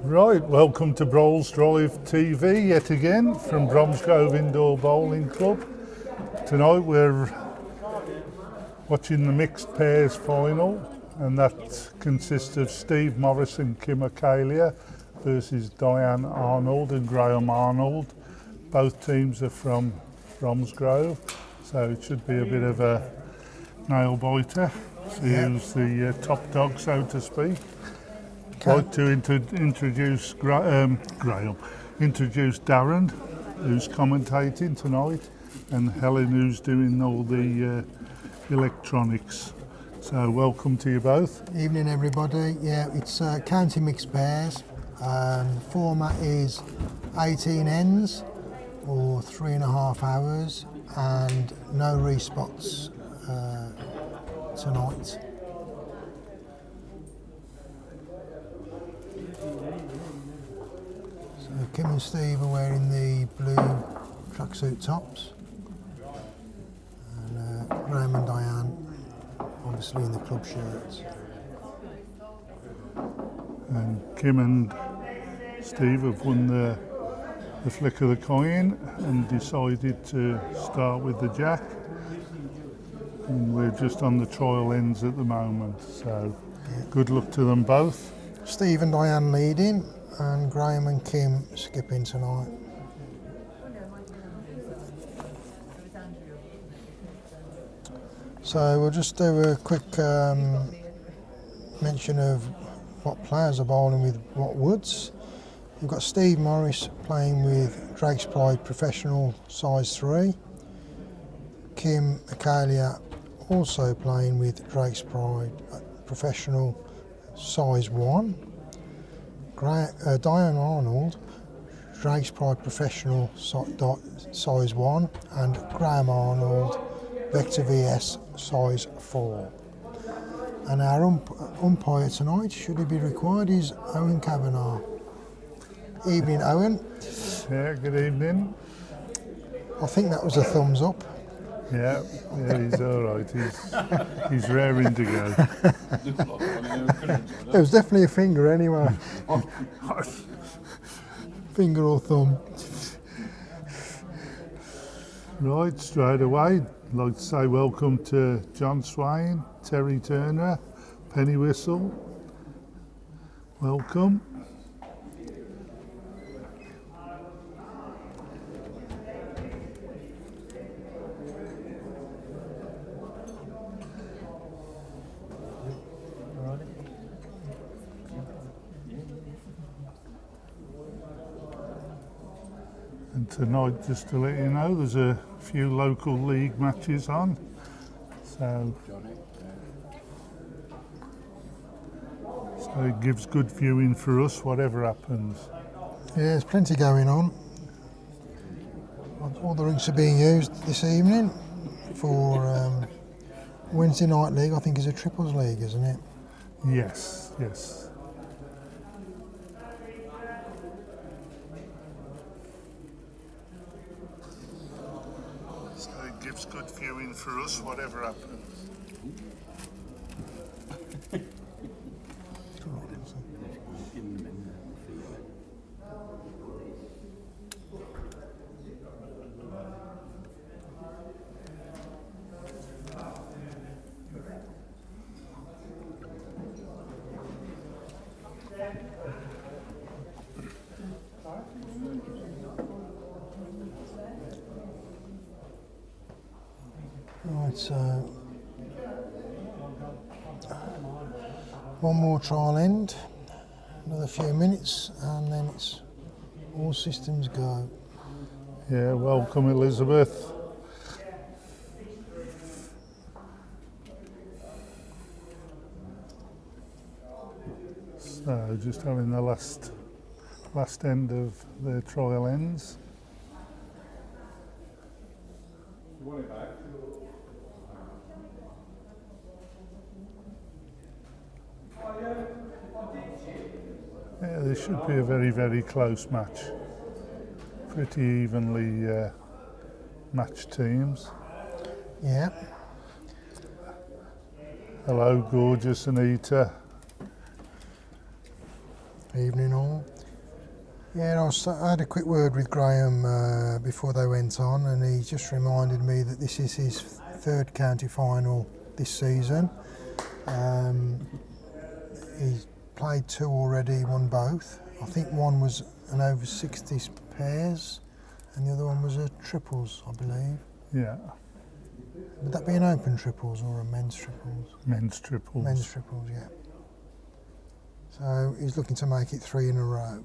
Right, welcome to Bromsgrove TV yet again from Bromsgrove Indoor Bowling Club. Tonight we're watching the mixed pairs final, and that consists of Steve Morris and Kim Accalia versus Diane Arnold and Graham Arnold. Both teams are from Bromsgrove, so it should be a bit of a nail biter. See who's the top dog, so to speak. I'd like to introduce Darren, who's commentating tonight, and Helen, who's doing all the electronics. So welcome to you both. Evening everybody. Yeah, it's county mixed pairs. Format is 18 ends or 3.5 hours, and no respots tonight. So Kim and Steve are wearing the blue tracksuit tops, and Graham and Diane obviously in the club shirts. And Kim and Steve have won the flick of the coin and decided to start with the jack. And we're just on the trial ends at the moment, so good luck to them both. Steve and Diane leading, and Graham and Kim skipping tonight. So we'll just do a quick mention of what players are bowling with what woods. We've got Steve Morris playing with Drake's Pride Professional size 3. Kim Accalia also playing with Drake's Pride Professional size 1. Diane Arnold, Drake's Pride Professional size 1, and Graham Arnold, Vector VS size 4. And our umpire tonight, should he be required, is Owen Kavanagh. Evening, Owen. Yeah, good evening. I think that was a thumbs up. Yeah, he's all right. He's raring to go. It was definitely a finger anyway. Finger or thumb. Right, straight away, I'd like to say welcome to John Swain, Terry Turner, Penny Whistle. Welcome. And tonight, just to let you know, there's a few local league matches on, so it gives good viewing for us, whatever happens. Yeah, there's plenty going on. All the rinks are being used this evening for Wednesday night league. I think is a triples league, isn't it? Yes. So it gives good viewing for us, whatever happens. Right, so one more trial end, another few minutes, and then it's all systems go. Yeah, welcome Elizabeth. So just having the last end of the trial ends. Yeah, this should be a very, very close match. Pretty evenly matched teams. Yeah. Hello, gorgeous Anita. Evening all. Yeah, I had a quick word with Graham before they went on, and he just reminded me that this is his third county final this season. He's played 2 already, won both. I think one was an over 60s pairs, and the other one was a triples, I believe. Yeah. Would that be an open triples or a men's triples? Men's triples. Men's triples, yeah. So he's looking to make it 3 in a row.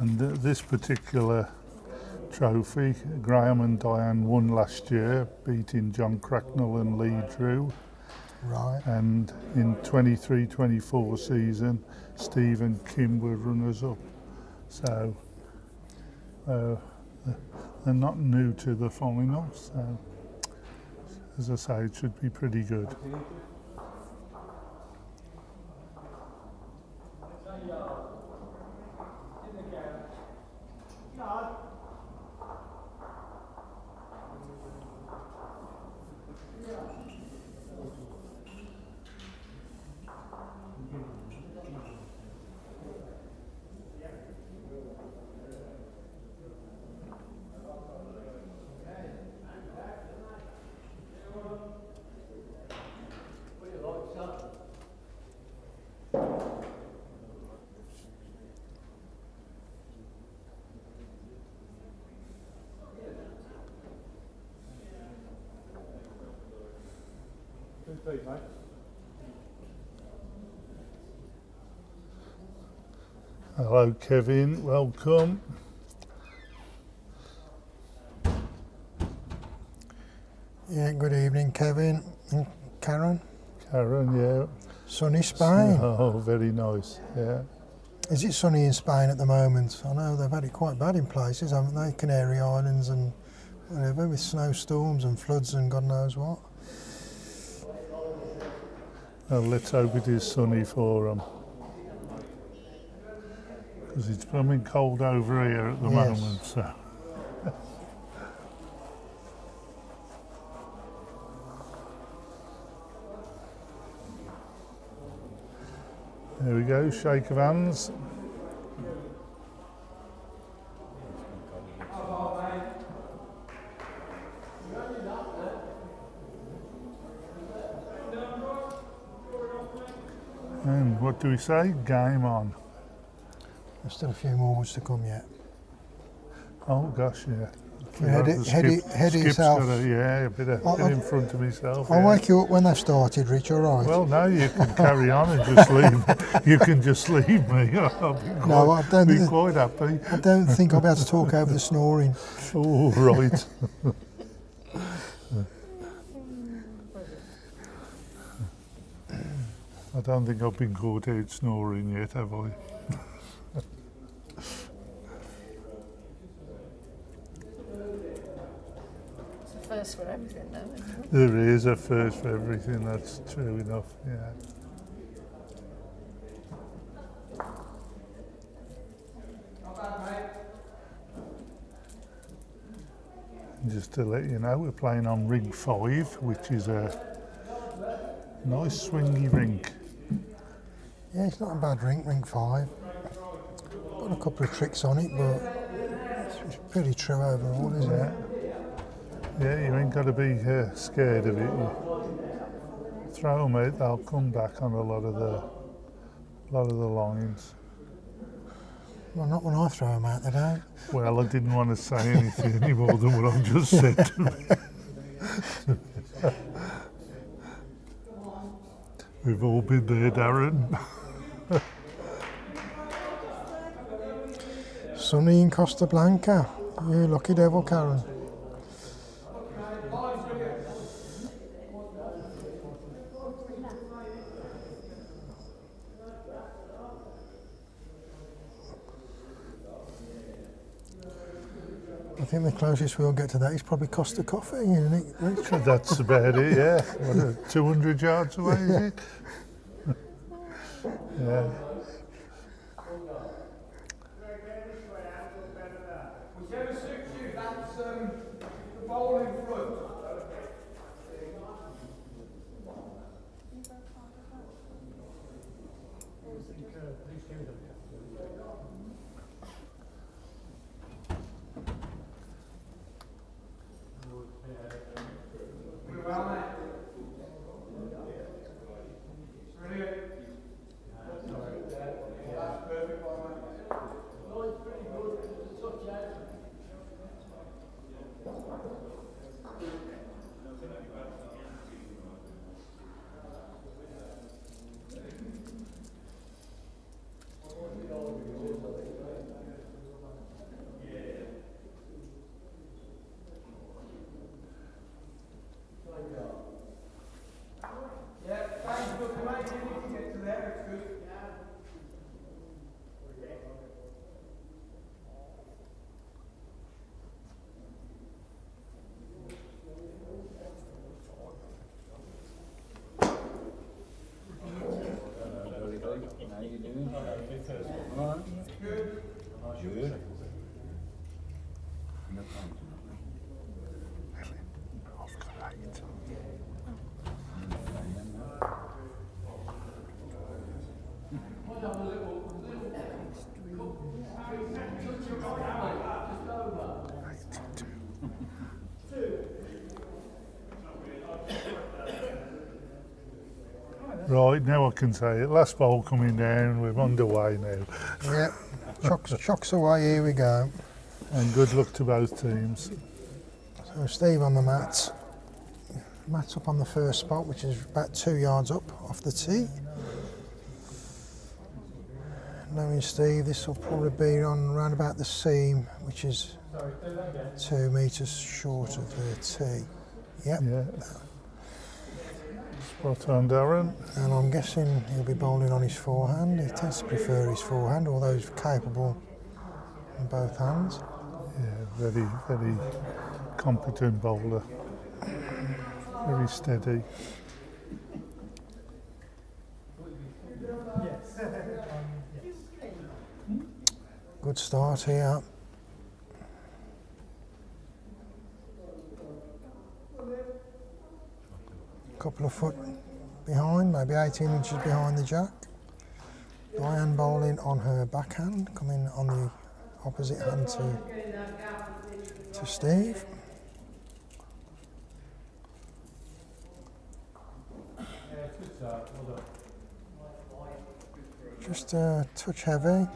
And this particular trophy, Graham and Diane won last year, beating John Cracknell and Lee Drew. Right. And in 23-24 season, Steve and Kim were runners-up. So they're not new to the final, so as I say, it should be pretty good. Hello Kevin, welcome. Yeah, good evening, Kevin and Karen. Karen, yeah. Sunny Spain. Oh, very nice, yeah. Is it sunny in Spain at the moment? I know they've had it quite bad in places, haven't they? Canary Islands and whatever, with snowstorms and floods and God knows what. Well, let's hope it is sunny for them. Because it's becoming cold over here at the moment, so. There we go, shake of hands. And what do we say? Game on. There's still a few more woods to come yet. Oh gosh, yeah. Head yourself. Yeah, a bit in front of myself. I'll yeah. wake you up when they've started, Rich, all right? Well, no, you can carry on and just leave. You can just leave me. I'll be quite happy. I don't think I'll be able to talk over the snoring. Oh, right. I don't think I've been caught out snoring yet, have I? First for everything, though, isn't it? There is a first for everything, that's true enough, yeah. And just to let you know, we're playing on ring 5, which is a nice swingy rink. Yeah, it's not a bad rink, ring 5. Got a couple of tricks on it, but it's pretty true overall, isn't it? Yeah, you ain't got to be scared of it. You throw them out, they'll come back on a lot of the lines. Well, not when I throw them out, they don't. Well, I didn't want to say anything any more than what I've just said to me. We've all been there, Darren. Sunny in Costa Blanca. You lucky devil, Karen. I think the closest we'll get to that is probably Costa Coffee, isn't it, Rich? That's about it, yeah. What, 200 yards away, is it? Yeah. How you doing? All right. Good. Good. I've got 8. Right, now I can say it. Last ball coming down, we're underway now. Yep, chocks away, here we go. And good luck to both teams. So Steve on the mats. Matt's up on the first spot, which is about 2 yards up off the tee. Knowing Steve, this will probably be on around about the seam, which is 2 metres short of the tee. Yep. Yeah. Spot on, Darren. And I'm guessing he'll be bowling on his forehand. He tends to prefer his forehand, although he's capable in both hands. Yeah, very, very competent bowler. Very steady. Good start here. Couple of foot behind, maybe 18 inches behind the jack. Diane bowling on her backhand, coming on the opposite hand to Steve. Just a touch heavy.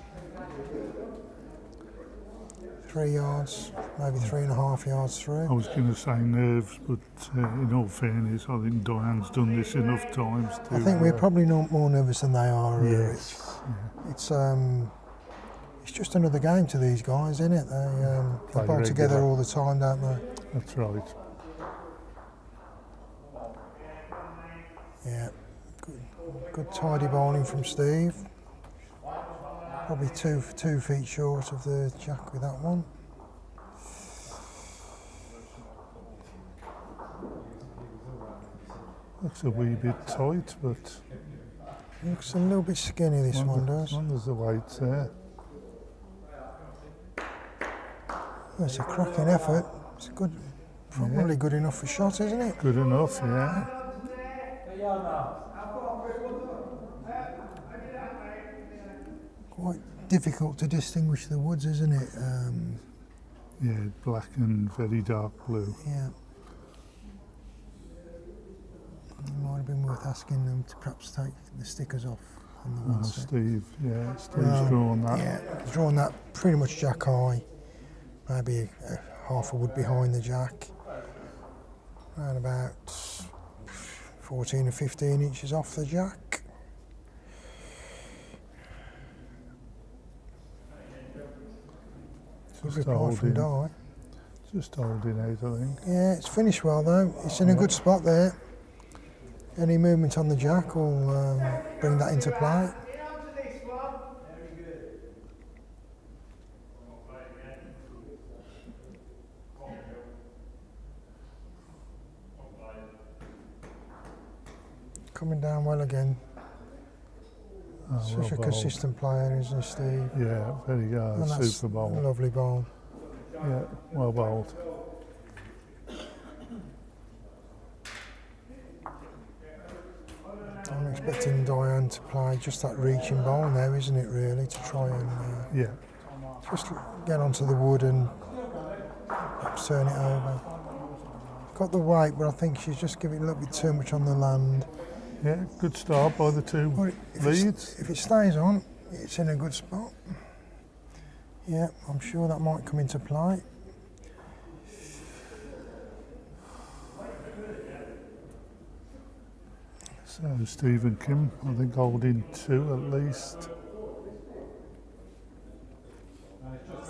3 yards, maybe 3.5 yards I through. was going to say nerves, but in all fairness, I think Diane's done this enough times to... I think we're probably not more nervous than they are. Yes. It's just another game to these guys, isn't it? They Play bowl together regular. all the time, don't they? That's right. Yeah. Good tidy bowling from Steve. Probably two feet short of the jack with that one. Looks a wee bit tight, but Looks a little bit skinny, this one as does. long as the weight's there. Well, it's a cracking effort. It's good, probably good enough for shot, isn't it? Good enough, yeah. Quite difficult to distinguish the woods, isn't it? Yeah, black and very dark blue. Yeah. It might have been worth asking them to perhaps take the stickers off on the one set. Steve, yeah, Steve's drawn that. Yeah, drawn that pretty much jack high. Maybe half a wood behind the jack. Around about 14 or 15 inches off the jack. Good reply from Di. Just holding out, I think. Yeah, it's finished well though. It's in a good spot there. Any movement on the jack will bring that into play. Coming down well again. Such a consistent player, isn't he, Steve? Yeah, very good. And that's Super bowl. a lovely bowl. Yeah, well bowled. I'm expecting Diane to play just that reaching bowl now, isn't it, really, to try and Yeah. just get onto the wood and perhaps turn it over. Got the weight, but I think she's just giving a little bit too much on the land. Yeah, good start by the two But leads. if it stays on, it's in a good spot. Yeah, I'm sure that might come into play. So Steve and Kim, I think holding 2 at least.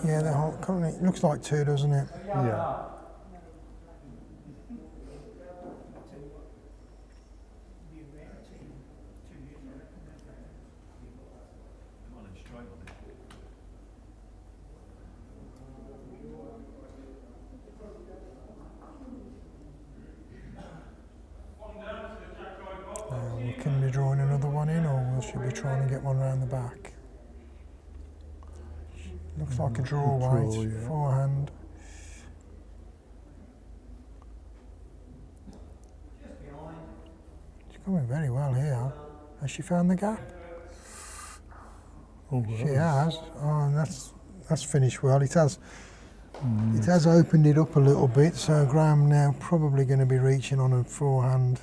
Yeah, currently it looks like 2, doesn't it? Yeah. Can we drawing another one in, or will she be trying to get one round the back? Looks like a draw weight, yeah. forehand. She's coming very well here. Has she found the gap? Oh, She has. Oh, and that's finished well. It has opened it up a little bit, so Graham now probably going to be reaching on a forehand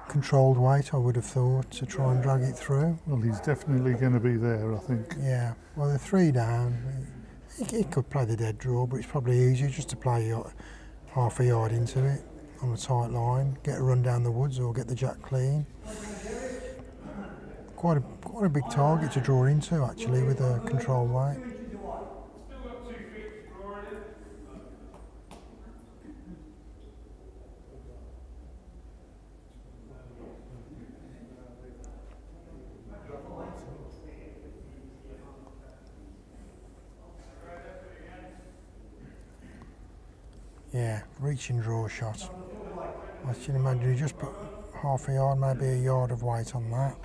controlled weight, I would have thought, to try and drag it through. Well, he's definitely going to be there, I think. Yeah, well, they're 3 down. He could play the dead draw, but it's probably easier just to play half a yard into it on a tight line, get a run down the woods or get the jack clean. Quite a big target to draw into, actually, with a control weight. Yeah, reaching draw shot. I can imagine you just put half a yard, maybe a yard of weight on that.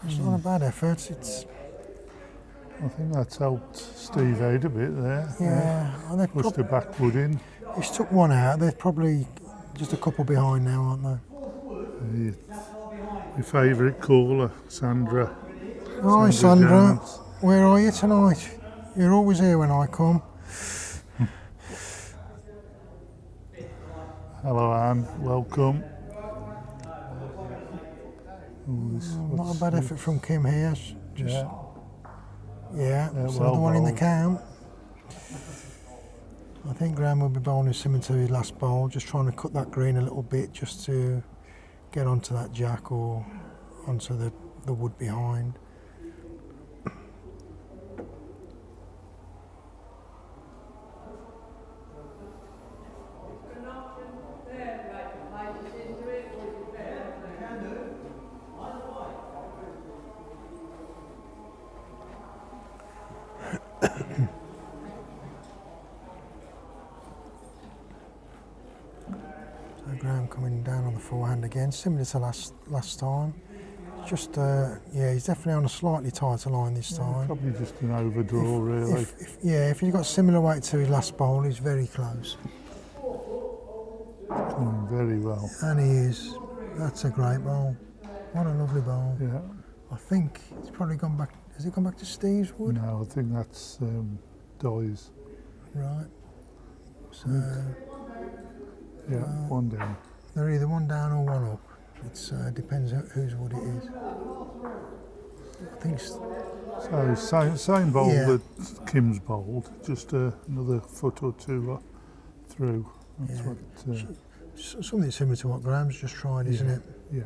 It's not a bad effort. I think that's helped Steve out a bit there. Yeah, and they Pushed the back wood in. he's took one out. They're probably just a couple behind now, aren't they? Your favourite caller, Sandra. Hi, Sandra. Where are you tonight? You're always here when I come. Hello, Anne. Welcome. Not a bad effort from Kim here. Yeah, so well the one in the bowled. count. I think Graham will be bowling similar to his last bowl, just trying to cut that green a little bit just to get onto that jack or onto the wood behind. Graham coming down on the forehand again, similar to last time. Just yeah, he's definitely on a slightly tighter line this time. Probably just an overdraw, really. If he's got similar weight to his last bowl, he's very close. Doing very well. And he is. That's a great bowl. What a lovely bowl. Yeah. I think it's probably gone back. Has it gone back to Steve's wood? No, I think that's Doy's. Right. So Yeah, one down. they're either one down or one up. It depends whose wood it is. I think. So same bowl Yeah. that Kim's bowled, just another foot or two through. That's Yeah. what. Something similar to what Graham's just tried, isn't it? Yeah.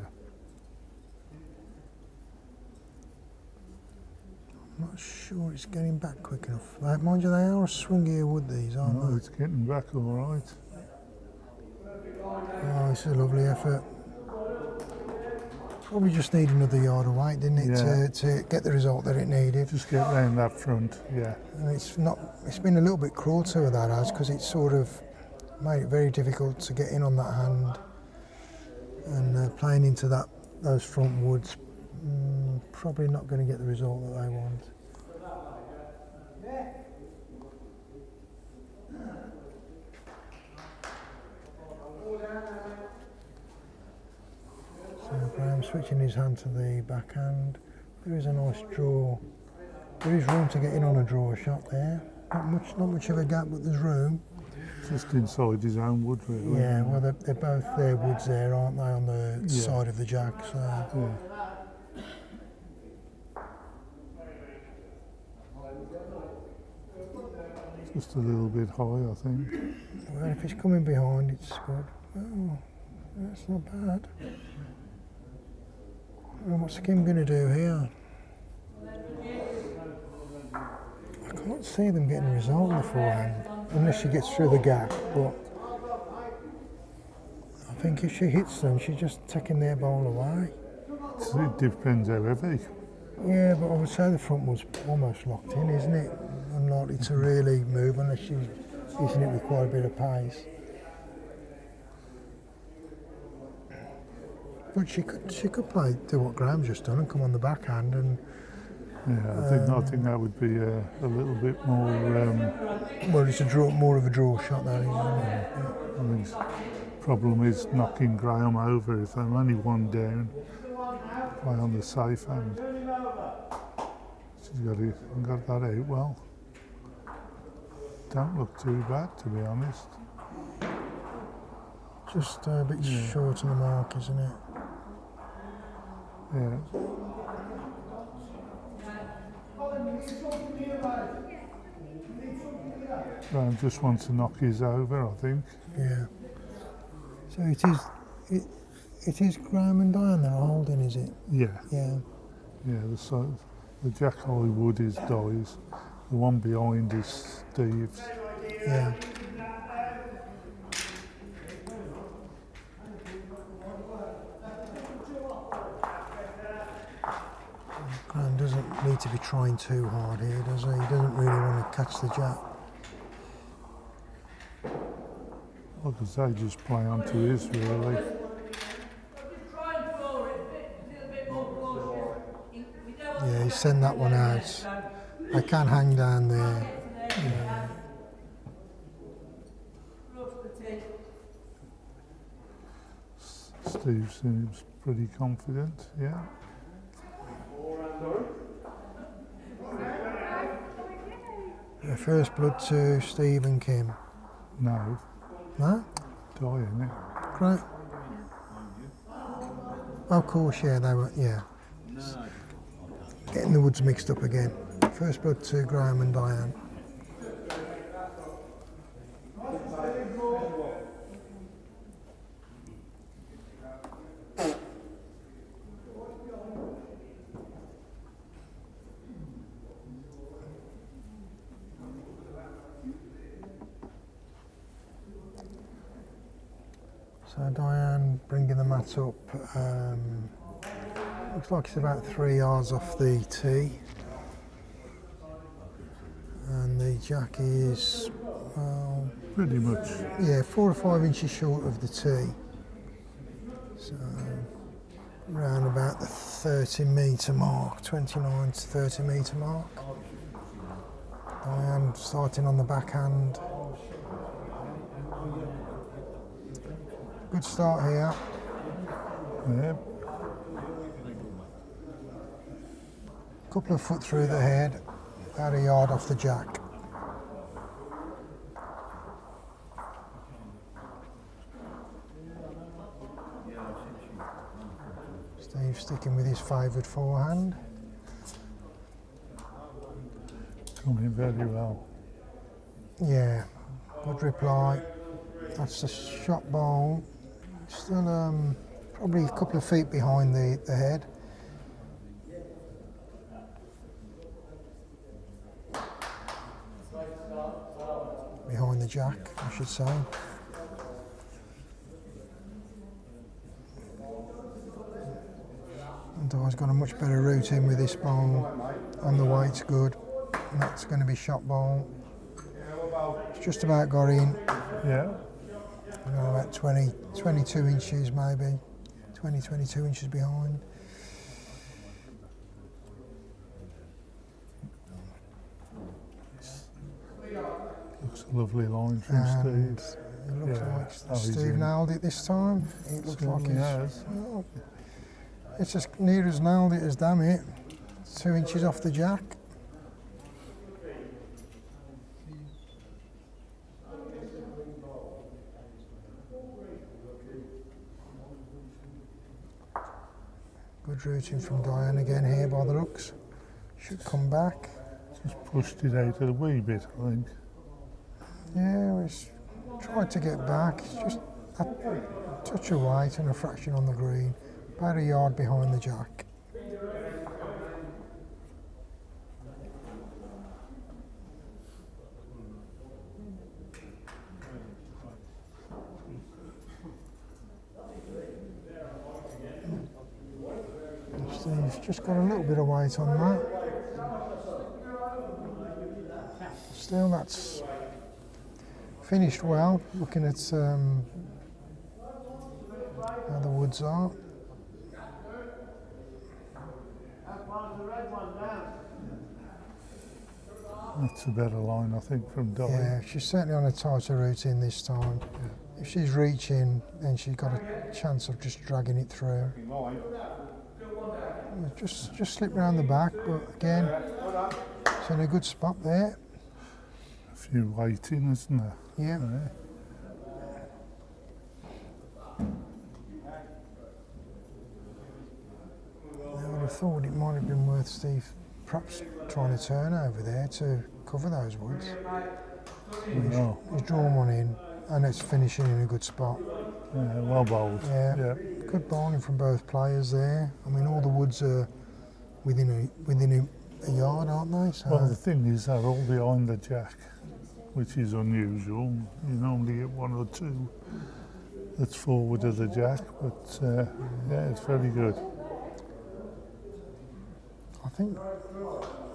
I'm not sure it's getting back quick enough. Mind you, they are a swingier wood, these, aren't No, they? it's getting back all right. Oh, it's a lovely effort. Probably just need another yard of weight, didn't it, Yeah. to get the result that it needed. Just get round that front, yeah. And it's been a little bit cruel to her, that has, because it's sort of made it very difficult to get in on that hand. And playing into those front woods, probably not going to get the result that they want. switching his hand to the backhand. There is a nice draw. There is room to get in on a draw shot there. Not much of a gap, but there's room. Just inside his own wood, really. Yeah, well, they're both their woods there, aren't they, on the Yeah. side of the jack? So Yeah. Just a little bit high, I think. well, if he's coming behind, it's good. Oh, that's not bad. Well, what's Kim going to do here? I can't see them getting a result in the forehand, unless she gets through the gap, but I think if she hits them, she's just taking their ball away. So it depends how heavy. Yeah, but I would say the front was almost locked in, isn't it? Unlikely to really move unless she's using it with quite a bit of pace. But she could do what Graham's just done and come on the backhand and Yeah, I think that would be a little bit more. well, it's more of a draw shot that is, isn't it? I think the problem is knocking Graham over. If they're only one down, play on the safe hand. She's got that out well. Don't look too bad, to be honest. Just a bit short on the mark, isn't it? Yeah. Graham just wants to knock his over, I think. Yeah. So it is Graham and Diane that are holding, is it? Yeah. Yeah. Yeah, the Jack Hollywood is Di's. The one behind is Steve's. Yeah. Graham doesn't need to be trying too hard here, does he? He doesn't really want to catch the jack. Like I say, just play onto his, really. Yeah, he sent that one out. I can hang down there. Yeah. Steve seems pretty confident, yeah. First blood to Steve and Kim. No, No? Diane, Great. Of course, yeah, they were, yeah. Getting the woods mixed up again. First blood to Graham and Diane. So Diane bringing the mat up, looks like it's about 3 yards off the tee. And the jack is, well, pretty much. yeah, 4 or 5 inches short of the tee. So around about the 30 metre mark, 29 to 30 metre mark. Diane starting on the backhand. Good start here. Yeah. Couple of foot through the head, about a yard off the jack. Steve sticking with his favoured forehand. Coming very well. Yeah, good reply. That's the shot ball. Still probably a couple of feet behind the head. Behind the jack, I should say. And Di's got a much better route in with this ball. On the way it's good. And that's going to be shot ball. It's just about got in. Yeah. About 22 inches maybe. 22 inches behind. Looks a lovely line from And Steve. it looks Yeah. like Oh, he's Steve in. nailed it this time. It looks like Certainly it's has. oh, It's as near as nailed it as damn it. 2 inches off the jack. Good routing from Diane again here by the looks. Should come back. Just pushed it out a wee bit, I think. Yeah, we tried to get back. It's just a touch of weight and a fraction on the green. About a yard behind the jack. Steve's just got a little bit of weight on that. Still, that's finished well, looking at how the woods are. That's a better line, I think, from Dolly. Yeah, she's certainly on a tighter routine this time. If she's reaching, then she's got a chance of just dragging it through. Just slip round the back, but again, it's in a good spot there. A few waiting, isn't there? Yeah. I would have thought it might have been worth Steve perhaps trying to turn over there to cover those woods. No. He's drawn one in, and it's finishing in a good spot. Yeah, well bowled. Yeah. Good bowling from both players there. I mean, all the woods are within a yard, aren't they? So Well, the thing is, they're all behind the jack, which is unusual. You normally get one or two that's forward of the jack, but yeah, it's very good. I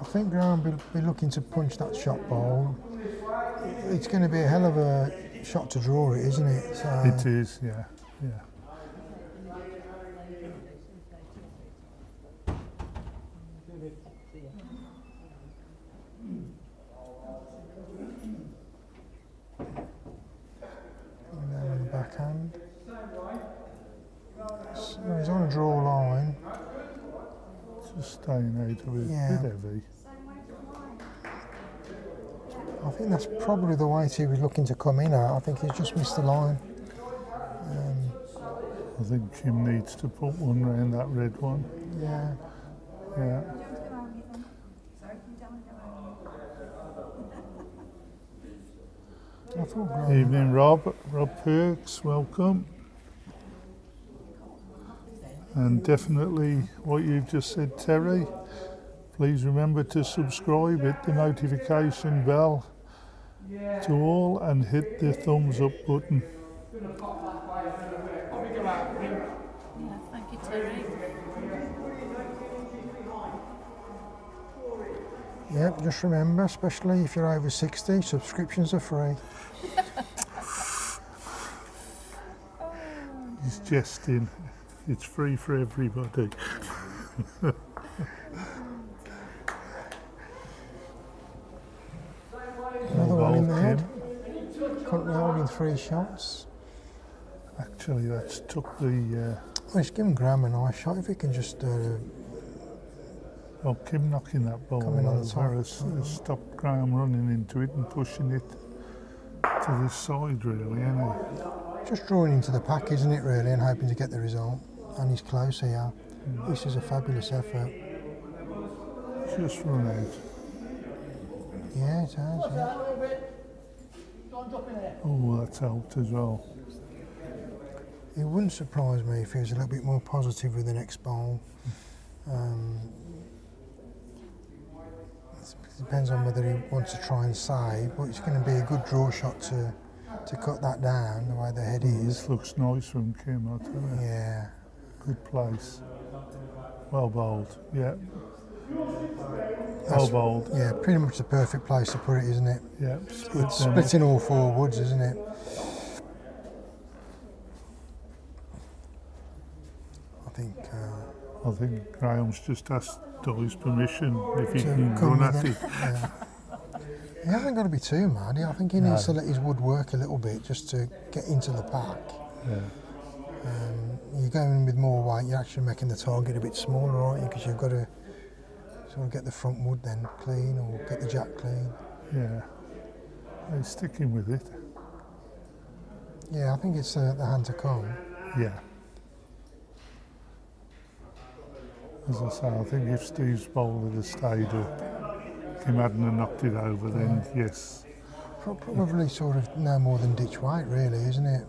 think Graham will be looking to punch that shot bowl. It's going to be a hell of a shot to draw it, isn't it? So It is, yeah. And then on the backhand. So he's on a draw line. Just staying out of it, Yeah. a bit heavy. I think that's probably the weight he was looking to come in at. I think he's just missed the line. I think Kim needs to put one round that red one. Yeah. Yeah. I thought Graham, Evening, Rob. Rob Perks, welcome. And definitely what you've just said, Terry. Please remember to subscribe, hit the notification bell to all, and hit the thumbs up button. Yeah, thank you, Terry. Yep, just remember, especially if you're over 60, subscriptions are free. He's jesting. It's free for everybody. Another one in the Well, head. Currently holding 3 shots. Actually, that's took the... Well, he's given Graham a nice shot. If he can just well, Kim knocking that ball Coming on the over top. has stopped Graham running into it and pushing it to this side, really, isn't just drawing into the pack, isn't it, really, and hoping to get the result. And he's close here. This is a fabulous effort. he? Just run out. Yeah, it has, yeah. Oh, that's helped as well. It wouldn't surprise me if he was a little bit more positive with the next bowl. It depends on whether he wants to try and save, but it's going to be a good draw shot to cut that down the way the head is. This looks nice from Kim, I'll tell you. Yeah. Good place. Well bowled, yeah. Well That's- bowled, Yeah, pretty much the perfect place to put it, isn't it? yeah. It's them. splitting all 4 woods, isn't it? I think Graham's just asked Dolly's permission if he To can come run with at it. it. Yeah. He hasn't got to be too mad. I think he needs to let his wood work a little bit just to get into the pack. Yeah. You've going with more weight, you're actually making the target a bit smaller, aren't you? Because you've got to sort of get the front wood then clean, or get the jack clean. Yeah. He's sticking with it. Yeah, I think it's the hand to come. Yeah. As I say, I think if Steve's bowler had stayed up, Kim hadn't have knocked it over, then yes. Probably sort of no more than ditch weight, really, isn't it?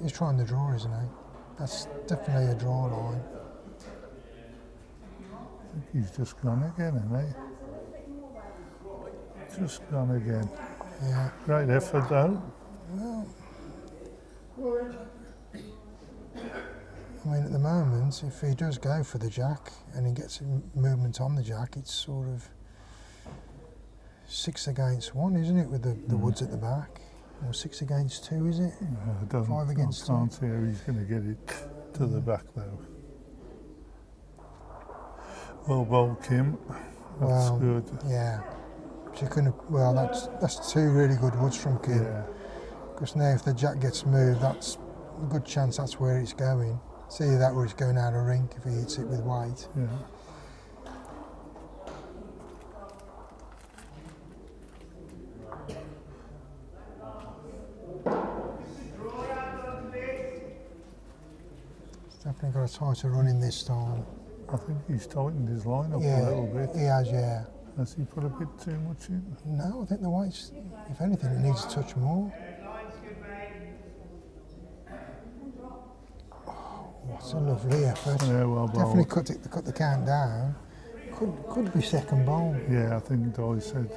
He's trying to draw, isn't he? That's definitely a draw line. I think he's just gone again, hasn't he? Just gone again. Yeah. Great effort though. Well, I mean, at the moment, if he does go for the jack and he gets movement on the jack, it's sort of 6 against 1, isn't it, with the woods at the back? Or 6 against 2, is it? I don't, 5 against 2. I can't see how he's going to get it to the back though. Well bowled, Kim. That's good. Yeah. She couldn't. Well, that's 2 really good woods from Kim. Yeah. Because now if the jack gets moved, that's a good chance that's where it's going. It's either that or it's going out of rink if he hits it with weight. Yeah. He's definitely got a tighter run in this time. I think he's tightened his line up a Yeah, little bit. he has, yeah. Has he put a bit too much in? No, I think the weight's, if anything, it needs a touch more. What a lovely effort. Yeah, well Definitely bowled. cut the count down. Could be second bowl. Yeah, I think Di said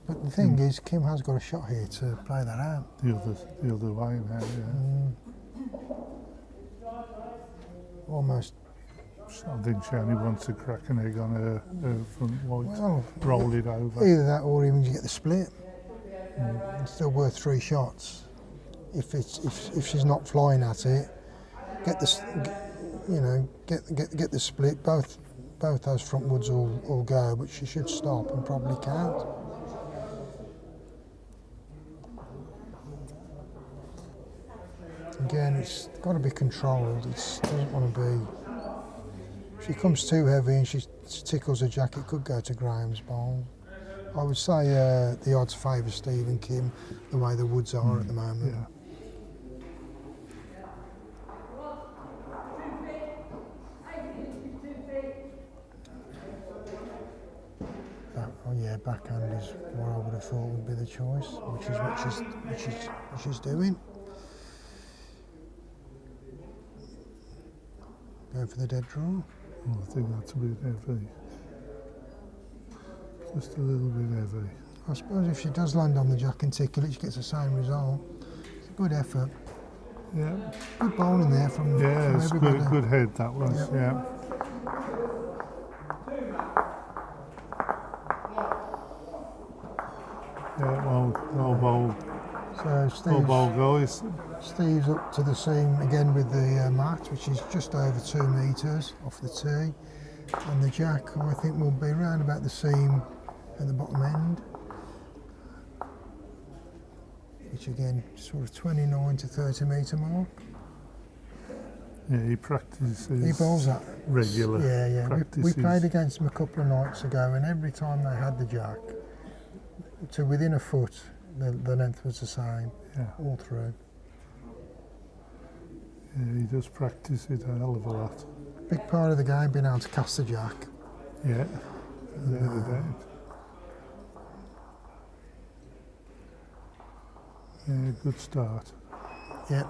But the thing is, Kim has got a shot here to play that out. the other way now, yeah. Almost. I think she only wants to crack an egg on her front white, Well, roll it over. either that or even you get the split. It's still worth 3 shots. If she's not flying at it, get the split. Both those front woods all go, but she should stop and probably count. Again, it's got to be controlled. It doesn't want to be. If she comes too heavy and she tickles her jack, it could go to Graham's bowl. I would say the odds favour Steve and Kim the way the woods are at the moment. Yeah. Backhand is what I would have thought would be the choice, which she's doing. Go for the dead draw. Well, I think that's a bit heavy. Just a little bit heavy. I suppose if she does land on the jack and tickle it, she gets the same result. It's a good effort. Yeah. Good bowling there from Yeah, it's everybody. good head that was. Yep. Yeah. Yeah, well bowled. So Well bowled, guys. Steve's up to the seam again with the mat, which is just over 2 metres off the tee. And the jack, I think, will be round about the seam at the bottom end. Which again, sort of 29 to 30 metre mark. Yeah, he practices. He bowls that. Regular. Yeah. We Practices. played against him a couple of nights ago, and every time they had the jack, to within a foot, the length was the same, Yeah. all through. Yeah, he does practice it a hell of a lot. Big part of the game being able to cast the jack. Yeah, without a doubt. Yeah, good start. Yep.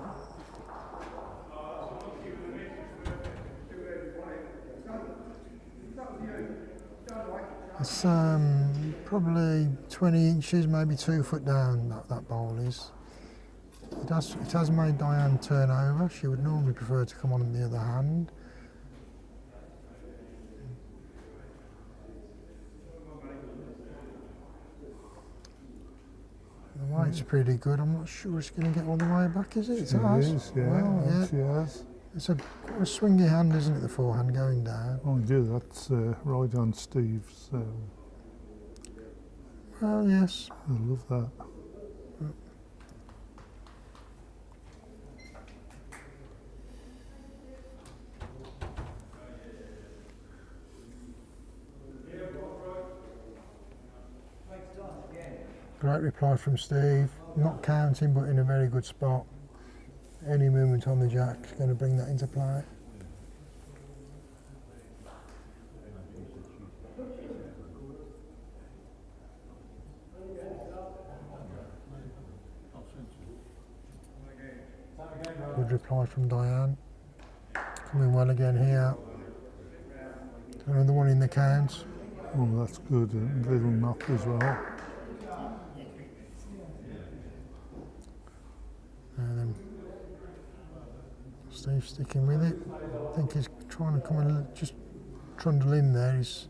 It's probably 20 inches, maybe 2 foot down, that bowl is. It has made Diane turn over. She would normally prefer to come on the other hand. The weight's pretty good. I'm not sure it's going to get all the way back, is it? It has. Is, yeah, Well, yeah. she has. It's a swingy hand, isn't it, the forehand going down? Oh, yeah, that's right on Steve's. Well, yes. I love that. Great reply from Steve. Not counting, but in a very good spot. Any movement on the jack's going to bring that into play. Good reply from Diane. Coming well again here. Another one in the count. Oh, that's good. A little knock as well. And then Steve sticking with it. I think he's trying to come and just trundle in there. He's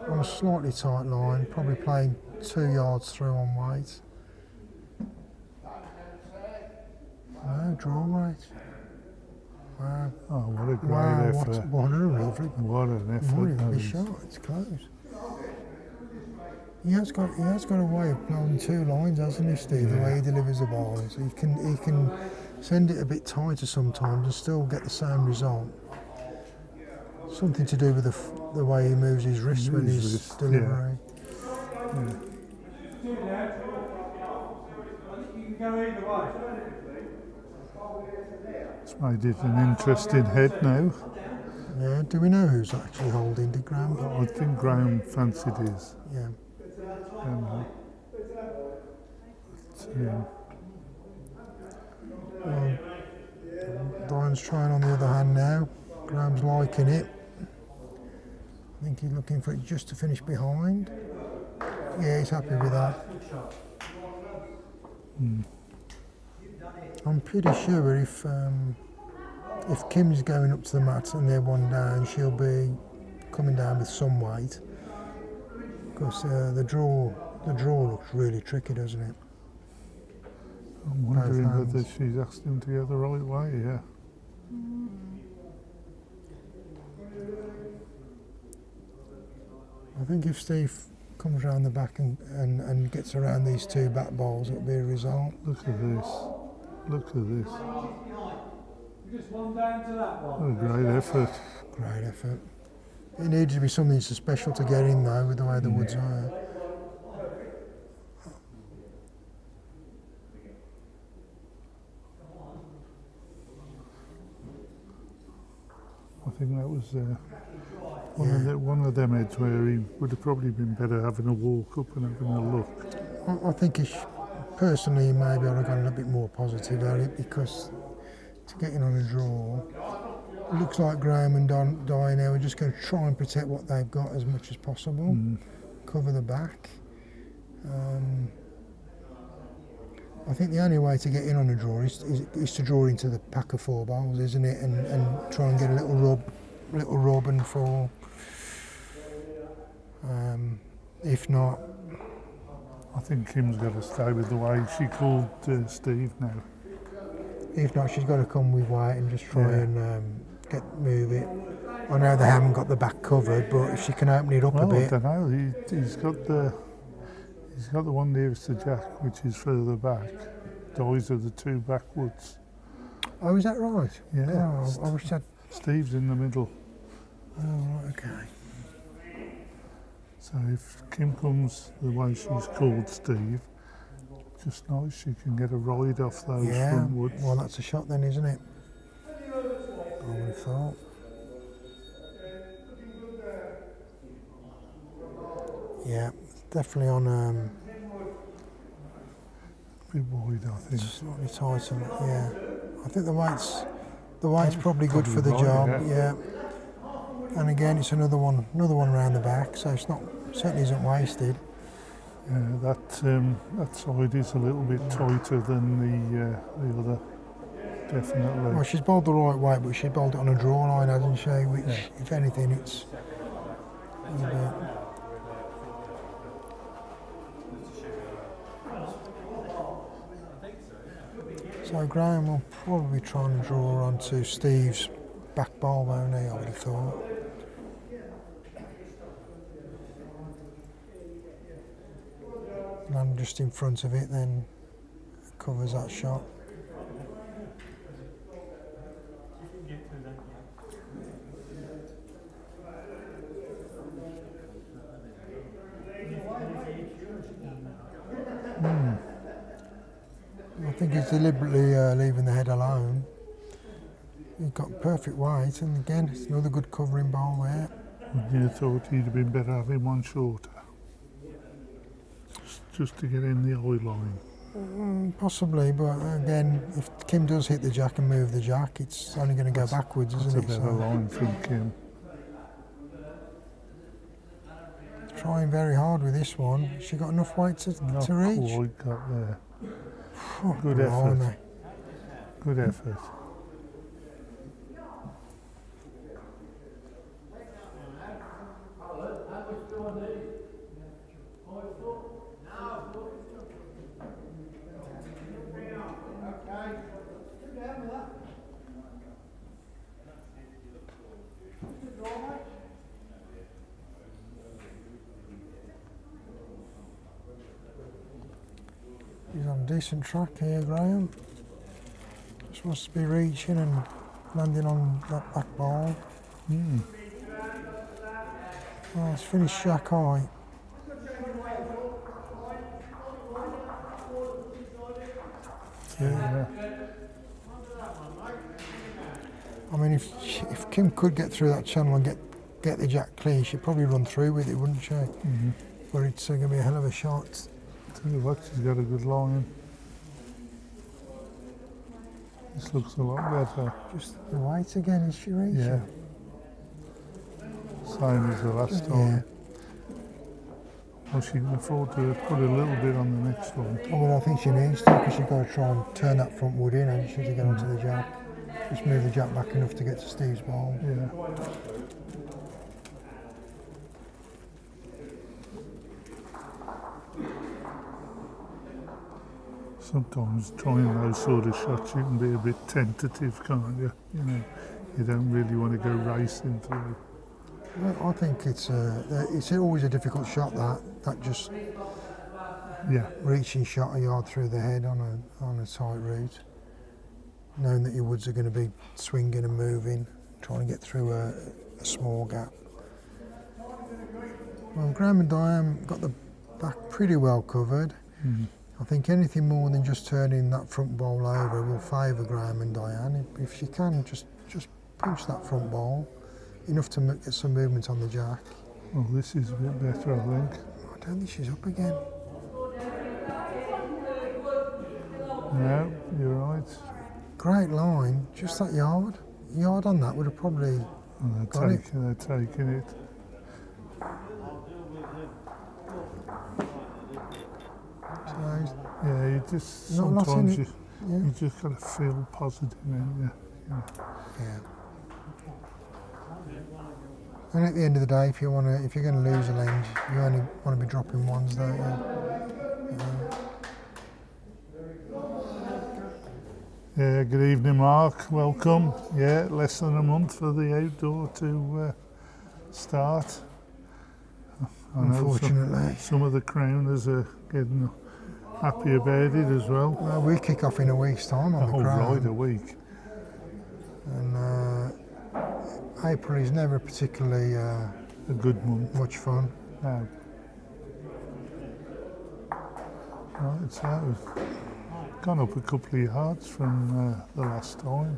on a slightly tight line, probably playing 2 yards through on weight. No, draw weight. Wow. Oh, what a great effort. What an effort. What an effort. Really that good is. shot, it's close. He has got a way of blowing 2 lines, hasn't he, Steve? The way he delivers the ball. So he can send it a bit tighter sometimes and still get the same result. Something to do with the way he moves his wrist when he's wrist, delivering. Yeah. It's made it an interesting head now. Yeah, do we know who's actually holding the Graham? I think Graham fancied his. Yeah. Well, Diane's trying on the other hand now. Graham's liking it. I think he's looking for it just to finish behind. Yeah, he's happy with that. I'm pretty sure if Kim's going up to the mat and they're one down, she'll be coming down with some weight. Because the draw looks really tricky, doesn't it? I'm wondering whether she's asked him to go the right way, yeah. I think if Steve comes around the back and gets around these 2 back balls, it'll be a result. Look at this. Look at this. What a great effort. Great effort. It needs to be something so special to get in though, with the way the woods are. I think that was one of them heads where he would have probably been better having a walk up and having a look. I think personally maybe I'd have gone a little bit more positive at it, because to get in on a draw, it looks like Graham and Diane are just going to try and protect what they've got as much as possible, cover the back. I think the only way to get in on a draw is to draw into the pack of 4 balls, isn't it? And try and get a little rub and fall. If not, I think Kim's got to stay with the way she called Steve now. If not, she's got to come with weight and just try and move it. I know they haven't got the back covered, but if she can open it up a bit. I don't know. He's got the one nearest to Jack, which is further back. Those are the 2 backwards. Oh, is that right? Yeah. Oh, I wish that. Steve's in the middle. Oh, right, okay. So if Kim comes the way she's called Steve, just nice, she can get a ride off those front woods. Well, that's a shot then, isn't it? I would have thought. Yeah, definitely on A bit wide, I think. slightly tighter. Yeah, I think the weight's probably good for the right, job. Yeah. And again, it's another one around the back, so it's not certainly isn't wasted. Yeah, that side is a little bit tighter than the other, definitely. Well, she's bowled the right way, but she bowled it on a draw line, hasn't she? Which, if anything, it's a little bit. So Graham will probably try and draw onto Steve's back ball, won't he? I would have thought. Land just in front of it, then covers that shot. think he's deliberately leaving the head alone. He's got perfect weight, and again, it's another good covering bowl there. You thought he'd have been better having one shorter, just to get in the eye line. Possibly, but again, if Kim does hit the jack and move the jack, it's only going to go backwards, That's isn't a it? better line from Kim. Trying very hard with this one. She got enough weight to reach? Quite got there. Oh, Good blimey. effort. Good effort. He's on a decent track here, Graham. Just wants to be reaching and landing on that back ball. Oh, it's finished jack high. Yeah. I mean, if Kim could get through that channel and get the jack clear, she'd probably run through with it, wouldn't she? But it's going to be a hell of a shot. Tell you what, she's got a good line. This looks a lot better. Just the weight again, is she reaching? Yeah. Same as the last Yeah. time. Well, she can afford to put a little bit on the next one. Well, I think she needs to, because she's got to try and turn that front wood in, and she to get onto the jack. Just move the jack back enough to get to Steve's ball. Yeah. Sometimes trying those sort of shots you can be a bit tentative, can't you? You know, you don't really want to go racing through. Well, I think it's always a difficult shot, that just Yeah. reaching shot a yard through the head on a tight route, knowing that your woods are going to be swinging and moving, trying to get through a small gap. Well, Graham and Diane got the back pretty well covered. I think anything more than just turning that front ball over will favour Graham and Diane. If she can just pinch that front ball, enough to get some movement on the jack. Well, this is a bit better, I think. I don't think she's up again. No, you're right. Great line, just that yard. Yard on that would have probably Well, got it. they're taking it. So, Yeah, you just not a lot in sometimes it. Yeah. you just got to feel positive, ain't you? Yeah. And at the end of the day, if you're going to lose a lens, you only want to be dropping ones, don't you? Yeah, good evening, Mark. Welcome. Yeah, less than a month for the outdoor to start. I know Unfortunately. some of the crowners are getting happy about it as well. Well, we kick off in a week's time on the Oh, Crown. right, a week. And April is never particularly A good month. much fun. No. Right, so gone up a couple of yards from the last time.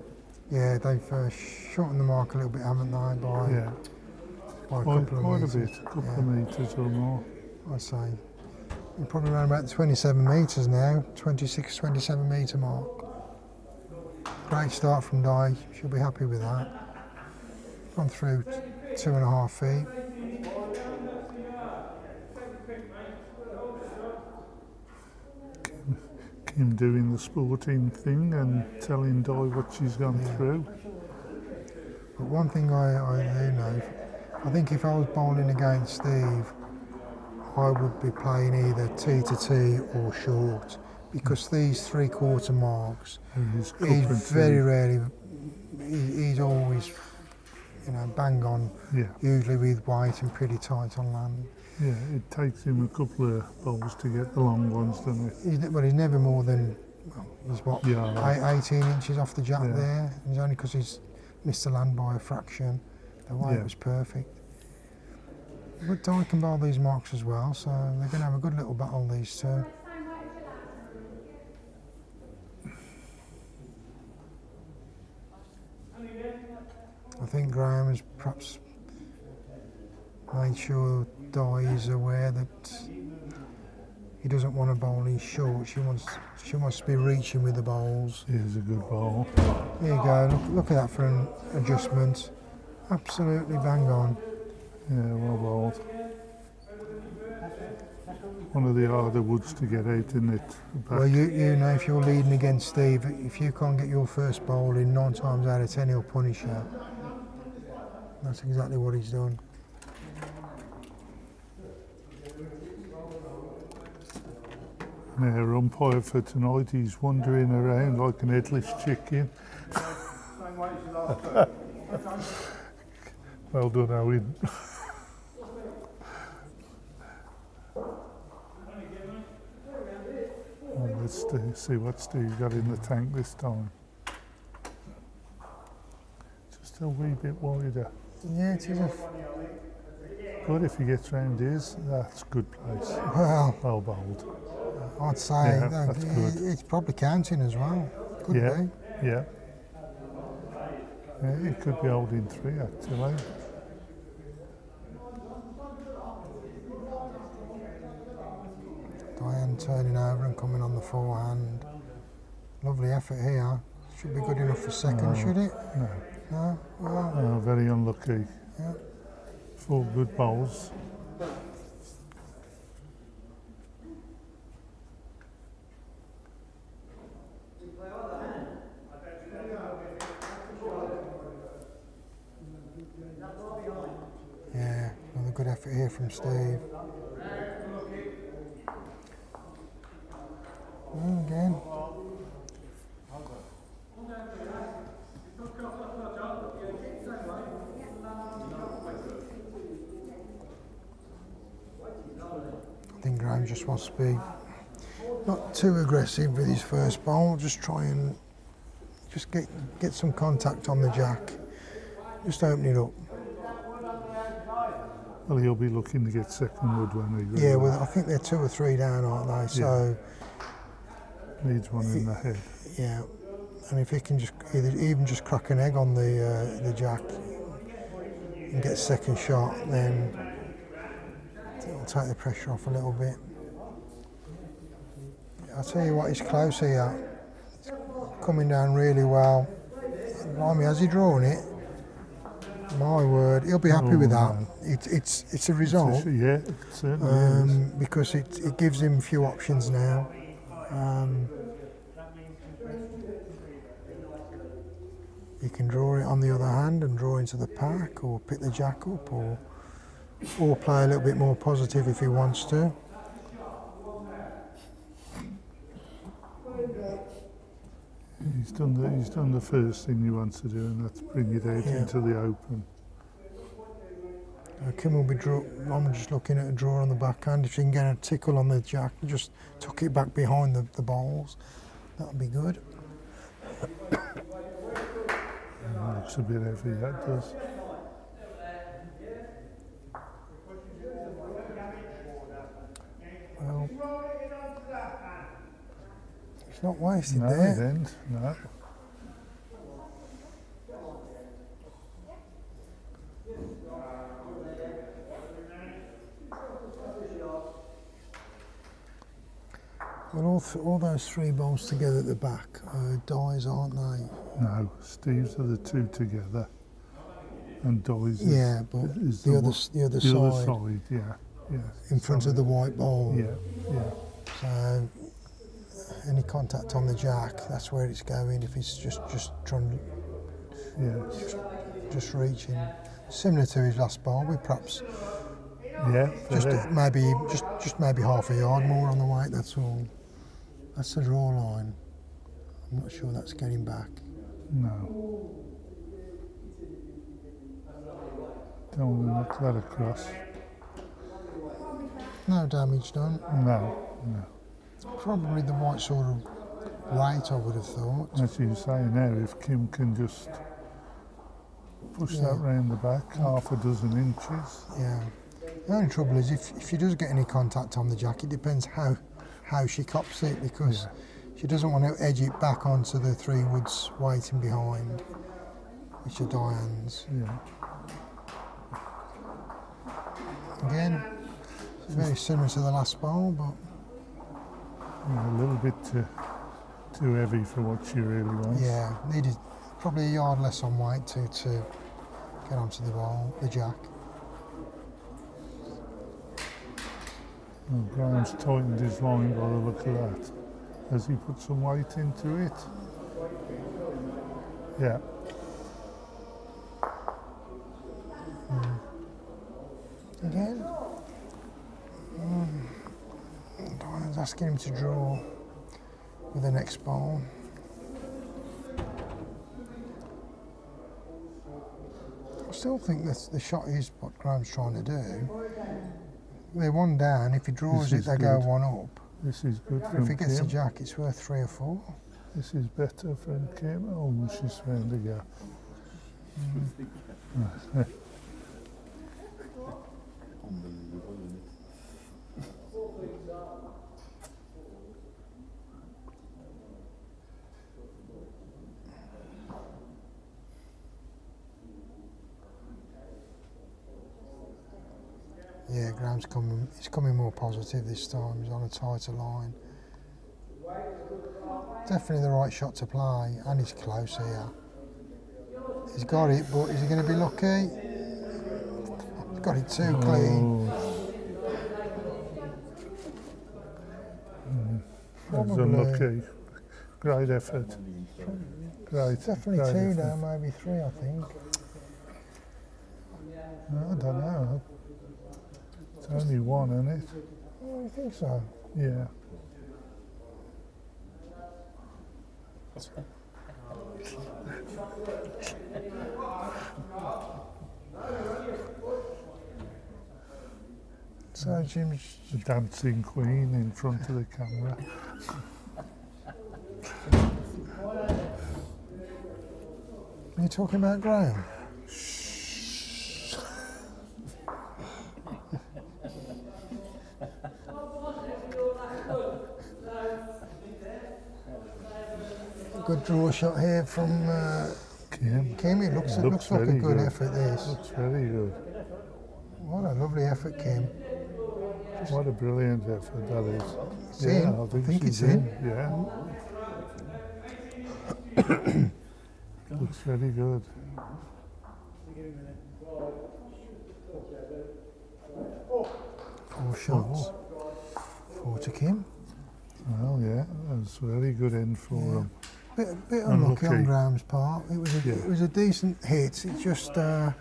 Yeah, they've shortened the mark a little bit, haven't they, by Yeah, a quite couple of a metres. bit, a couple of metres or more. I'd say. We're probably around about the 27 metres now, 26, 27 metre mark. Great start from Di, she'll be happy with that. Gone through 2.5 feet. Kim doing the sporting thing and telling Di what she's gone through. But one thing I do know, I think if I was bowling against Steve, I would be playing either tee to tee or short, because these 3/4 marks, He's he's very rarely, he's always, bang on, Yeah, usually with weight and pretty tight on land. yeah, it takes him a couple of bowls to get the long ones, doesn't it? He's never more than, he's what, Yeah. 18 inches off the jack Yeah. there. And it's only because he's missed the land by a fraction. The weight Yeah. was perfect. But Di can bowl these marks as well, so they're going to have a good little battle, these two. I think Graham has perhaps made sure Di is aware that he doesn't want to bowl in short. She wants to be reaching with the bowls. Here's a good ball. There you go. Look at that for an adjustment. Absolutely bang on. Yeah, well bowled. One of the harder woods to get out, isn't it? Back. Well, you know, if you're leading against Steve, if you can't get your first bowl in, 9 times out of 10 he'll punish you. That's exactly what he's done. Our umpire for tonight, he's wandering around like an headless chicken. Well done, Owen. Well, let's see what Steve's got in the tank this time. Just a wee bit wider. Yeah, it is a... Good if he gets round his. That's good place. Well, Well bowled. I'd say Yeah, that that's good. it's probably counting as well. Could Yeah, be. yeah. Yeah, it could be holding 3 actually. Diane turning over and coming on the forehand. Lovely effort here. Should be good enough for second, should it? No. No? Well, Oh, very unlucky. yeah. 4 good bowls. Yeah, another good effort here from Steve. And again. I think Graham just wants to be not too aggressive with his first bowl, just try and just get some contact on the jack. Just open it up. Well, he'll be looking to get second wood when he Yeah, well, I think they're 2 or 3 down, aren't they? So, needs one in the head. yeah. And if he can just even just crack an egg on the jack and get a second shot, then it'll take the pressure off a little bit. I'll tell you what, he's close here. It's coming down really well. Blimey, has he drawn it? My word, he'll be happy with that. No. It's a result. Yeah, it certainly is. Because it gives him a few options now. He can draw it on the other hand and draw into the pack, or pick the jack up, or play a little bit more positive if he wants to. He's done the first thing he wants to do, and that's bring it out Yeah. into the open. Kim will be I'm just looking at a draw on the backhand. If she can get a tickle on the jack, just tuck it back behind the balls, that'll be good. Looks a bit heavy, that does. Well, it's not wasted No, there. it ain't. No. Well, all those 3 balls together at the back are dies, aren't they? No, Steve's are the 2 together, and Dolly's Yeah, but is the other other side, yeah, yeah. in front of the white ball. Yeah, yeah. So any contact on the jack, that's where it's going. If it's just trying, Yeah, just reaching, similar to his last ball, with perhaps yeah. just very. maybe half a yard more on the weight. That's all. That's the draw line. I'm not sure that's getting back. No. Don't want to knock that across. No damage done. No, no. Probably the right sort of weight, I would have thought. As you say now, if Kim can just push that round the back, half a dozen inches. Yeah. The only trouble is if she does get any contact on the jack, it depends how she cops it, because she doesn't want to edge it back onto the 3 woods waiting behind. which are Diane's. Yeah. Again, it's very similar to the last bowl, but Yeah, a little bit too heavy for what she really wants. yeah, needed probably a yard less on weight to get onto the bowl, the jack. Oh, Graham's tightened his line by the look of that. Has he put some weight into it? Yeah. Again, Diane's asking him to draw with the next bowl. I still think the shot is what Graham's trying to do. They're one down. If he draws This it, is they go good. one up. This is good If from he gets a Kim. jack, it's worth 3 or 4. This is better from Kim. Oh, she's found the gap. Yeah, Graham's coming. He's coming more positive this time. He's on a tighter line. Definitely the right shot to play, and he's close here. He's got it, but is he going to be lucky? He's got it too clean. That was unlucky. Great effort. Great. Definitely great 2 effort. now, maybe 3, I think. I don't know. It's only 1, isn't it? Oh, I think so. Yeah. So Jim's The dancing queen in front of the camera. Are you talking about Graham? Good draw shot here from Kim. Kim. It looks like a very good effort. This. Looks very good. What a lovely effort, Kim. What a brilliant effort that is. It's Yeah, in. I think it's she's in. Yeah. Looks very good. 4 shots. 4 to Kim. Well, yeah, that was a very good end for him. Bit unlucky on Unlucky. Graham's part. It was a decent hit. It just Yeah,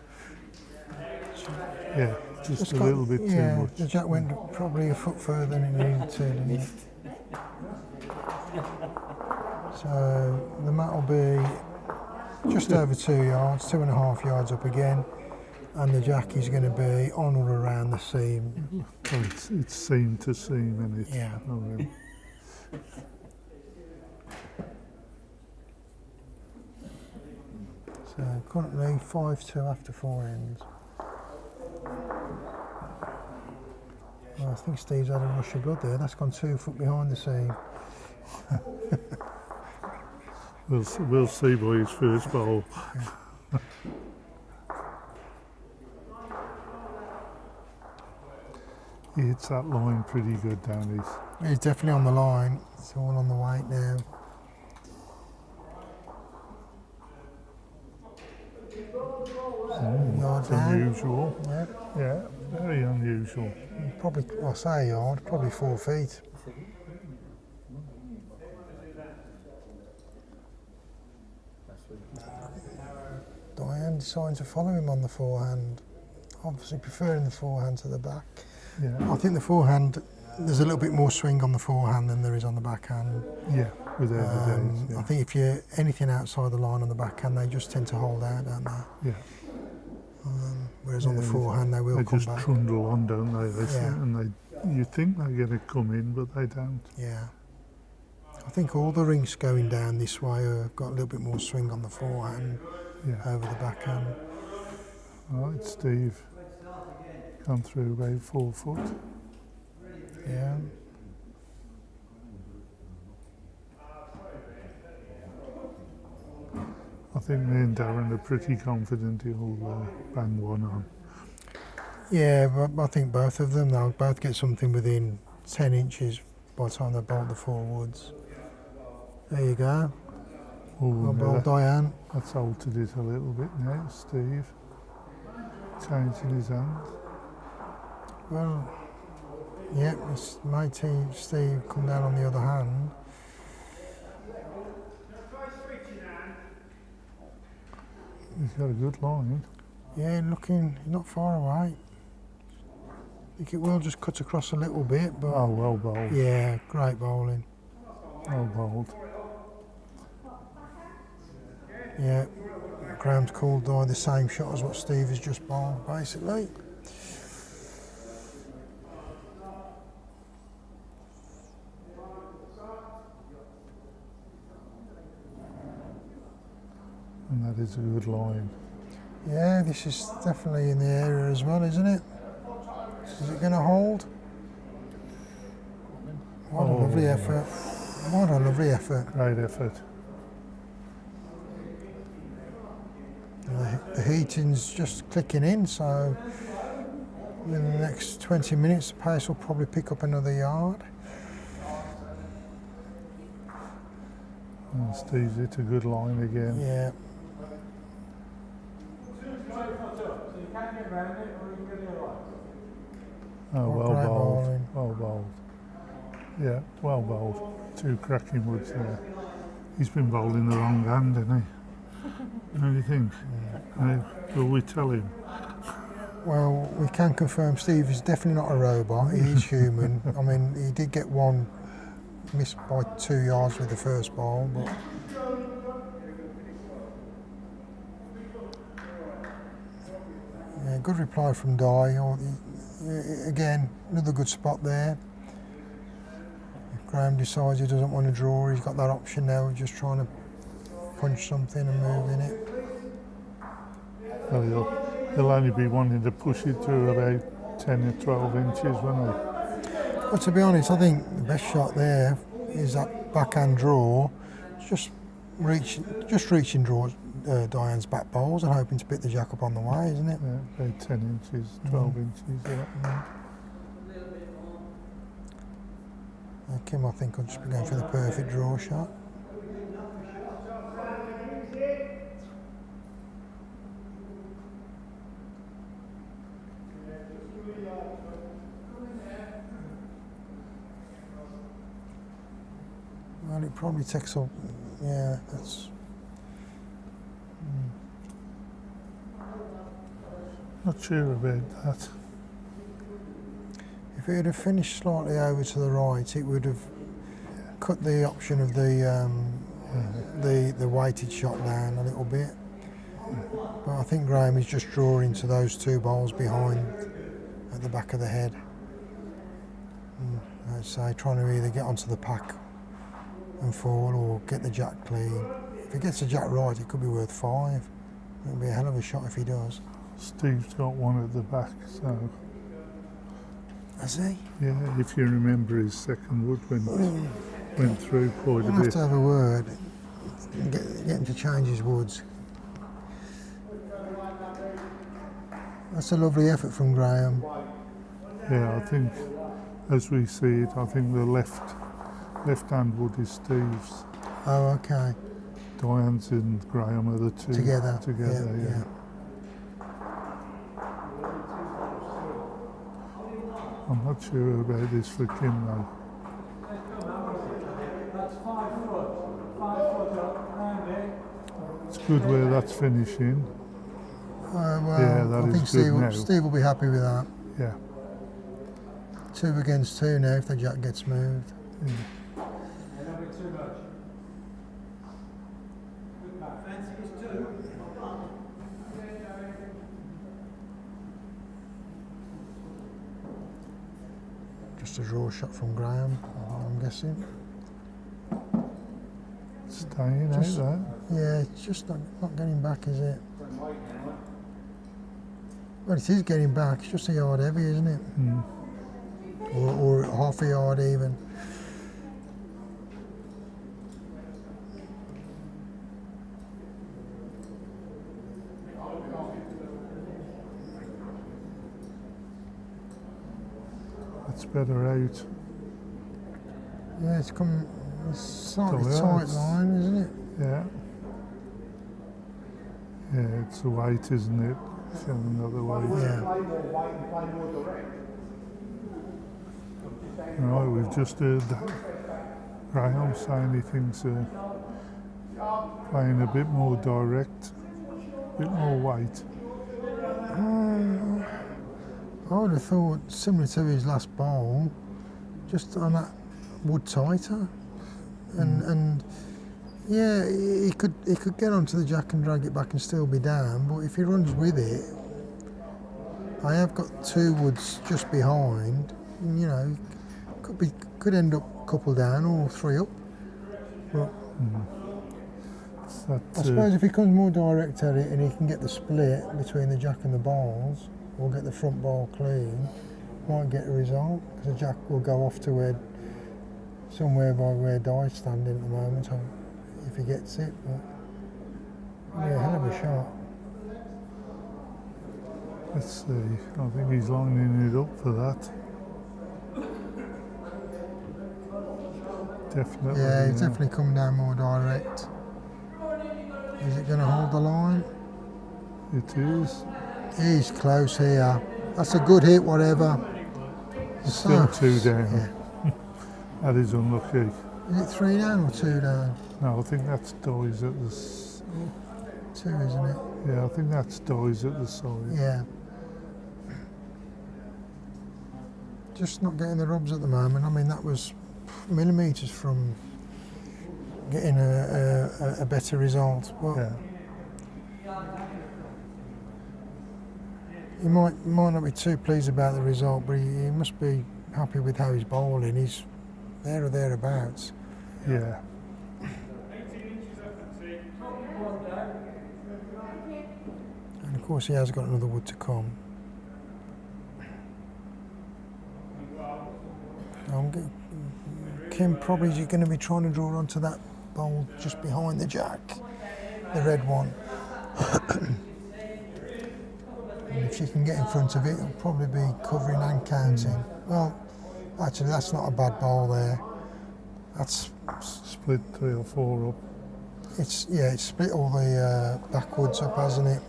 just a got- little bit yeah, too much. the jack went probably a foot further than it needed to, didn't it? So the mat will be just over 2 yards, 2.5 yards up again, and the jack is going to be on or around the seam. Well, it's seam to seam, isn't it? Yeah. Oh, well. So currently 5-2 after 4 ends. Well, I think Steve's had a rush of blood there. That's gone 2 foot behind the seam. We'll see by his first bowl. He hits that line pretty good down his. He's definitely on the line. It's all on the weight now. Yard It's down. unusual. Yeah. Yeah, very unusual. Probably, well, I say a yard, probably 4 feet. Diane deciding to follow him on the forehand. Obviously preferring the forehand to the back. Yeah, I think the forehand, there's a little bit more swing on the forehand than there is on the backhand. yeah, without a doubt. I Yeah. think if you're anything outside the line on the backhand, they just tend to hold out, don't they? Yeah. Whereas on the Yeah, forehand, they will They come just back. trundle on, don't they? Yeah. And you think they're going to come in, but they don't. Yeah. I think all the rings going down this way have got a little bit more swing on the forehand Yeah. over the backhand. Right, Steve. Come through about 4 foot. Yeah. I think me and Darren are pretty confident he'll bang one on. Yeah, but I think both of them, they'll both get something within 10 inches by the time they bolt the 4 woods. There you go. Oh, Well no, bowled, Diane. that's altered it a little bit now, Steve. Changing his hand. Well, yeah, it's my team, Steve, come down on the other hand. He's got a good line. Yeah, looking not far away. I think it will just cut across a little bit, but Oh, well bowled. yeah, great bowling. Well bowled. Yeah, Graham's called by the same shot as what Steve has just bowled, basically. And that is a good line. Yeah, this is definitely in the area as well, isn't it? Is it going to hold? What a lovely effort. What a lovely effort. Great effort. The heating's just clicking in, so in the next 20 minutes the pace will probably pick up another yard. And Steve's hit a good line again. Yeah. Oh, well Great bowled. bowling. Well bowled. Yeah, well bowled. 2 cracking woods there. He's been bowling the wrong hand, hasn't he? What do you think? Will we tell him? Well, we can confirm Steve is definitely not a robot. He is human. I mean, he did get one missed by 2 yards with the first ball, but yeah, good reply from Di. Again, another good spot there. If Graham decides he doesn't want to draw, he's got that option now of just trying to punch something and move in it. Well, he'll only be wanting to push it to about 10 or 12 inches, won't he? But to be honest, I think the best shot there is that backhand draw. It's just reaching draw Diane's back bowls and hoping to pick the jack up on the way, isn't it? Yeah, about 10 inches, 12 inches. Yeah. Kim, I think, will just be going for the perfect draw shot. Well, it probably takes up, yeah, that's... Not sure about that. If it had finished slightly over to the right, it would have cut the option of the weighted shot down a little bit. But I think Graham is just drawing to those 2 bowls behind at the back of the head. And I'd say trying to either get onto the pack and fall or get the jack clean. If he gets the jack right, it could be worth 5. It'll be a hell of a shot if he does. Steve's got one at the back, so... Has he? Yeah, if you remember his second wood went through quite a We'll have bit. to have a word and get him to change his woods. That's a lovely effort from Graham. Yeah, I think, as we see it, I think the left-hand wood is Steve's. Oh, okay. Diane's and Graham are the 2 Together. yeah. I'm not sure about this for Kim though. That's 5 foot. 5 foot up, round it. It's good where that's finishing. Well, Yeah, that I is think good now. Steve will be happy with that. Yeah. 2 against 2 now if the jack gets moved. Yeah. A little bit too much. Good back. Fancy is 2. Just a draw shot from Graham, I'm guessing. Staying Just- out there. Yeah, it's just not getting back, is it? Well, it is getting back. It's just a yard heavy, isn't it? Or half a yard even. That's better out. Yeah, it's slightly Still tight is. line, isn't it? Yeah. Yeah, it's the weight, isn't it? It's another weight. Yeah. Right, we've just heard Graham saying he thinks playing a bit more direct, a bit more weight. I would have thought similar to his last bowl, just on that wood tighter, and yeah, he could get onto the jack and drag it back and still be down. But if he runs with it, I have got two woods just behind. And, you know, could end up a couple down or three up. But I suppose if he comes more direct at it and he can get the split between the jack and the balls, or get the front ball clean, might get a result, because the jack will go off to somewhere by where Die's standing at the moment, if he gets it. But yeah, hell of a shot. Let's see, I think he's lining it up for that. Definitely. Yeah, he's definitely come down more direct. Is it going to hold the line? It is. He's close here. That's a good hit, whatever. Still two down. Yeah. That is unlucky. Is it 3 down or 2 down? No, I think that's Dies at the... 2, isn't it? Yeah, I think that's Dies at the side. Yeah. Just not getting the rubs at the moment. I mean, that was millimetres from getting a better result. But Yeah. he might not be too pleased about the result, but he must be happy with how he's bowling. He's there or thereabouts. Yeah. And of course he has got another wood to come. Kim probably is going to be trying to draw onto that bowl just behind the jack, the red one. And if she can get in front of it, it'll probably be covering and counting. Well, actually that's not a bad bowl there. That's Split 3 or 4 up. it's split all the backwards up, hasn't it?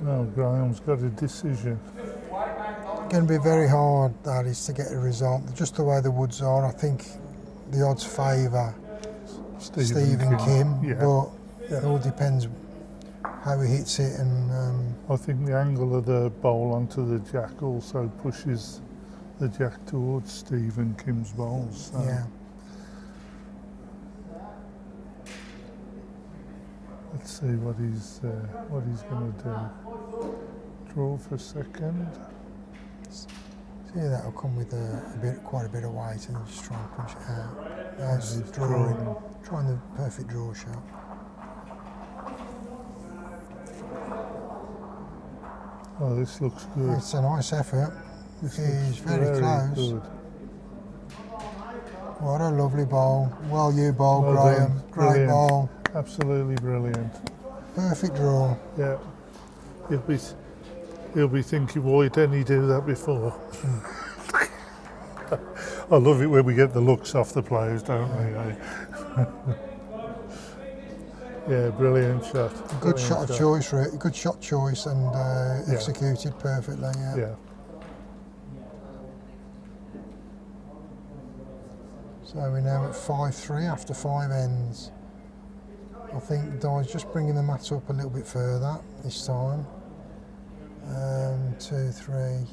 No, Graham's got a decision. Going to be very hard, that is, to get a result. Just the way the woods are, I think the odds favour Steve and Kim, Yeah. but it all depends how he hits it, and I think the angle of the bowl onto the jack also pushes the jack towards Steve and Kim's bowls. So. yeah. Let's see what he's going to do. Draw for second. See, that'll come with quite a bit of weight, and just try and punch it out. That's he's drawing, trying the perfect draw shot. Oh, this looks good. It's a nice effort. This He's looks very close. good. What a lovely bowl. Well, you bowl, Well Graham. done. Great Brilliant. bowl. Absolutely brilliant. Perfect draw. Yeah. He'll be thinking, why didn't he do that before? I love it when we get the looks off the players, don't we? Eh? Yeah, brilliant shot. Good Brilliant shot of choice, good shot choice, and executed perfectly. Yeah. Yeah. So we're now at 5-3 after 5 ends. I think Die's just bringing the mat up a little bit further this time. 2, 3.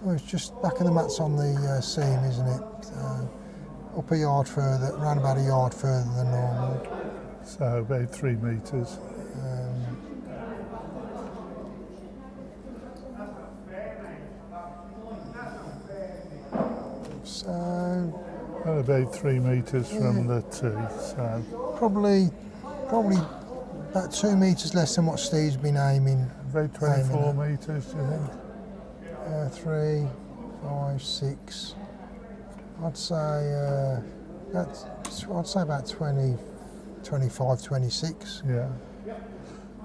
Oh, it's just back of the mat's on the seam, isn't it? Up a yard further, around about a yard further than normal. So about 3 metres. So And about 3 metres from the tee. So probably about 2 metres less than what Steve's been aiming. about 24 metres, do you think? 3, 5, 6. I'd say about 20, 25, 26. Yeah.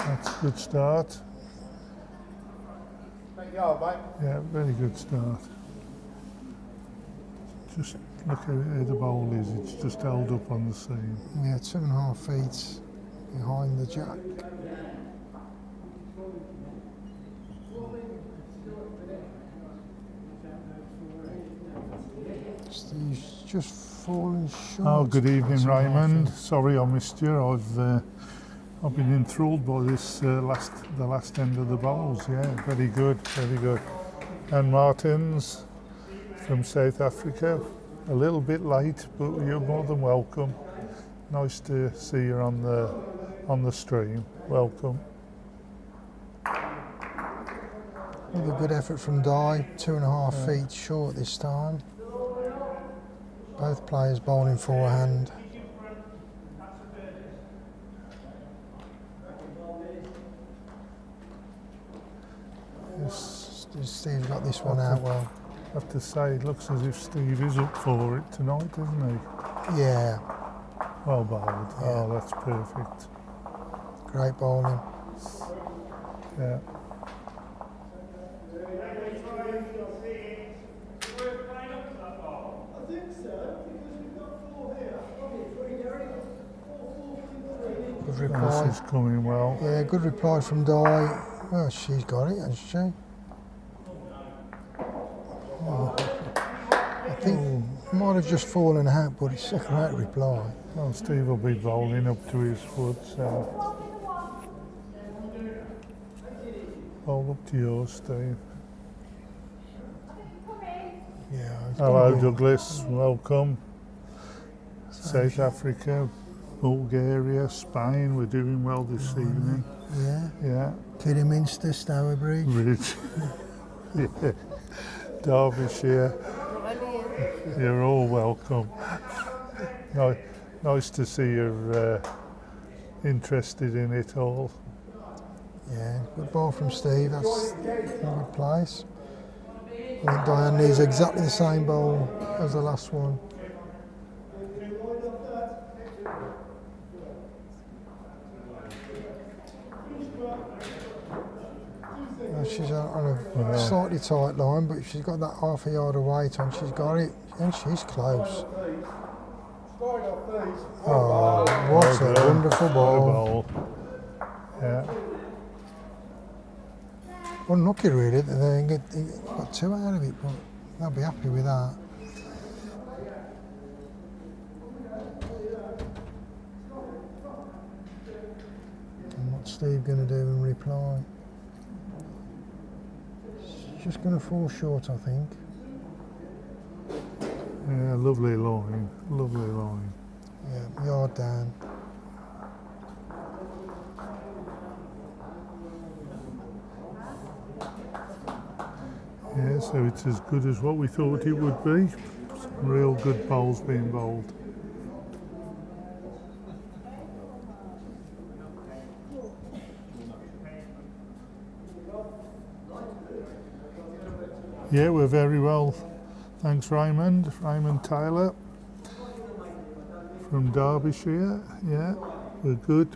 That's a good start. Yeah, very good start. Just look at where the bowl is, it's just held up on the seam. Yeah, 2.5 feet behind the jack. Steve's just fallen short. Oh, good evening, 2.5 Raymond. feet. Sorry I missed you. I've been enthralled by this the last end of the bowls. Yeah, very good, very good. And Martins from South Africa, a little bit late, but you're more than welcome. Nice to see you on the stream. Welcome. Another good effort from Di, 2.5 feet short this time. Both players bowling forehand. Steve's got this one out well. I have to say, it looks as if Steve is up for it tonight, doesn't he? Yeah, Well bowled. Oh, that's perfect. great bowling. Yeah. Good This reply. is coming well. Yeah, good reply from Di. Well, she's got it, hasn't she? Oh, I think might have just fallen out, but it's a great reply. Well, Steve will be bowling up to his foot, so. Bowl up to yours, Steve. Yeah. it's Hello, gonna be- Douglas. Welcome. South Africa, Bulgaria, Spain. We're doing well this evening. Yeah. Yeah. Kidderminster, Stourbridge. Ridge. Yeah. Derbyshire. You're all welcome. Nice to see you're interested in it all. Yeah, good ball from Steve. That's a good place. I think Diane needs exactly the same ball as the last one. She's on a slightly tight line, but she's got that half a yard of weight on. She's got it, and she's close. Oh, what a Well done. wonderful What a ball. bowl. Yeah. Unlucky really that they got 2 out of it, but they'll be happy with that. And what's Steve going to do in reply? She's just going to fall short, I think. Yeah, lovely line. Lovely line. Yeah, yard down. Yeah, so it's as good as what we thought it would be. Some real good bowls being bowled. Yeah, we're very well. Thanks, Raymond. Raymond Taylor from Derbyshire. Yeah, we're good.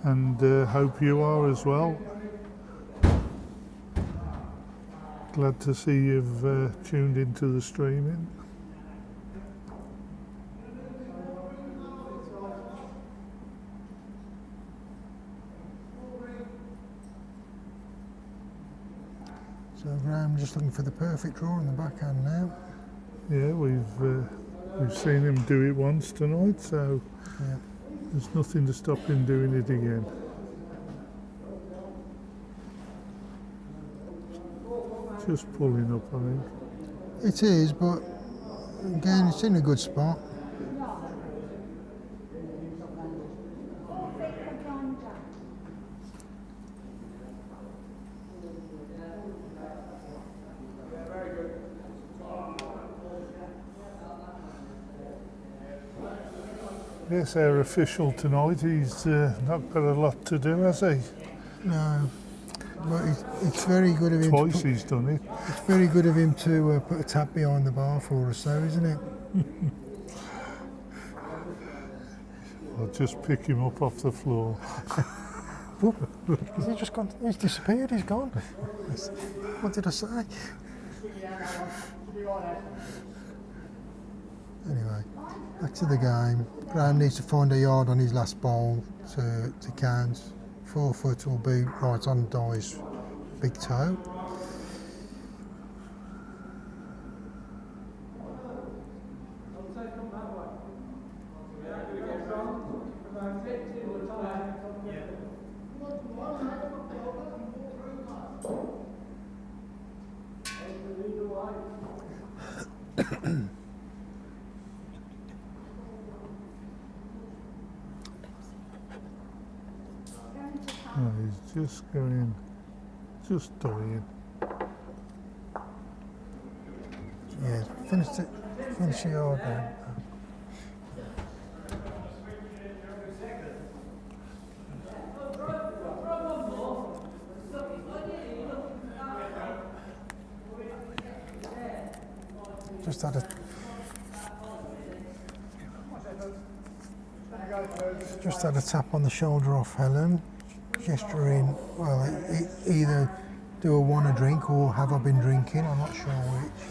And hope you are as well. Glad to see you've tuned into the streaming. So Graham just looking for the perfect draw in the backhand now. Yeah, we've seen him do it once tonight, so Yeah. there's nothing to stop him doing it again. Just pulling up, I think. It is, but again, it's in a good spot. Yes, our official tonight, he's not got a lot to do, has he? No, but it's very good of him. Twice he's done it. It's very good of him to put a tap behind the bar for us, though, isn't it? I'll just pick him up off the floor. Has he just gone? He's disappeared. He's gone. What did I say? Anyway, back to the game. Graham needs to find a yard on his last bowl to count. 4 foot will be right on Di's big toe. Oh, he's just going, just dying. Yeah, finish the yard then. Just had a tap on the shoulder off Helen, gesturing, well, either do I want a drink or have I been drinking, I'm not sure which.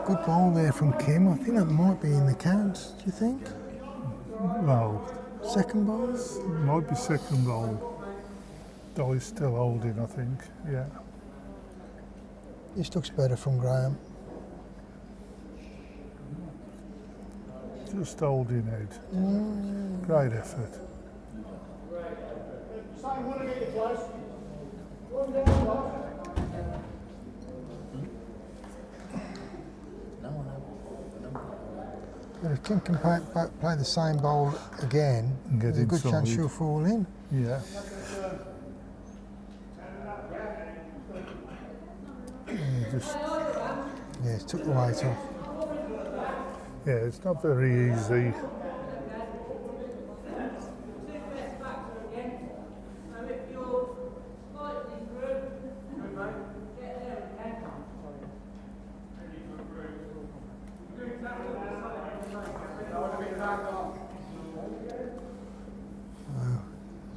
Good ball there from Kim, I think that might be in the count, do you think? Well, Second ball? might be second ball. Di's still holding, I think, yeah. This looks better from Graham. Just holding head. Great effort. But if Kim can play the same bowl again, And get there's a good chance inside. she'll fall in. Yeah. Just, Yeah, it's took the weight off. yeah, it's not very easy.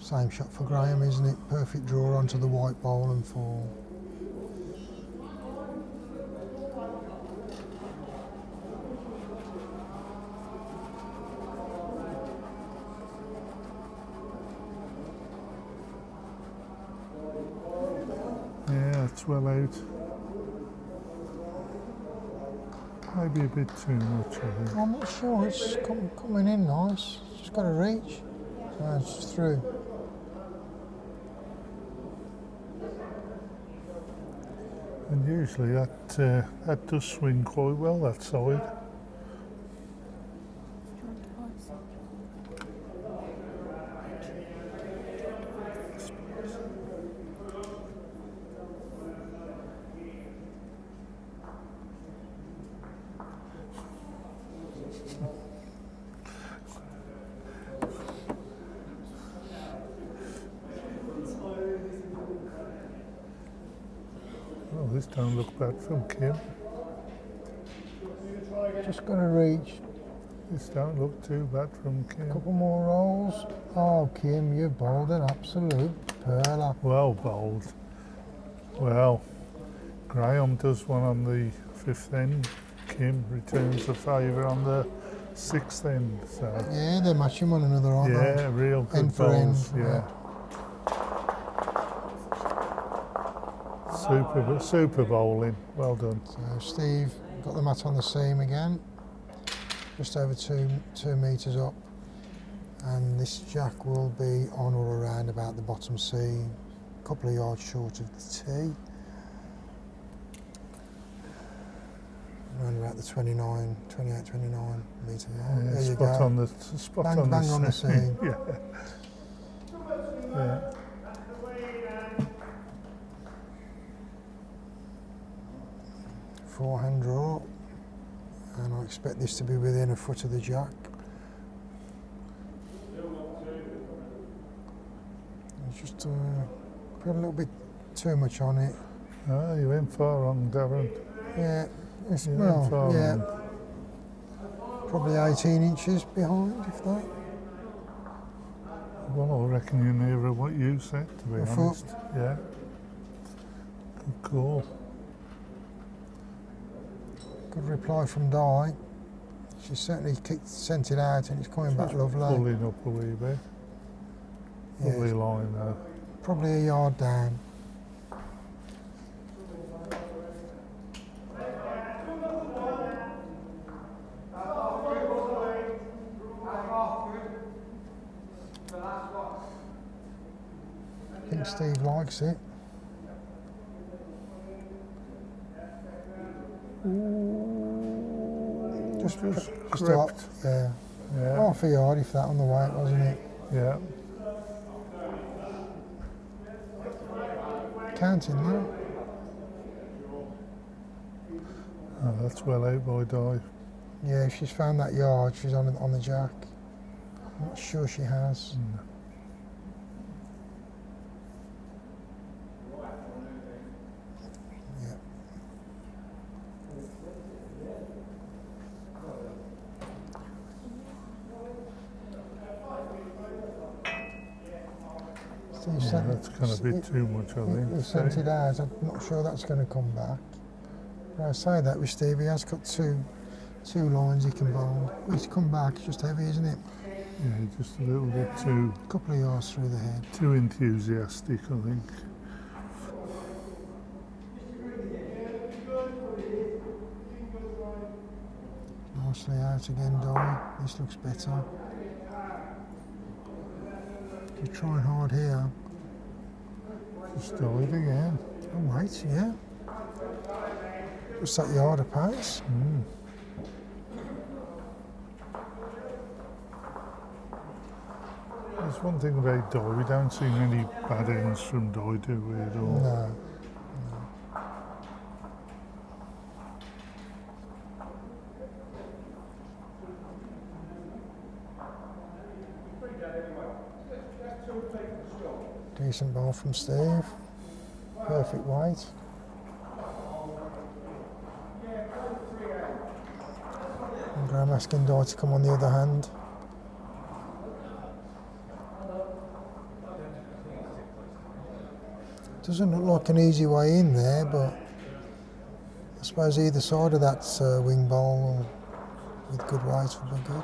Same shot for Graham, isn't it? Perfect draw onto the white bowl and fall. Yeah, it's well out. Maybe a bit too much, I think. I'm not sure, it's coming in nice. Just got to reach. So it's through. And usually that does swing quite well, that side. Well, this don't look bad from Kim. Just got to reach. This don't look too bad from Kim. Couple more rolls. Oh, Kim, you've bowled an absolute perler. Well bowled. Well, Graham does one on the 5th end. Kim returns the favour on the 6th end. So Yeah, they're matching one another, aren't they? yeah, real good End for end, bowls. Yeah. Super bowling. Well done. So Steve got the mat on the seam again. Just over two metres up. And this jack will be on or around about the bottom seam, a couple of yards short of the tee. Around about the 28, 29 metre mark. There you spot go. on the spot Bang, on bang the on the seam. seam. Yeah. Yeah. Forehand draw. And I expect this to be within a foot of the jack. Just put a little bit too much on it. Ah, you went far wrong, Darren. Yeah, it's, You well, went far yeah. wrong. Probably 18 inches behind, if that. Well, I reckon you're nearer what you said, to be A foot. honest. Yeah. Good call. Good reply from Di. She certainly sent it out and it's coming back lovely. Pulling up a wee bit. Yeah, Lovely line though. probably a yard down. I think Steve likes it. Just up, crept. yeah. Yeah. Half a yard if that on the weight, wasn't it? Yeah. Counting that. Oh, that's well out by Di. Yeah, if she's found that yard, she's on the jack. I'm not sure she has. Yeah. So you Yeah, sent- that's kind of a bit too much, I think. He sent it out. I'm not sure that's going to come back. But I say that with Steve, he has got two lines he can bowl. He's come back, it's just heavy, isn't it? Yeah, just a little bit too A couple of yards through the head. enthusiastic, I think. Nicely out again, Di. This looks better. You're trying hard here. Just died again. Oh, wait, yeah. Just that yard of pace. There's one thing about Di, we don't see many bad ends from Di, do we, at all? No. Decent ball from Steve. Perfect weight. And Graham asking Di to come on the other hand. Doesn't look like an easy way in there, but I suppose either side of that wing bowl with good weights would be good.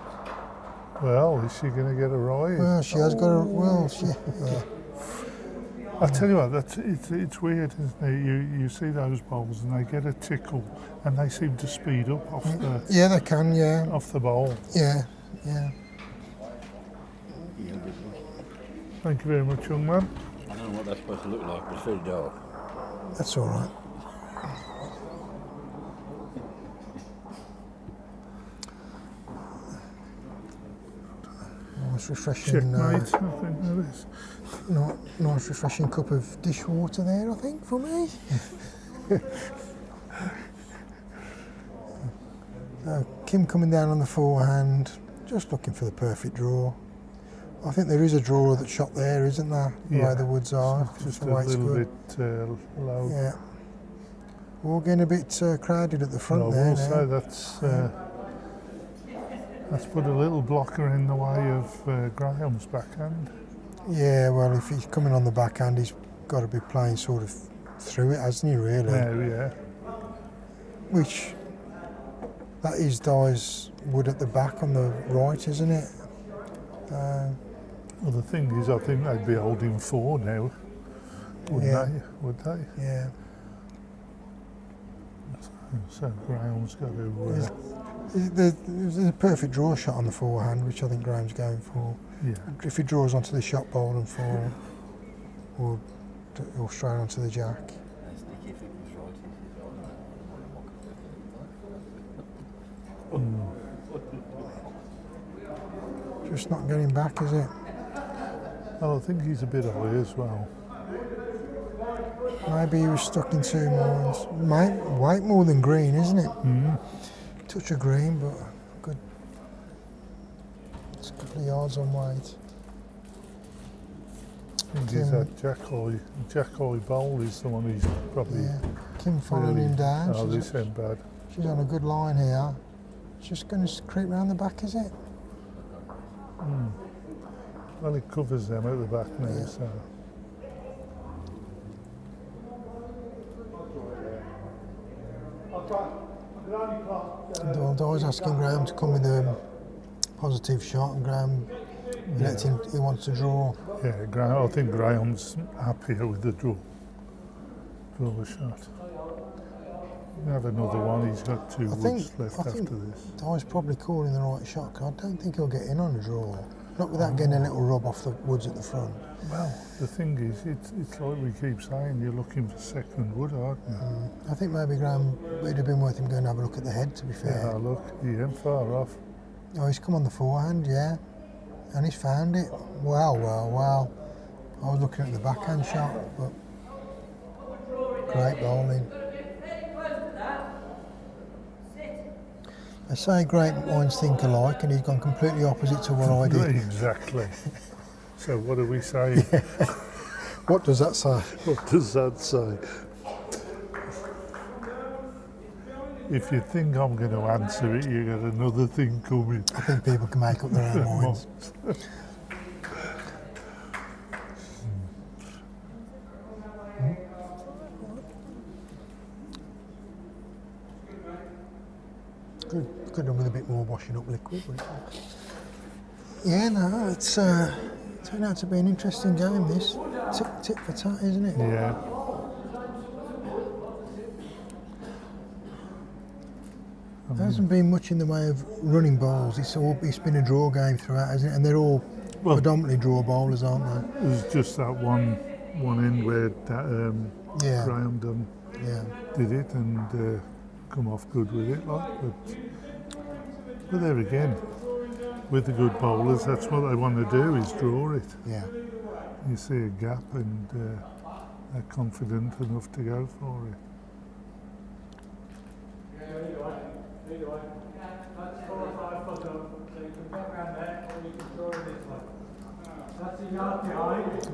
Well, is she going to get a rise? Well, she has got a, well, she, yeah. I'll tell you what, it's weird, isn't it? You see those bowls and they get a tickle and they seem to speed up off the Yeah, they can, yeah. off the bowl. Yeah, yeah. Thank you very much, young man. I don't know what that's supposed to look like, but it's very dark. That's all right. Nice refreshing, Checkmate, I think that is. nice refreshing cup of dishwater there, I think, for me. Kim coming down on the forehand, just looking for the perfect draw. I think there is a draw that's shot there, isn't there? The way the woods are. Just the a weight's little good. bit low. Yeah. We're getting a bit crowded at the front I there will now. say that's put a little blocker in the way of Graham's backhand. Yeah, well, if he's coming on the backhand, he's got to be playing sort of through it, hasn't he, really? Yeah. Which, that is Di's wood at the back on the right, isn't it? Well, the thing is, I think they'd be holding 4 now, wouldn't Yeah. they? Would they? Yeah. So Graham's got to. There's a perfect draw shot on the forehand, which I think Graham's going for. Yeah. If he draws onto the shot bowl and fall, or straight onto the jack. Just not getting back, is it? Well, I think he's a bit high as well. Maybe he was stuck in 2 minds. White more than green, isn't it? Touch of green, but good. It's a couple of yards on white. I think he's that Jack High bowl is the one he's probably. Yeah. Kim following really, him down. Oh, this ain't bad. She's on a good line here. Just going to creep round the back, is it? Well, it covers them at the back now, Yeah. so. I was asking Graham to come with a positive shot, and Graham he wants to draw. Yeah, I think Graham's happier with the draw shot. We have another one. He's got two woods left after this. I was probably calling the right shot, 'cause I don't think he'll get in on a draw. Not without getting a little rub off the woods at the front. Well, the thing is, it's like we keep saying, you're looking for second wood, aren't you? I think maybe Graham, it'd have been worth him going to have a look at the head, to be fair. Yeah, look, he ain't far off. Oh, he's come on the forehand, yeah. And he's found it. Well. I was looking at the backhand shot, but great bowling. I say great minds think alike, and he's gone completely opposite to what I did. Exactly. So what do we say? What does that say? What does that say? If you think I'm going to answer it, you got another thing coming. I think people can make up their own minds. Could have done with a bit more washing up liquid. Yeah, no, it's turned out to be an interesting game, this. Tit for tat, isn't it? Yeah. There hasn't been much in the way of running bowls. It's been a draw game throughout, hasn't it? And they're all predominantly draw bowlers, aren't they? There's just that one end where that Graham did it and come off good with it, like. But there again, with the good bowlers, that's what they want to do, is draw it. Yeah. You see a gap and they're confident enough to go for it.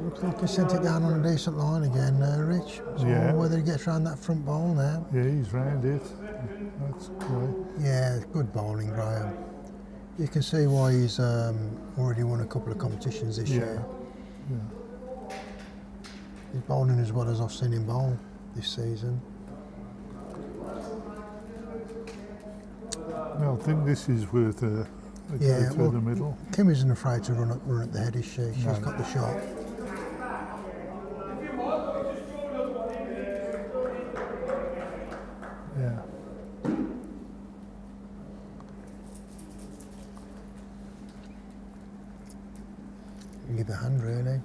Looks like he sent it down on a decent line again, Rich. So Yeah. whether he gets round that front bowl now. Yeah, he's round it. That's great. Yeah, good bowling, Graham. You can see why he's already won a couple of competitions this year. Yeah. He's bowling as well as I've seen him bowl this season. Well, I think this is worth a Yeah, go through the middle. Kim isn't afraid to run at the head, is she? She's got the shot. Yeah. Give a hand, really.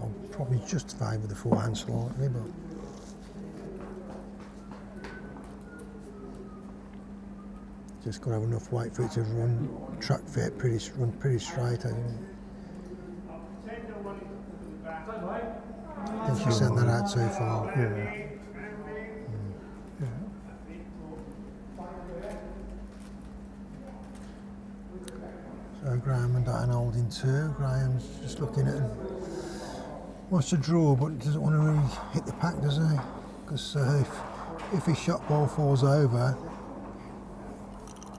I'll probably just favour the forehand slightly, but just got to have enough weight for it to run track fit, run pretty straight, hasn't it? I think she sent that out too far. Yeah. So Graham and Diane holding two. Graham's just looking at him. Wants to draw, but doesn't want to really hit the pack, does he? Because if his shot ball falls over,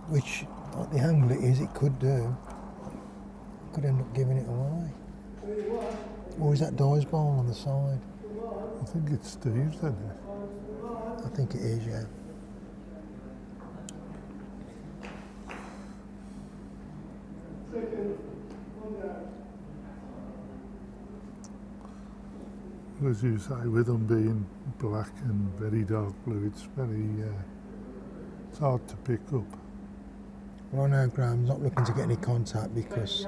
which at the angle it is, it could do, could end up giving it away. Or is that Di's ball on the side? I think it's Steve's, isn't it? I think it is, yeah. As you say, with them being black and very dark blue, it's it's hard to pick up. Well, I know Graham's not looking to get any contact because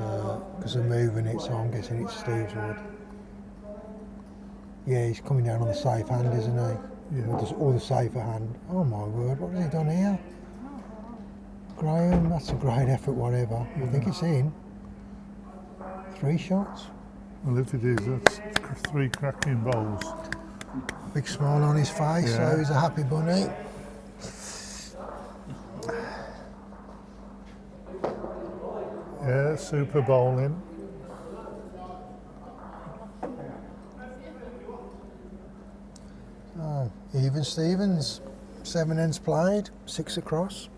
they're moving it, so I'm guessing it's Steve's wood. Yeah, he's coming down on the safe hand, isn't he? Yeah. Or the safer hand. Oh my word, what has he done here? Graham, that's a great effort, whatever. I think it's in. 3 shots. Well, if it is, that's 3 cracking bowls. Big smile on his face, Yeah. so he's a happy bunny. Yeah, super bowling. Oh, even Stevens, 7 ends played, 6 across.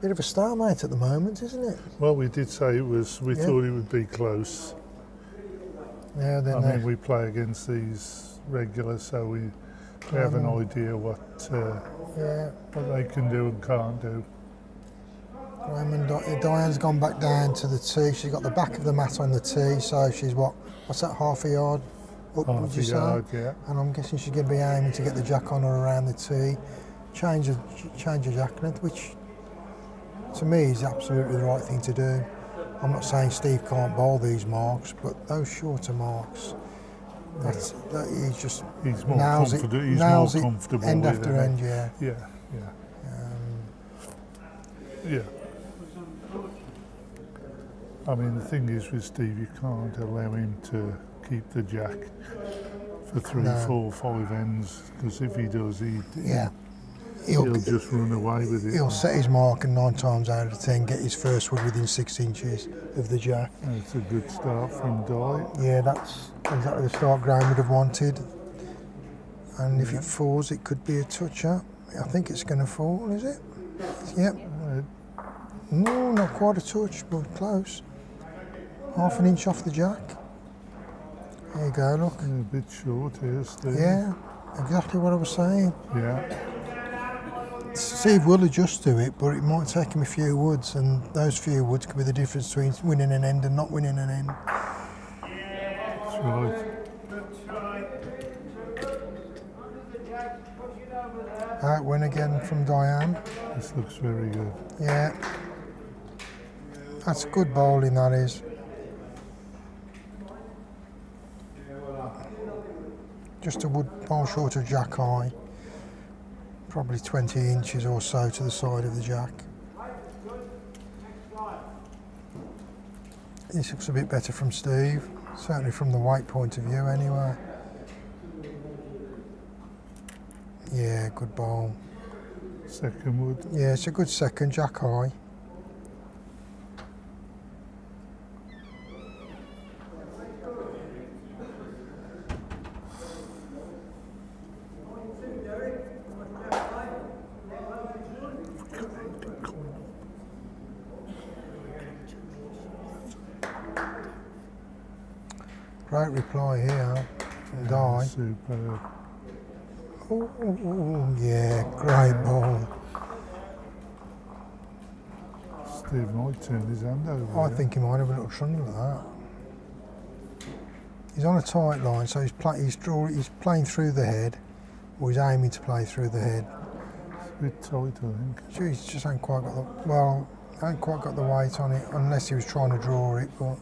Bit of a stalemate at the moment, isn't it? Well, we did say it was, we thought it would be close. Yeah, then I mean, we play against these regulars, so we have an idea what they can do and can't do. Diane's gone back down to the tee. She's got the back of the mat on the tee, so she's what's that, half a yard up, would Half you a say? yard, yeah. And I'm guessing she's going to be aiming to get the jack on her around the tee, change her jack length, which to me is absolutely the right thing to do. I'm not saying Steve can't bowl these marks, but those shorter marks, He's more nails confident. it, He's nails more it comfortable end with after it. end, yeah. Yeah. Yeah. I mean, the thing is with Steve, you can't allow him to keep the jack for 3, 4, 5 ends, because if he does, he'll just run away with it. He'll set his mark and 9 times out of 10 get his first wood within 6 inches of the jack. It's a good start from Di. Yeah, that's exactly the start Graham would have wanted. And if it falls, it could be a touch-up. I think it's going to fall, is it? Yep. No, not quite a touch, but close. Half an inch off the jack. There you go, look. A bit short here, Steve. Yeah, exactly what I was saying. Yeah. Steve will adjust to it, but it might take him a few woods, and those few woods could be the difference between winning an end and not winning an end. That's right. Out win again from Diane. This looks very good. Yeah. That's good bowling, that is. Just a wood bowl short of jack high. Probably 20 inches or so to the side of the jack. This looks a bit better from Steve, certainly from the weight point of view anyway. Yeah, good bowl. Second wood. Yeah, it's a good second, jack high. Great reply here from Di. Superb. Oh, yeah, great ball. Steve might turn his hand over. I think he might have a little trundle at that. He's on a tight line, so he's playing through the head, or he's aiming to play through the head. It's a bit tight, I think. He's just ain't quite got the weight on it, unless he was trying to draw it, but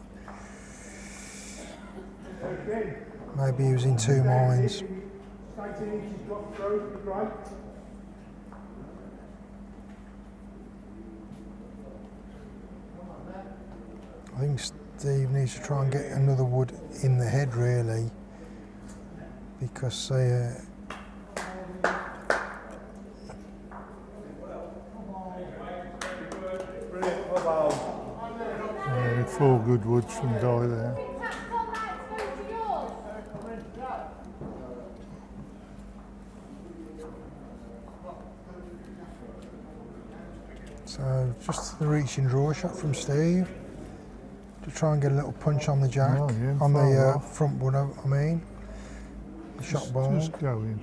maybe he was in two minds. I think Steve needs to try and get another wood in the head, really, because Yeah, 4 good woods from Di there. so just the reaching draw shot from Steve to try and get a little punch on the jack, Oh, yeah, on far the off. front wood, I mean. The shot ball. Just going.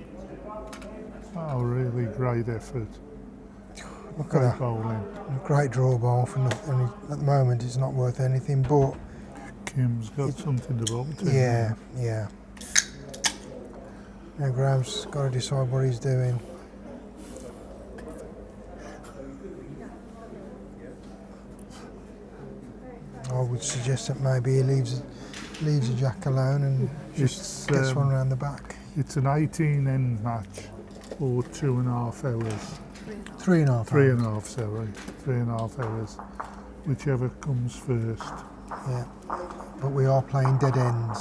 Oh, really great effort. Look at Great that. bowling. Great draw ball for nothing. At the moment it's not worth anything, but Kim's got something to bowl to. yeah. Now Graham's got to decide what he's doing. I would suggest that maybe he leaves the jack alone and just gets one around the back. It's an 18 end match, or 2.5 hours. 3.5 hours. 3.5, sorry. 3.5 hours. Whichever comes first. Yeah, but we are playing dead ends.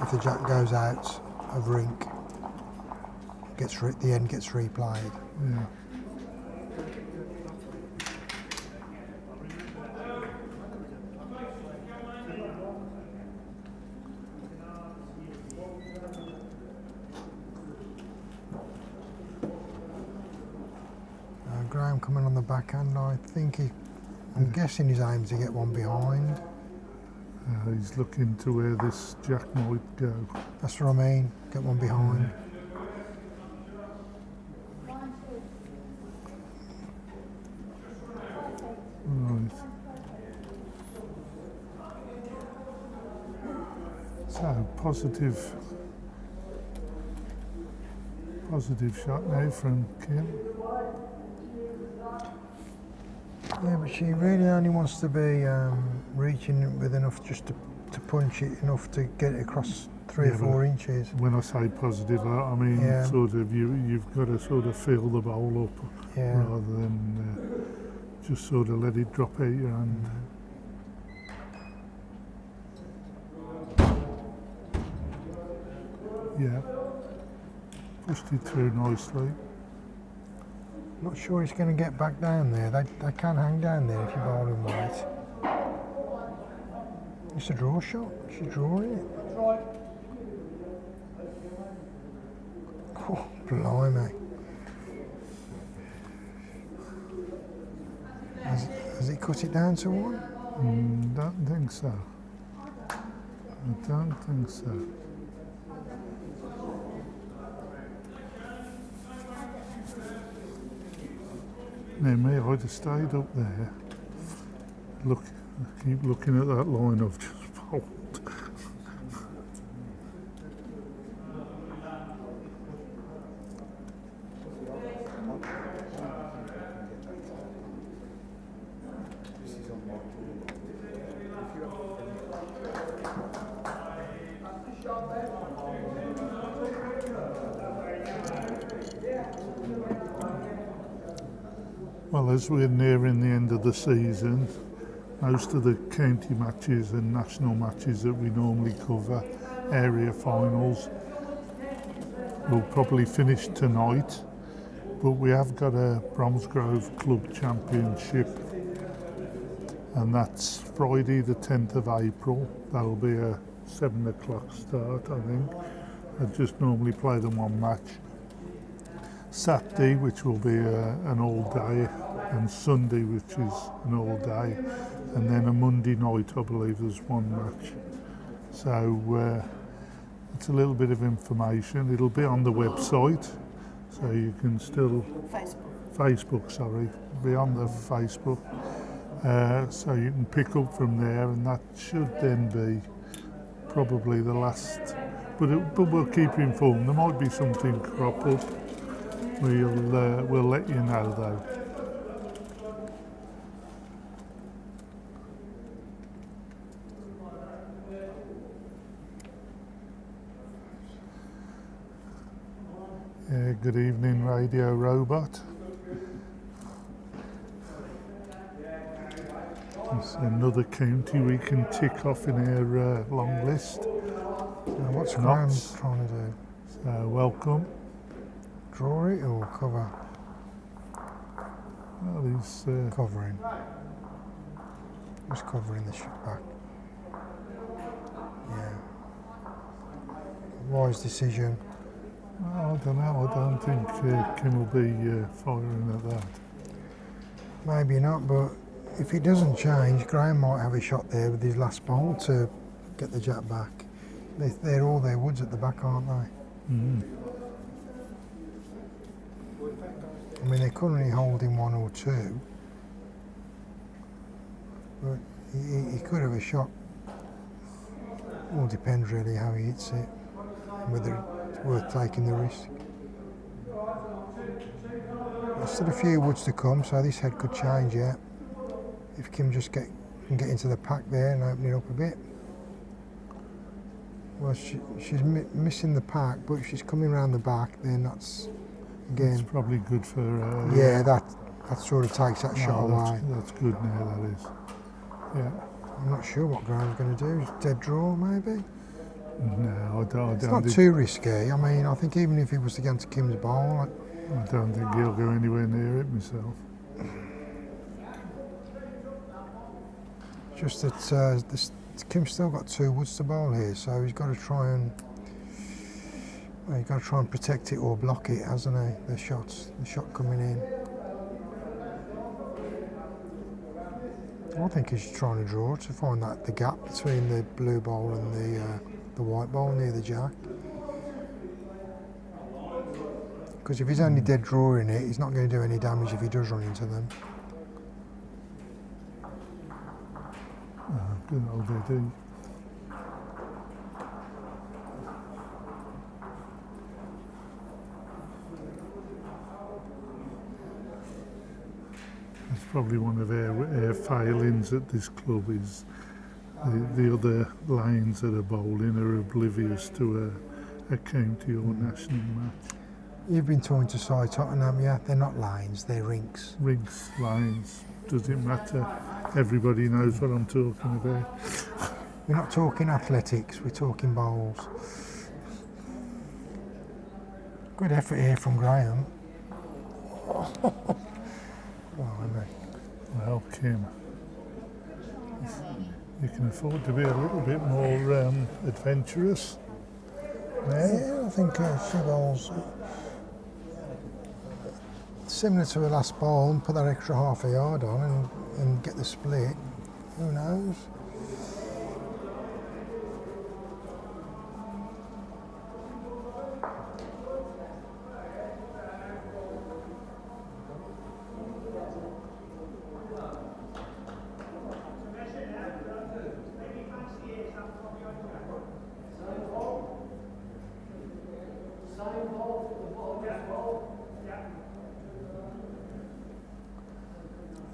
If the jack goes out of rink, the end gets replayed. Yeah. Graham coming on the backhand. I'm guessing his aim to get one behind. He's looking to where this jack might go. That's what I mean. Get one behind. Right. So positive shot now from Kim. Yeah, but she really only wants to be reaching with enough just to punch it enough to get it across 3 or 4 inches. When I say positive, I mean sort of you've got to sort of fill the bowl up rather than just sort of let it drop out your hand. Yeah, pushed it through nicely. Not sure it's going to get back down there. They can hang down there if you're bowling right. It's a draw shot. She's drawing it. Oh, blimey. Has it cut it down to 1? Don't think so. I don't think so. Now me, I'd have stayed up there. Keep looking at that line I've just bowled. Well, as we're nearing the end of the season, most of the county matches and national matches that we normally cover, area finals, will probably finish tonight. But we have got a Bromsgrove Club Championship, and that's Friday the 10th of April. That'll be a 7 o'clock start, I think. I just normally play them one match. Saturday, which will be an all day, and Sunday, which is an all day, and then a Monday night, I believe there's one match. So it's a little bit of information. It'll be on the website, so you can still Facebook, sorry, be on the Facebook, so you can pick up from there, and that should then be probably the last. But we'll keep you informed. There might be something crop up. We'll let you know though. Good evening, Radio Robot. It's another county we can tick off in our long list. What's Graham trying to do? So welcome. Draw it or cover? Well, he's covering. Just covering the back. Yeah. Wise decision. Well, I don't know. I don't think Kim will be firing at that. Maybe not, but if it doesn't change, Graham might have a shot there with his last bowl to get the jack back. They're all their woods at the back, aren't they? Mm. I mean, they're currently holding 1 or 2, but he could have a shot. All depends really how he hits it, and whether it's worth taking the risk. There's still a few woods to come, so this head could change yet. If Kim just can get into the pack there and open it up a bit. Well, she's missing the pack, but if she's coming around the back, then that's, again... It's probably good for... yeah, that sort of takes that shot away. That's good now, that is. Yeah. I'm not sure what Graham's going to do. Dead draw, maybe? No, I don't. It's not too risky. I mean, I think even if he was to get into Kim's bowl... I don't think he'll go anywhere near it myself. Just that Kim's still got 2 woods to bowl here, so he's got to try and protect it or block it, hasn't he? The shot coming in. I think he's trying to draw to find that the gap between the blue bowl and the white bowl near the jack. Because if he's only dead drawing it, he's not going to do any damage if he does run into them. Good old Eddie. It's probably one of our failings at this club is the other lanes that are bowling are oblivious to a county or national match. You've been talking to Cy Tottenham, yeah? They're not lanes, they're rinks. Rinks, lanes, does it matter? Everybody knows what I'm talking about. We're not talking athletics, we're talking bowls. Good effort here from Graham. Well, Kim, you can afford to be a little bit more adventurous now. Yeah, I think a few bowls similar to the last bowl and put that extra half a yard on and get the split. Who knows?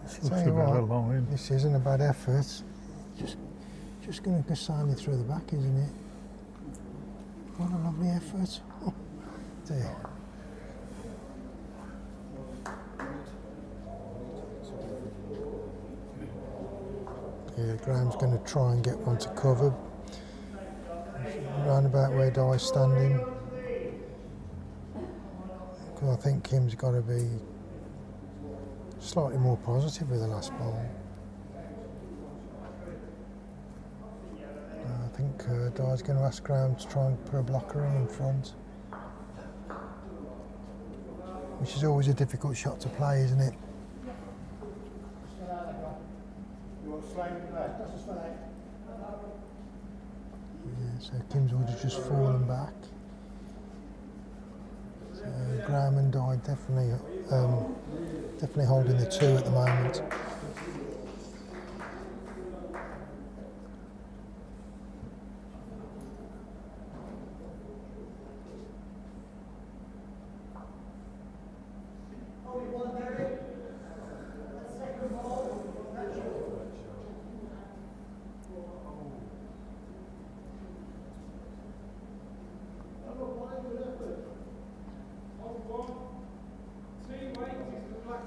This looks a better line. This isn't a bad effort. Just going to go silently through the back, isn't it? What a lovely effort. Oh, dear. Yeah, Graham's going to try and get one to cover. Round about where Di's standing. Because I think Kim's got to be slightly more positive with the last ball. I think Di's going to ask Graham to try and put a blocker in front. Which is always a difficult shot to play, isn't it? Yeah, so Kim's would have just fallen back. So Graham and Di definitely holding the 2 at the moment.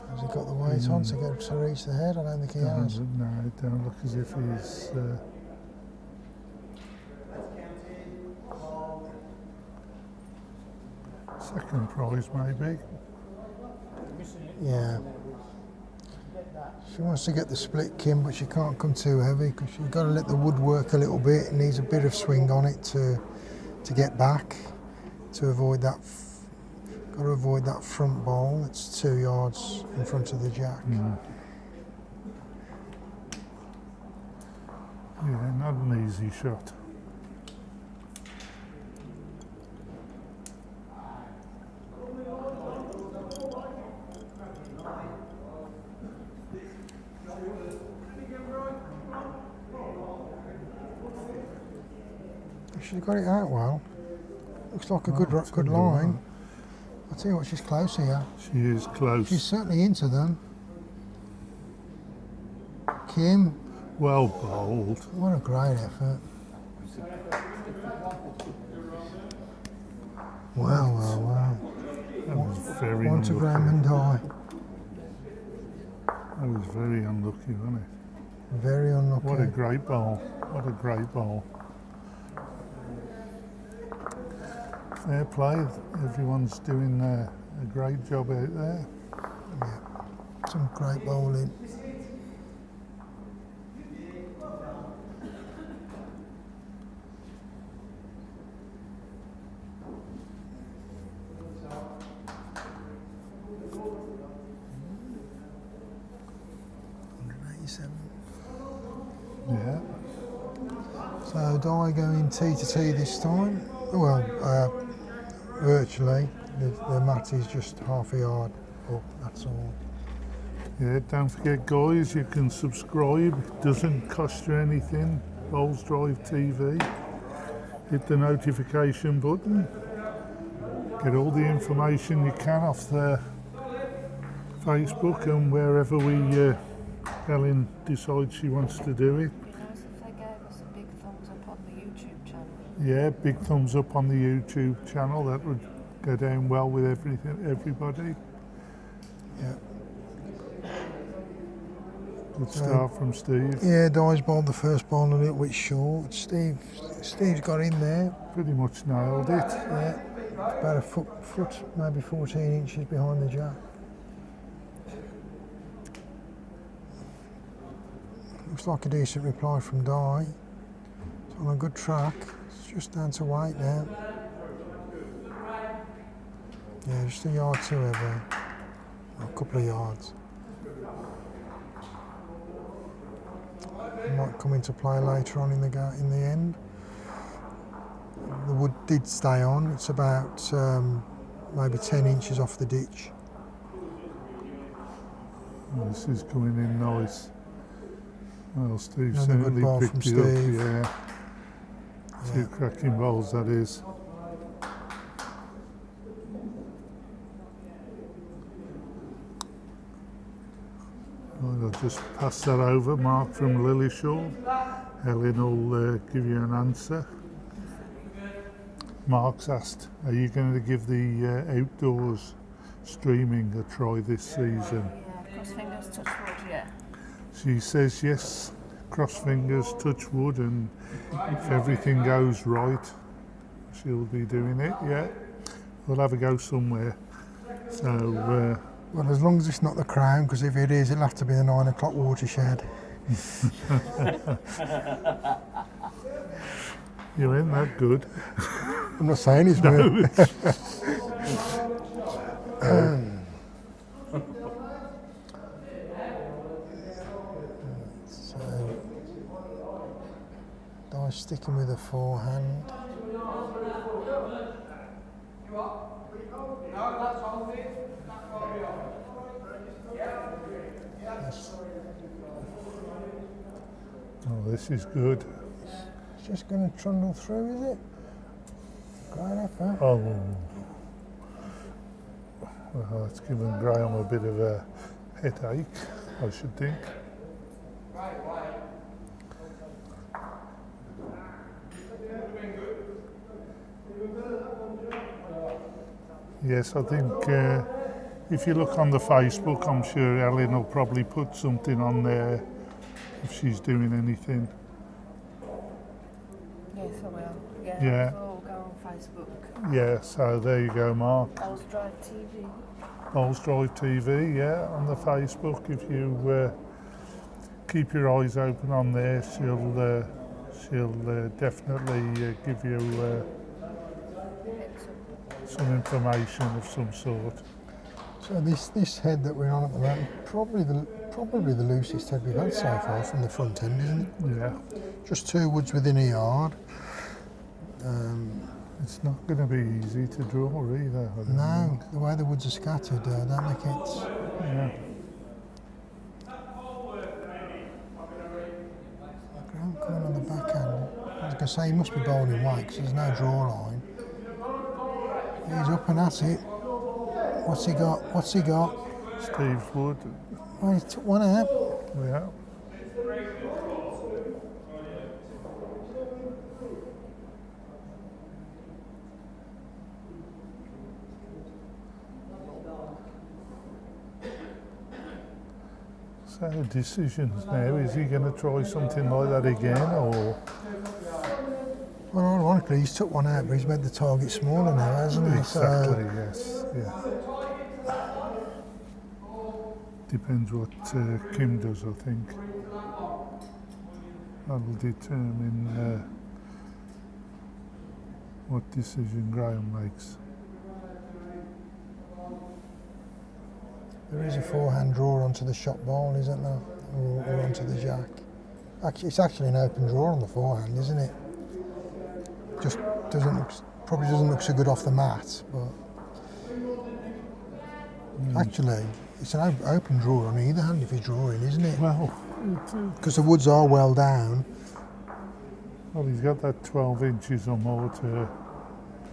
Has he got the weight on to reach the head? I don't think he has. No, it don't look as if he's... second prize, maybe. Yeah. She wants to get the split, Kim, but she can't come too heavy because she's got to let the wood work a little bit. It needs a bit of swing on it to get back, to avoid that. Got to avoid that front ball. It's 2 yards in front of the jack. Yeah, not an easy shot. She's got it out well. Looks like a good line. I'll tell you what, she's close here. She is close. She's certainly into them. Kim. Well bowled. What a great effort. Wow. That was very One to Graham and Di. That was very unlucky, wasn't it? Very unlucky. What a great bowl. What a great bowl. Fair play. Everyone's doing a great job out there. Yeah. Some great bowling. die going T to T this time. Well, virtually. The mat is just half a yard up, that's all. Yeah, don't forget guys, you can subscribe, it doesn't cost you anything. Bowls Drive TV. Hit the notification button. Get all the information you can off the Facebook and wherever Ellen decides she wants to do it. It'd be nice if they gave us a big thumbs up on the YouTube channel. Yeah, big thumbs up on the YouTube channel. That would go down well with everybody. Yeah. Good start from Steve. Yeah, Di's bowled the first ball a little bit short. Steve's got in there. Pretty much nailed it. Yeah, about a foot, maybe 14 inches behind the jack. Looks like a decent reply from Di. It's on a good track. It's just down to weight now. Yeah, just a yard two over. A couple of yards. Might come into play later on in the end. The wood did stay on. It's about maybe 10 inches off the ditch. Oh, this is coming in nice. Well, Steve Another good certainly ball picked from it Steve. up. Yeah. Two cracking bowls, that is. Well, I'll just pass that over, Mark from Lillishall. Ellen will give you an answer. Mark's asked, are you going to give the outdoors streaming a try this season? Yeah, cross fingers, touch wood, yeah. She says yes, cross fingers, touch wood, and if everything goes right, she'll be doing it, yeah. We'll have a go somewhere. So, Well, as long as it's not the Crown, because if it is, it'll have to be the 9 o'clock watershed. you ain't that good. I'm not saying it's No, real. So, Di's sticking with a forehand. Oh, this is good. It's just going to trundle through, is it? Great effort. Oh, well, it's given Graham a bit of a headache, I should think. Yes, I think if you look on the Facebook, I'm sure Ellen will probably put something on there if she's doing anything. Yes, I will. Yeah, Yeah. it'll go on Facebook. Yeah, so there you go, Mark. Bowls Drive TV. Bowls Drive TV, yeah, on the Facebook. If you keep your eyes open on there, she'll definitely give you some information of some sort. So this head that we're on at the moment, probably the loosest head we've had so far from the front end, isn't it? Yeah, Just 2 woods within a yard. it's not going to be easy to draw either. I don't No, think. the way the woods are scattered, don't make it. Yeah. Graham coming on the backhand. I was going to say he must be bowling white because there's no draw line. He's up and at it. What's he got? What's he got? Steve Wood. Oh, he took one out. Yeah. So decisions now, is he going to try something like that again, or? Well, ironically, he's took one out, but he's made the target smaller now, hasn't he? Exactly, yes, yeah. Depends what Kim does, I think. That'll determine what decision Graham makes. There is a forehand draw onto the shot ball, isn't there? Or onto the jack. Actually, it's actually an open draw on the forehand, isn't it? probably doesn't look so good off the mat, but actually it's an open draw on either hand if he's drawing, isn't it? Well, Because the woods are well down. well, he's got that 12 inches or more to.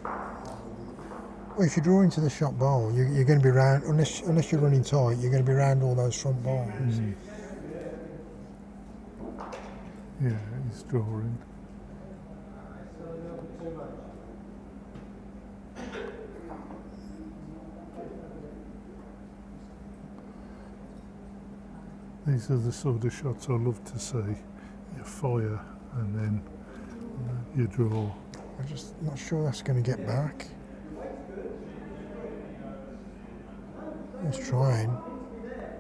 Well, if you draw into the shot bowl, you're going to be round, unless you're running tight, you're going to be round all those front bowls. Yeah, he's drawing. These are the sort of shots I love to see. You fire and then you draw. I'm just not sure that's going to get back. He's trying.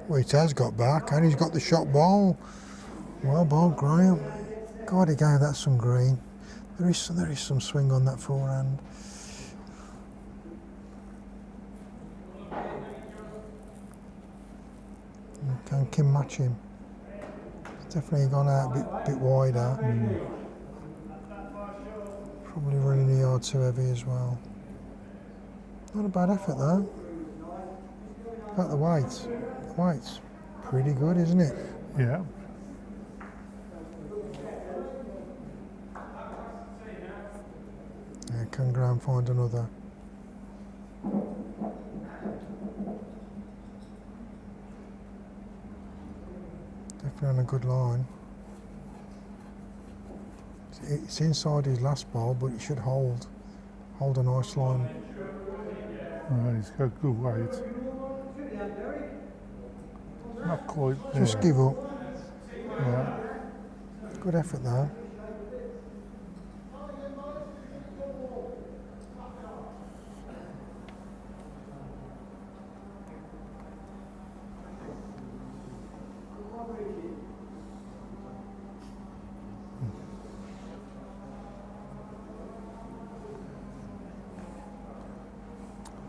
Well, it has got back, and he's got the shot ball. Well bowled, Graham. God, he gave that some green. There is some swing on that forehand. Can Kim match him? It's definitely gone out a bit wider. Probably running a yard too heavy as well. Not a bad effort though. About the weight. The weight's pretty good, isn't it? Yeah. Yeah, can Graham find another? Definitely on a good line. It's inside his last ball, but it should hold a nice line. He's got good weight. Not quite there. Just give up. Yeah. Good effort though.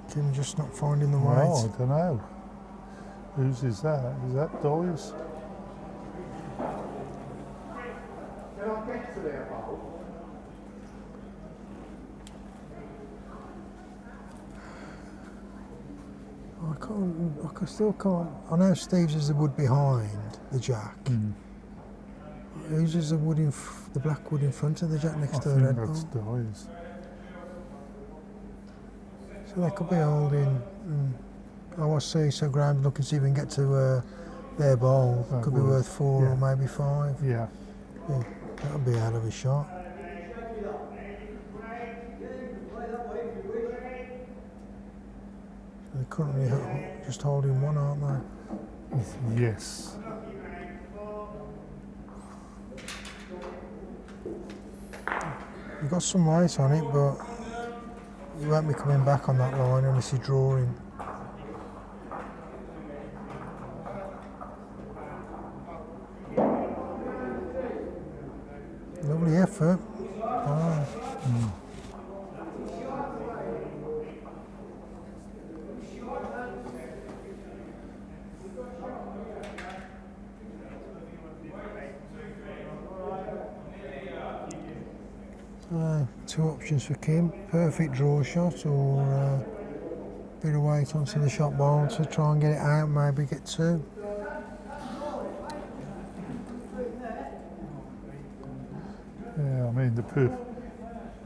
Kim just not finding the weight. Well, I don't know. Whose is that? Is that Doyle's? I still can't. I know Steve's is the wood behind the jack. Whose is the wood the black wood in front of the jack next to the red That's ball? Doyle's. So they could be holding. I see. So Graham looking to see if we can get to their ball. That Could be would, worth 4 yeah. or maybe 5. Yeah. Yeah, that would be a hell of a shot. They're currently just holding one, aren't they? Yes. You've got some weight on it, but you won't be coming back on that line unless you're drawing. Lovely effort. Wow. Two options for Kim: perfect draw shot or a bit of weight onto the shot ball to try and get it out, maybe get 2. Yeah, I mean the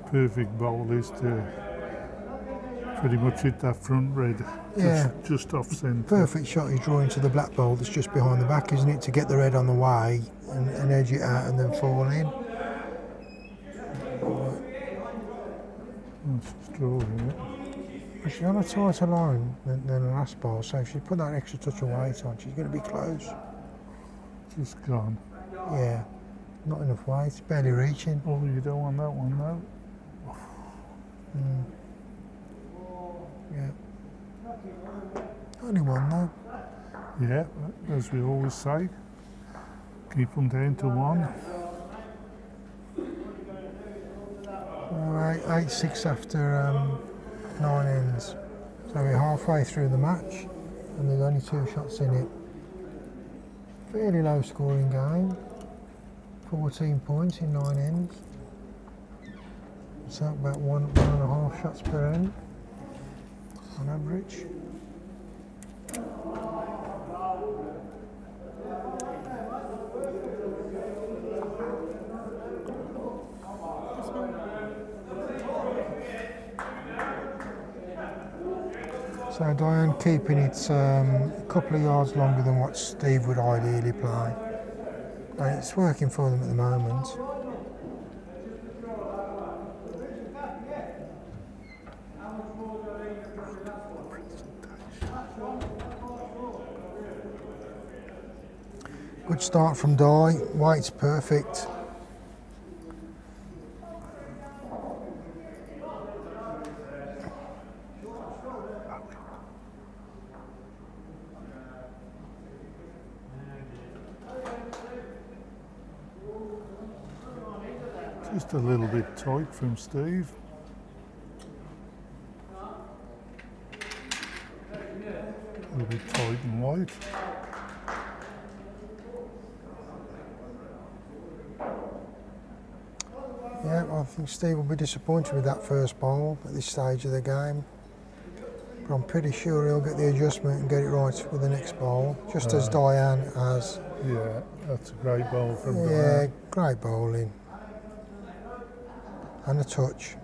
perfect bowl is to pretty much hit that front red. Yeah. Just off centre. Perfect shot is drawing to the black ball that's just behind the back, isn't it, to get the red on the way and edge it out and then fall in. She's drawing it. She's on a tighter line than the last ball, so if she put that extra touch of weight on, she's going to be close. Just gone. Yeah, not enough weight, barely reaching. Oh, you don't want that one though. Yeah. Only one though. Yeah, as we always say, keep them down to 1. Alright, 8-6 after 9 ends. So we're halfway through the match and there's only 2 shots in it. Fairly low scoring game. 14 points in 9 ends. So about 1.5 shots per end on average. So Diane keeping it a couple of yards longer than what Steve would ideally play. And it's working for them at the moment. Good start from Di, weight's perfect. Just a little bit tight from Steve. A little bit tight and wide. Yeah, I think Steve will be disappointed with that first bowl at this stage of the game. But I'm pretty sure he'll get the adjustment and get it right with the next bowl, just as Diane has. Yeah, that's a great bowl from Yeah, Diane. great bowling. And a touch.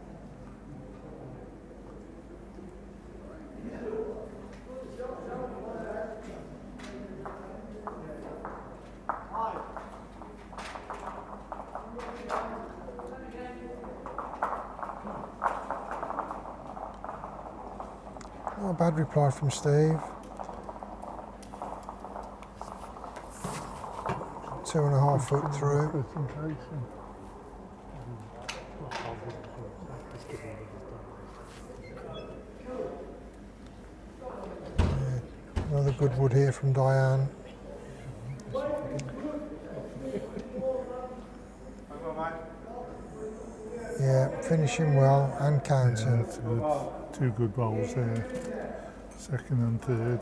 Not a bad reply from Steve. 2.5 foot through. Presentation. Another good wood here from Diane. Yeah, finishing well and Yeah, counting. that's good. Two good bowls there. Second and third.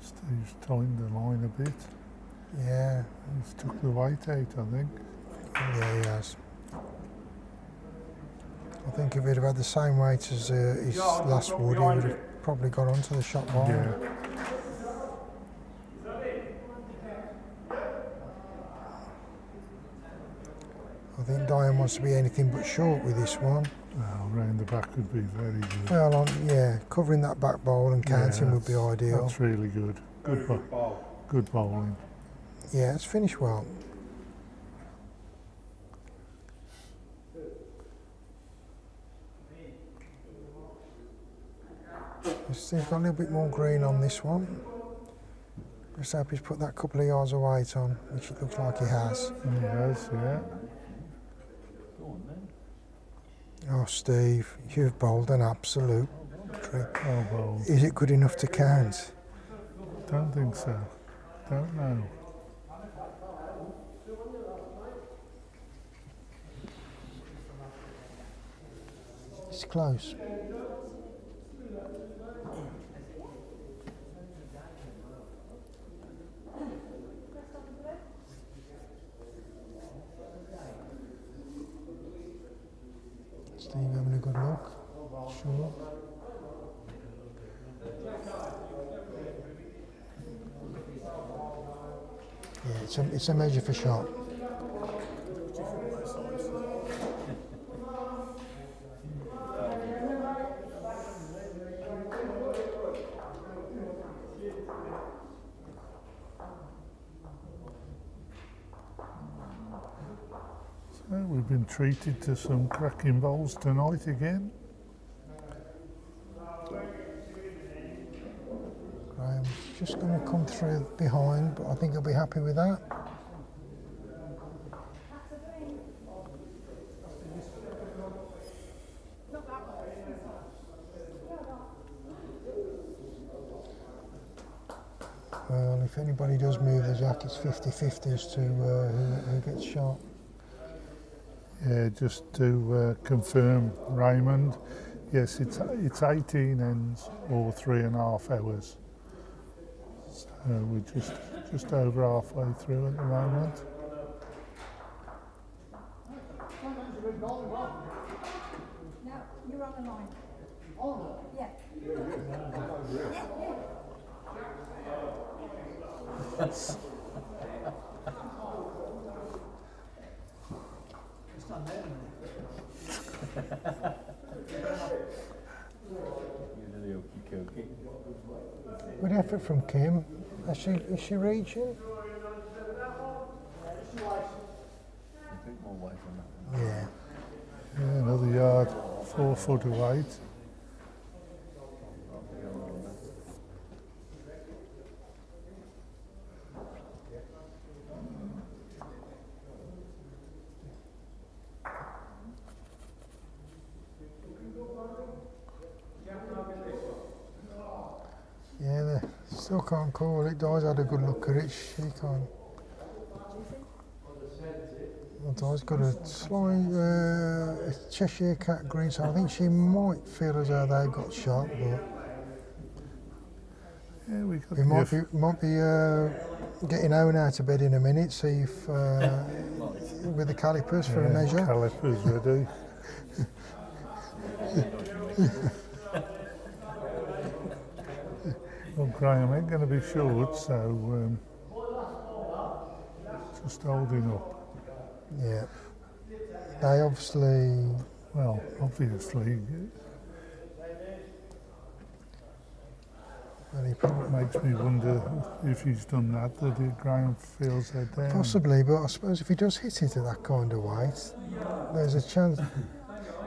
Steve's tightened the line a bit. Yeah, He's took the weight out, I think. yeah, he has. I think if he'd have had the same weight as his last wood, he would have probably got onto the shot ball. Yeah. I think Diane wants to be anything but short with this one. Well, round the back would be very good. Well, yeah, covering that back bowl and counting Yeah, would be ideal. That's really good. Good bowling. Yeah, it's finished well. Steve's got a little bit more green on this one. Just hope he's put that couple of yards of weight on, which it looks like he has. Yes, yeah. Oh, Steve, you've bowled an absolute trick. Oh, well, Is it good enough to count? don't think so. Don't know. It's close. Steve having a good look. Sure. Yeah, it's a measure for shot. So we've been treated to some cracking bowls tonight again. Graham's just going to come through behind, but I think he'll be happy with that. Well, if anybody does move the jack, it's 50-50 as to who gets shot. Yeah, just to confirm, Raymond, yes, it's 18 ends or 3.5 hours. So we're just just over halfway through at the moment. No, you're on the line. Yeah. Good effort from Kim. Is she reaching? Yeah. Yeah, another yard, 4 foot away. Yeah, they still can't call it. Di's had a good look at it. She can't. Well, Di's got a slight Cheshire Cat green, so I think she might feel as though they got shot, but Yeah, we got we might be getting Owen out of bed in a minute, see if with the calipers for a measure. Calipers ready. Well, Graham ain't going to be short, so just holding up. Yeah. They obviously. Well, obviously, Well, he probably, makes me wonder if he's done that Graham feels they're down. possibly, but I suppose if he does hit it at that kind of weight, there's a chance.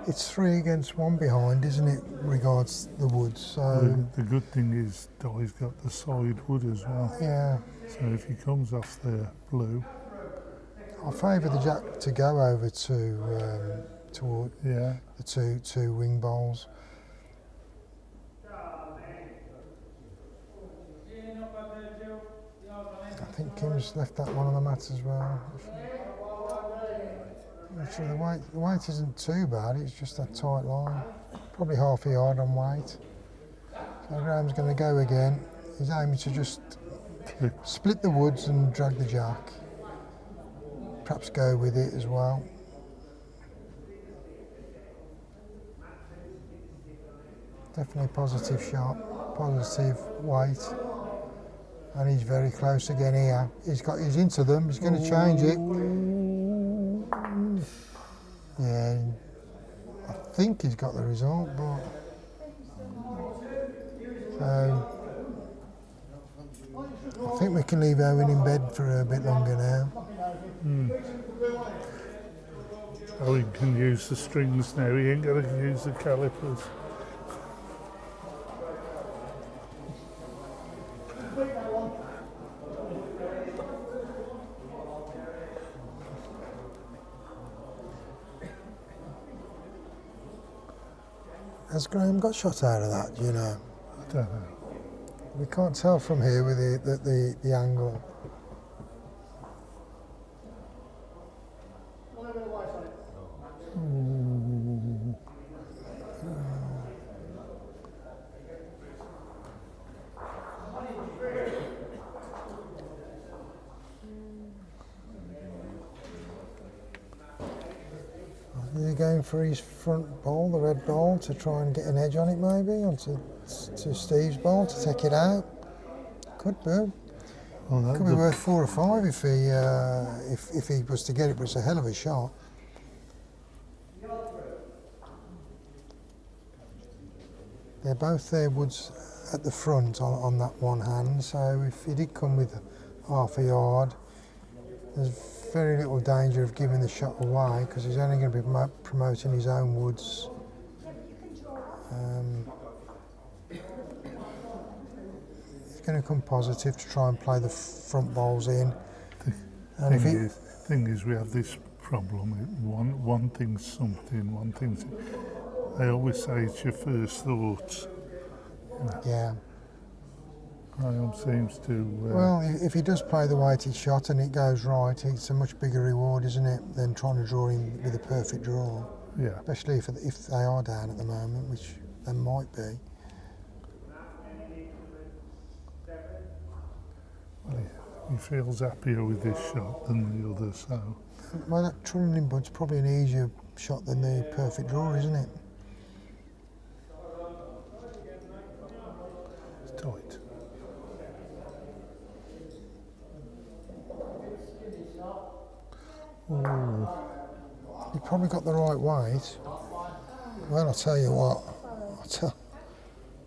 It's 3 against 1 behind, isn't it, regards the woods? So The good thing is Di's got the side wood as well. yeah, So if he comes off the blue, I favour the jack to go over to toward yeah, the two wing bowls. I think Kim's left that one on the mat as well. Actually, the weight isn't too bad. It's just that tight line. Probably half a yard on weight. So Graham's going to go again. He's aiming to just split the woods and drag the jack. Perhaps go with it as well. Definitely positive shot, positive weight. And he's very close again here. He's into them, he's going to change it. Yeah, I think he's got the result, but I think we can leave Owen in bed for a bit longer now. oh, he can use the strings now. He ain't got to use the calipers. Has Graham got shot out of that, do you know? I don't know. We can't tell from here with the angle. Is he going for his front bowl, the red bowl, to try and get an edge on it maybe, onto to Steve's bowl to take it out? Could be. Well, Could be worth 4 or 5 if he was to get it, but it's a hell of a shot. They're both their woods at the front on that one hand, so if he did come with half a yard, there's very little danger of giving the shot away because he's only going to be promoting his own woods. He's going to come positive to try and play the front bowls in. And thing is, we have this problem. One thing's something, one thing's. They always say it's your first thoughts. yeah. Graham seems to. Well, if he does play the weighted shot and it goes right, it's a much bigger reward, isn't it, than trying to draw him with a perfect draw. Yeah. Especially if they are down at the moment, which they might be. Well, he feels happier with this shot than the other, so Well, that trundling bud's probably an easier shot than the perfect draw, isn't it? it's tight. Oh, He probably got the right weight. Well, I'll tell you what.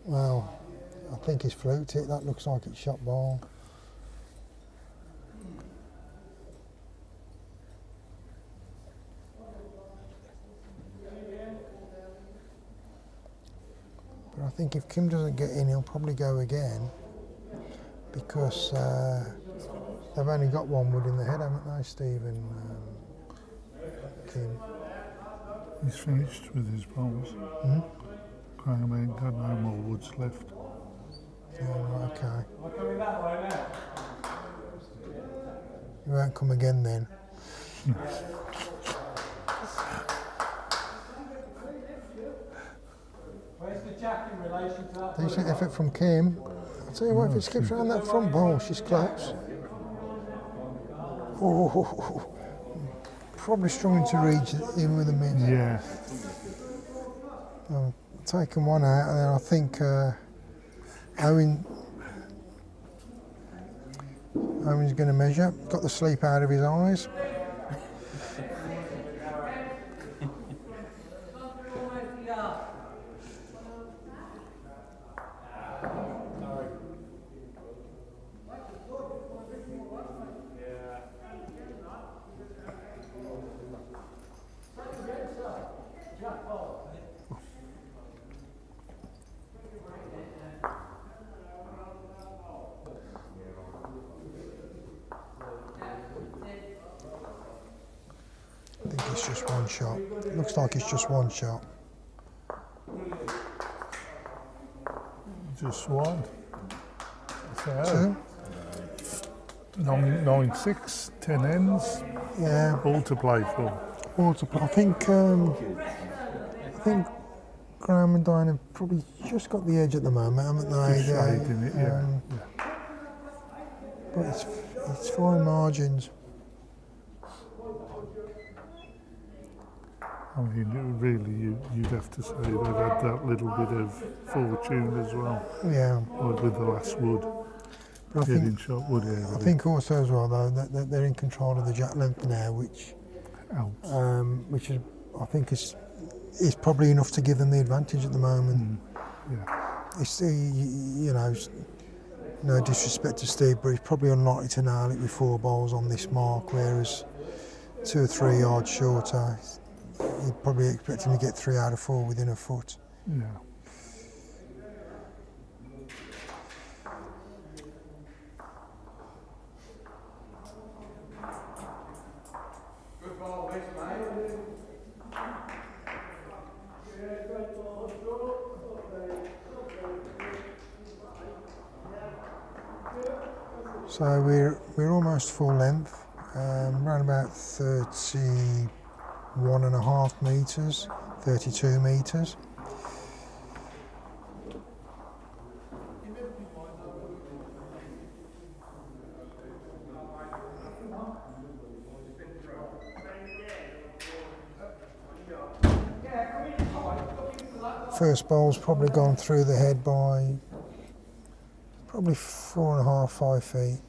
Well, I think he's fluked it. That looks like it's shot ball. But I think if Kim doesn't get in, he'll probably go again because they've only got one wood in the head, haven't they, Steve and Kim? he's finished with his bowls. Graham ain't got no more woods left. Yeah, right, okay. I'm coming that way now. He won't come again then. Where's the jack in relation to that? Decent effort from Kim. I'll tell you what, if it skips around that front ball, she's close. Oh, probably struggling to reach it even with a miss. Yeah, Taken one out, and then I think Owen's going to measure. Got the sleep out of his eyes. I think it's just one shot. Looks like it's just one shot. just one. So, Two. 9-6, 10 ends, Yeah. all to play for. I think Graham and Diane have probably just got the edge at the moment, haven't they? Just shading it, yeah. But it's fine margins. I mean, really, you'd have to say they've had that little bit of fortune as well, Yeah. with the last wood, But I getting think shot wood out I of think also as well though that they're in control of the jack length now, which helps. I think is probably enough to give them the advantage at the moment. Yeah. It's no disrespect to Steve, but he's probably unlikely to nail it with 4 balls on this mark, whereas 2 or 3 yards shorter, you'd probably expect him to get 3 out of 4 within a foot. Yeah. Good ball, this mate. So we're almost full length, around about 31.5 metres, 32 metres. First ball's probably gone through the head by probably 4.5, 5 feet.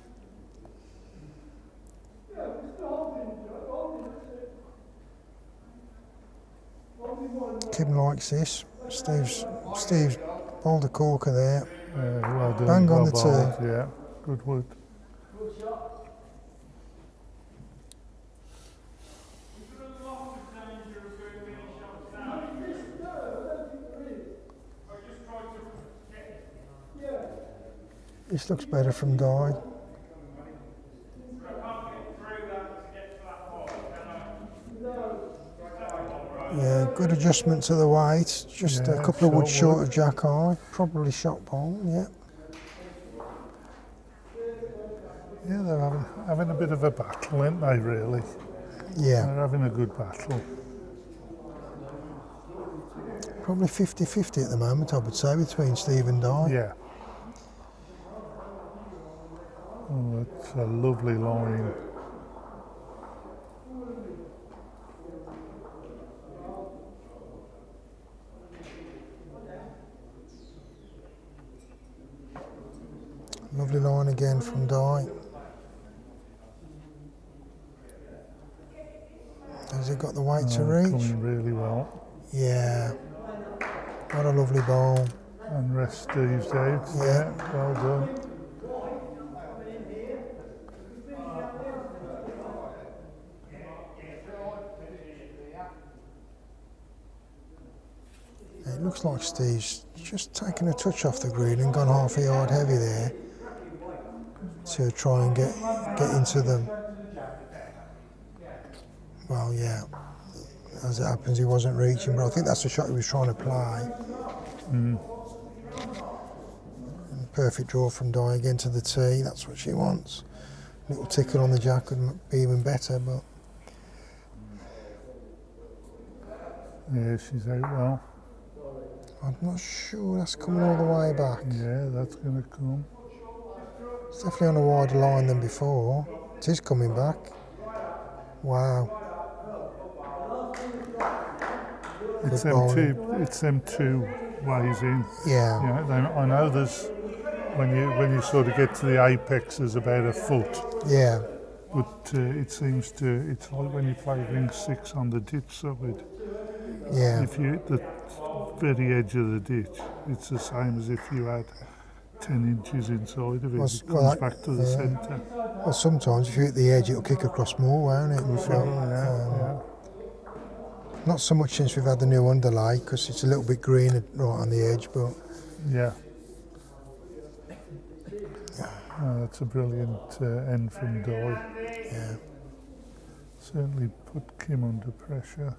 Kim likes this. Steve's bowled a corker there. Well done. Bang on well the bowled, tee. Yeah, good wood. This looks better from Di. Yeah, good adjustment to the weight. Just Yeah, a couple of woods short short wood. of jack eye. Probably shot ball, yeah. Yeah, they're having a bit of a battle, aren't they, really? Yeah, They're having a good battle. probably 50-50 at the moment, I would say, between Steve and Di. Yeah. Oh, it's a lovely line. Lovely line again from Di. Has it got the weight to reach? Coming really well. Yeah. What a lovely bowl. And rest Steve's out. Yeah. Well done. It looks like Steve's just taken a touch off the green and gone half a yard heavy there to try and get into them. Well, yeah, as it happens, he wasn't reaching, but I think that's the shot he was trying to play. And perfect draw from Di again to the tee. That's what she wants. Little tickle on the jack would be even better, but Yeah, she's out well. I'm not sure that's coming all the way back. Yeah, that's going to come. It's definitely on a wider line than before. It is coming back. Wow. It's Good them bowling. two. It's them two ways in. Yeah. You know, I know there's when you sort of get to the apex, there's about a foot. Yeah. But it seems to. It's like when you play ring 6 on the ditch side. Yeah. If you hit the very edge of the ditch, it's the same as if you had 10 inches inside of it. It comes back to the centre. Well, sometimes if you hit the edge, it'll kick across more, won't it? So, yeah. Not so much since we've had the new underlay, because it's a little bit green right on the edge, but Yeah. That's a brilliant end from Di. yeah. Certainly put Kim under pressure.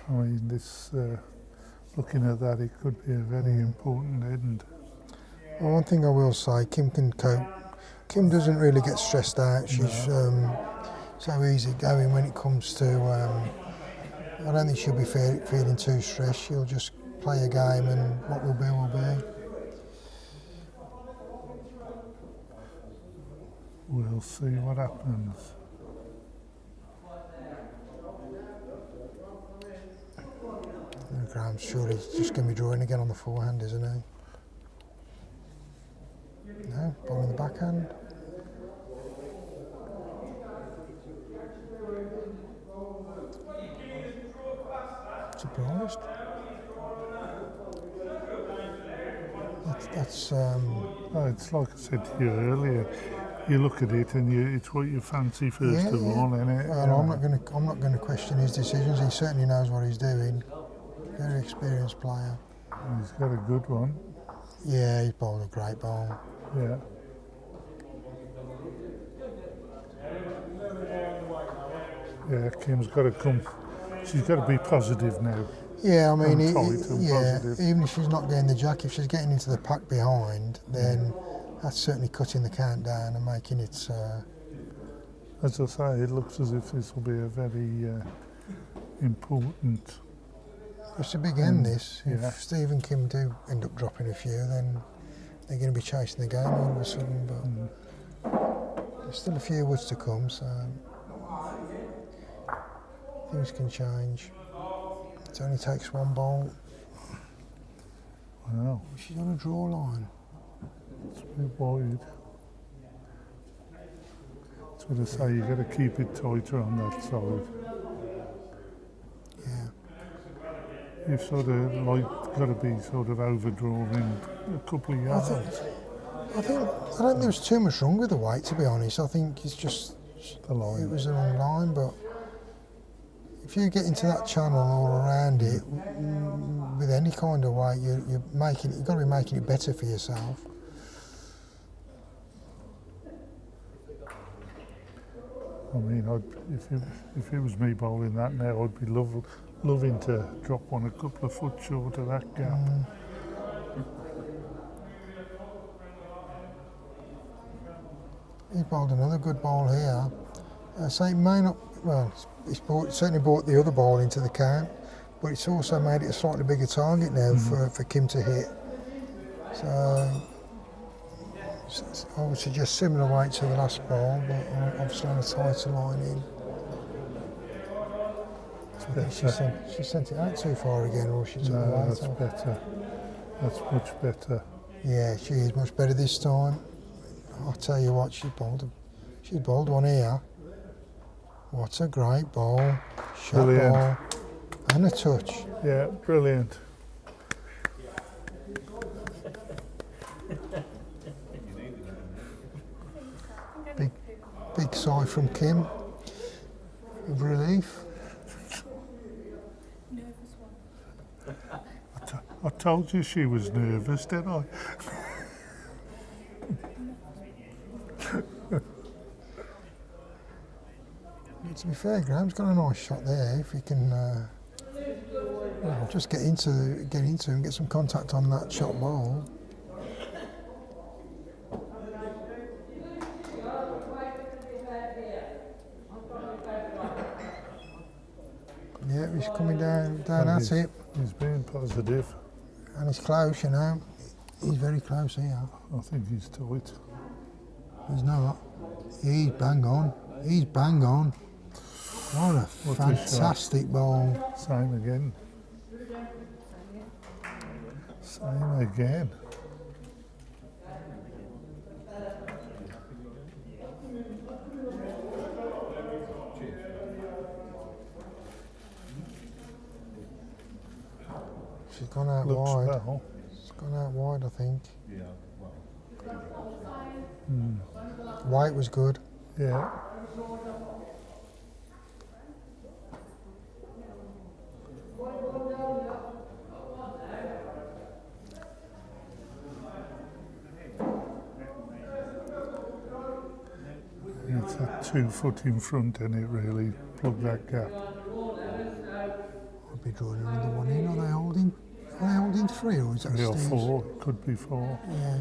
I mean, this, looking at that, it could be a very important end. Well, one thing I will say, Kim can cope. Kim doesn't really get stressed out. She's so easy going when it comes to. I don't think she'll be feeling too stressed. She'll just play a game, and what will be will be. We'll see what happens. I'm sure he's just going to be drawing again on the forehand, isn't he? No, ball in the backhand. Surprised. That's Oh, it's like I said to you earlier. You look at it and it's what you fancy first of all, isn't it? Well, I'm not going to question his decisions. He certainly knows what he's doing. Very experienced player. He's got a good one. Yeah, he's bowled a great ball. Yeah. Yeah, Kim's got to come. She's got to be positive now. Yeah, I mean, And tight and positive. even if she's not getting the jack, if she's getting into the pack behind, then that's certainly cutting the count down and making it. As I say, it looks as if this will be a very important. It's a big end, this. yeah. If Steve and Kim do end up dropping a few, then they're going to be chasing the game all of a sudden. But there's still a few woods to come, so things can change. It only takes one bowl. Wow, She's on a draw line. it's a bit wide. That's what I say. You got to keep it tighter on that side. Yeah. You've sort of got to be sort of overdrawing a couple of yards. I don't think there's too much wrong with the weight, to be honest. I think it's just The line. it was the wrong line, but if you get into that channel all around it with any kind of weight, you've got to be making it better for yourself. I mean, if it was me bowling that now, I'd be loving to drop one a couple of foot short of that gap. He's bowled another good ball here. So it may not. Well, it's certainly brought the other ball into the count, but it's also made it a slightly bigger target now for Kim to hit. So I would suggest similar weight to the last ball, but obviously on a tighter line in. So I think she sent it out too far again, or she took the No, weight that's off. better. That's much better. Yeah, she is much better this time. I'll tell you what, she's bowled one here. What a great ball. Shot Brilliant. ball. And a touch. Yeah, brilliant. Big sigh from Kim of relief. Nervous one. I told you she was nervous, didn't I? To be fair, Graham's got a nice shot there. If he can just get into and get some contact on that shot ball. Yeah, he's coming down at it, He's being positive. and he's close, you know. He's very close here. I think he's tight. He's not. He's bang on. He's bang on. What a What a fantastic ball. Same again. Same again. She's gone out Looks wide. well. She's gone out wide, I think. Yeah, well. White was good. Yeah. It's a 2 foot in front and it really plugged that gap. I'll be drawing another one in. Are they holding 3 or is that 3 or Steve's? 4, it could be 4. Yeah.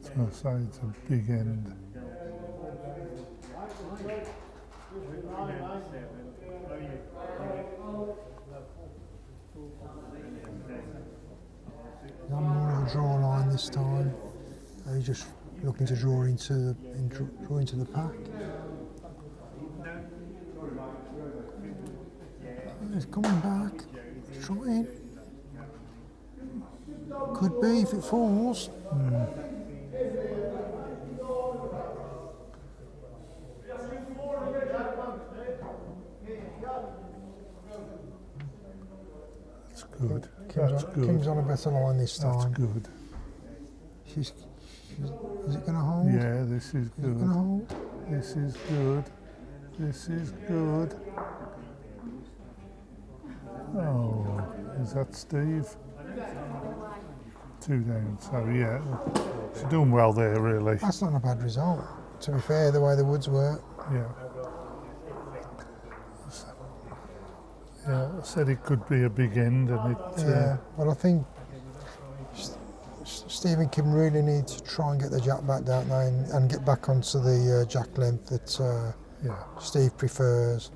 So I say it's a big end. I'm more of a draw line this time. He's just looking to draw into the pack. He's coming back. Trying. Could be if it falls. That's good. That's good. Kim's on a better line this That's time. good. Is it going to hold? Yeah, this is Is it going to good. hold? This is good. This is good. Oh, is that Steve? 2 down. So yeah, she's doing well there, really. That's not a bad result. To be fair, the way the woods were. Yeah. Yeah, I said it could be a big end, and it. Yeah. Well, I think Steve and Kim really need to try and get the jack back, don't they, and get back onto the jack length that Yeah. Steve prefers.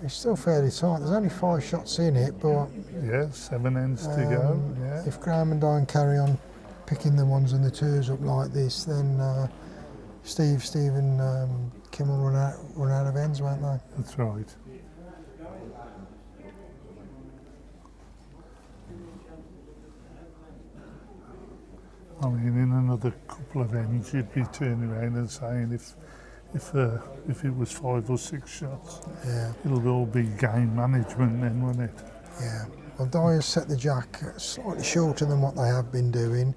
It's still fairly tight. There's only 5 shots in it, but Yeah. 7 ends to go. Yeah. if Graham and Diane carry on picking the 1s and the 2s up like this, then Steve and Kim will run out of ends, won't they? That's right. I mean, in another couple of ends, you'd be turning around and saying if it was 5 or 6 shots, Yeah. it'll all be game management then, won't it? Yeah. Well, Diane set the jack slightly shorter than what they have been doing.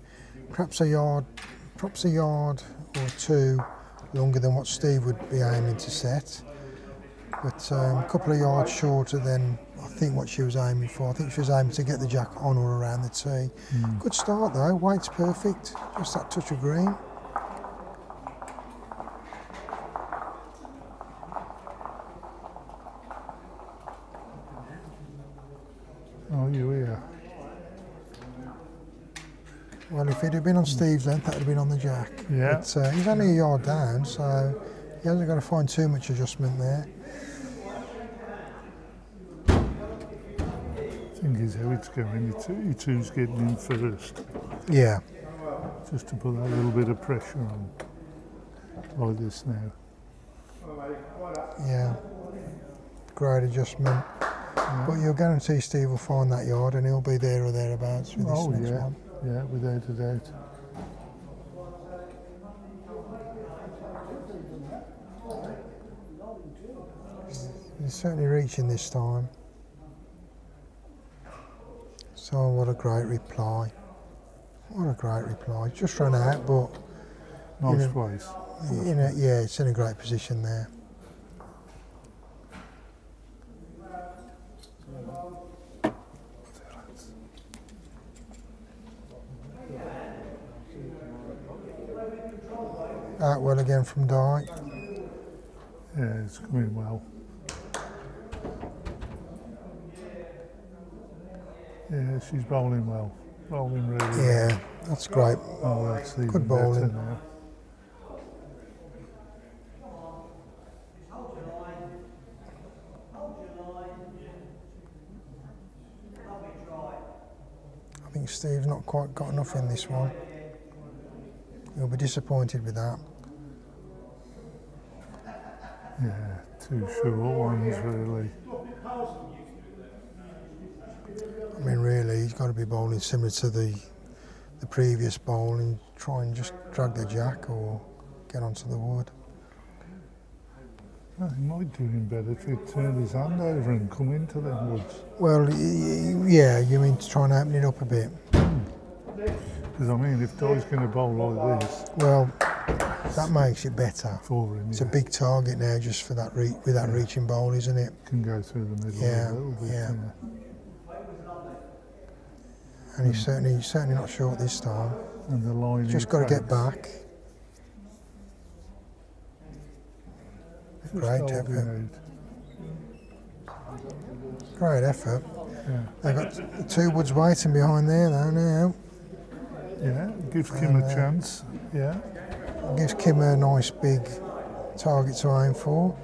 Perhaps a yard or 2 longer than what Steve would be aiming to set. But a couple of yards shorter than I think what she was aiming for. I think she was aiming to get the jack on or around the tee. Good start though, weight's perfect. Just that touch of green. Oh, you here? Well, if it had been on Steve's length, that would have been on the jack. Yeah. But he's only a yard down, so he hasn't got to find too much adjustment there. Thing is how it's going, it's who's getting in first. Yeah, Just to put that little bit of pressure on, like this now. yeah. Great adjustment. But you'll guarantee Steve will find that yard and he'll be there or thereabouts with this next yeah, one. yeah, without a doubt. He's certainly reaching this time. So what a great reply. What a great reply. Just run out, but Nice place. yeah, it's in a great position there. Out well again from Di. Yeah, it's coming well. Yeah, she's bowling well. Bowling really well. Yeah, that's great. Oh, that's even Good better bowling. now. I think Steve's not quite got enough in this one. He'll be disappointed with that. Yeah, two short ones really. I mean, really, he's got to be bowling similar to the previous bowl and try and just drag the jack or get onto the wood. Well, he might do him better if he'd turn his hand over and come into them woods. Well, yeah, you mean to try and open it up a bit. Because I mean, if Di's going to bowl like this Well, that makes it better. for him, It's a big target now just for that with that reaching bowl, isn't it? can go through the middle Yeah, a little bit. yeah. And he's certainly not short this time. And the line Just he got to get takes, back. just Great holding effort. out. Great effort. Yeah, They've got the two woods waiting behind there though now. yeah, gives Kim a chance. Yeah, Gives Kim a nice big target to aim for.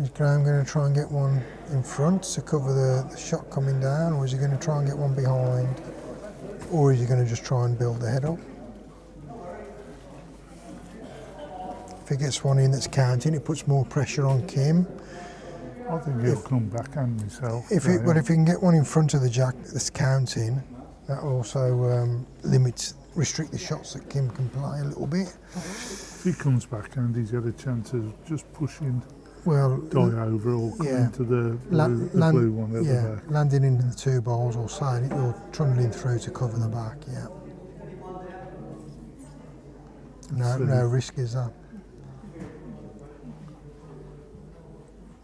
Is Graham going to try and get one in front to cover the shot coming down, or is he going to try and get one behind? Or is he going to just try and build the head up? If he gets one in that's counting, it puts more pressure on Kim. I think he'll come back and myself. If he can get one in front of the jack that's counting, that will also restrict the shots that Kim can play a little bit. If he comes back and he's got a chance of just pushing Well, Di over or coming yeah. to the blue one at the back. Landing into the two bowls or sailing it or trundling through to cover the back, yeah. No risk is that.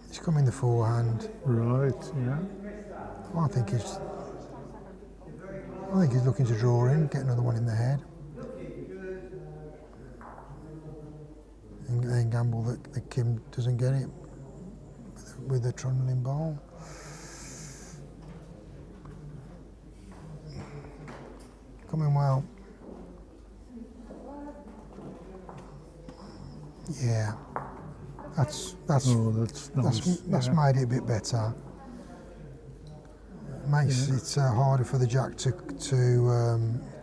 He's coming the forehand. Right, yeah. I think he's looking to draw in, get another one in the head. And then gamble that Kim doesn't get it with the trundling ball. Coming well. Yeah. That's nice. that's made it a bit better. Makes it harder for the jack to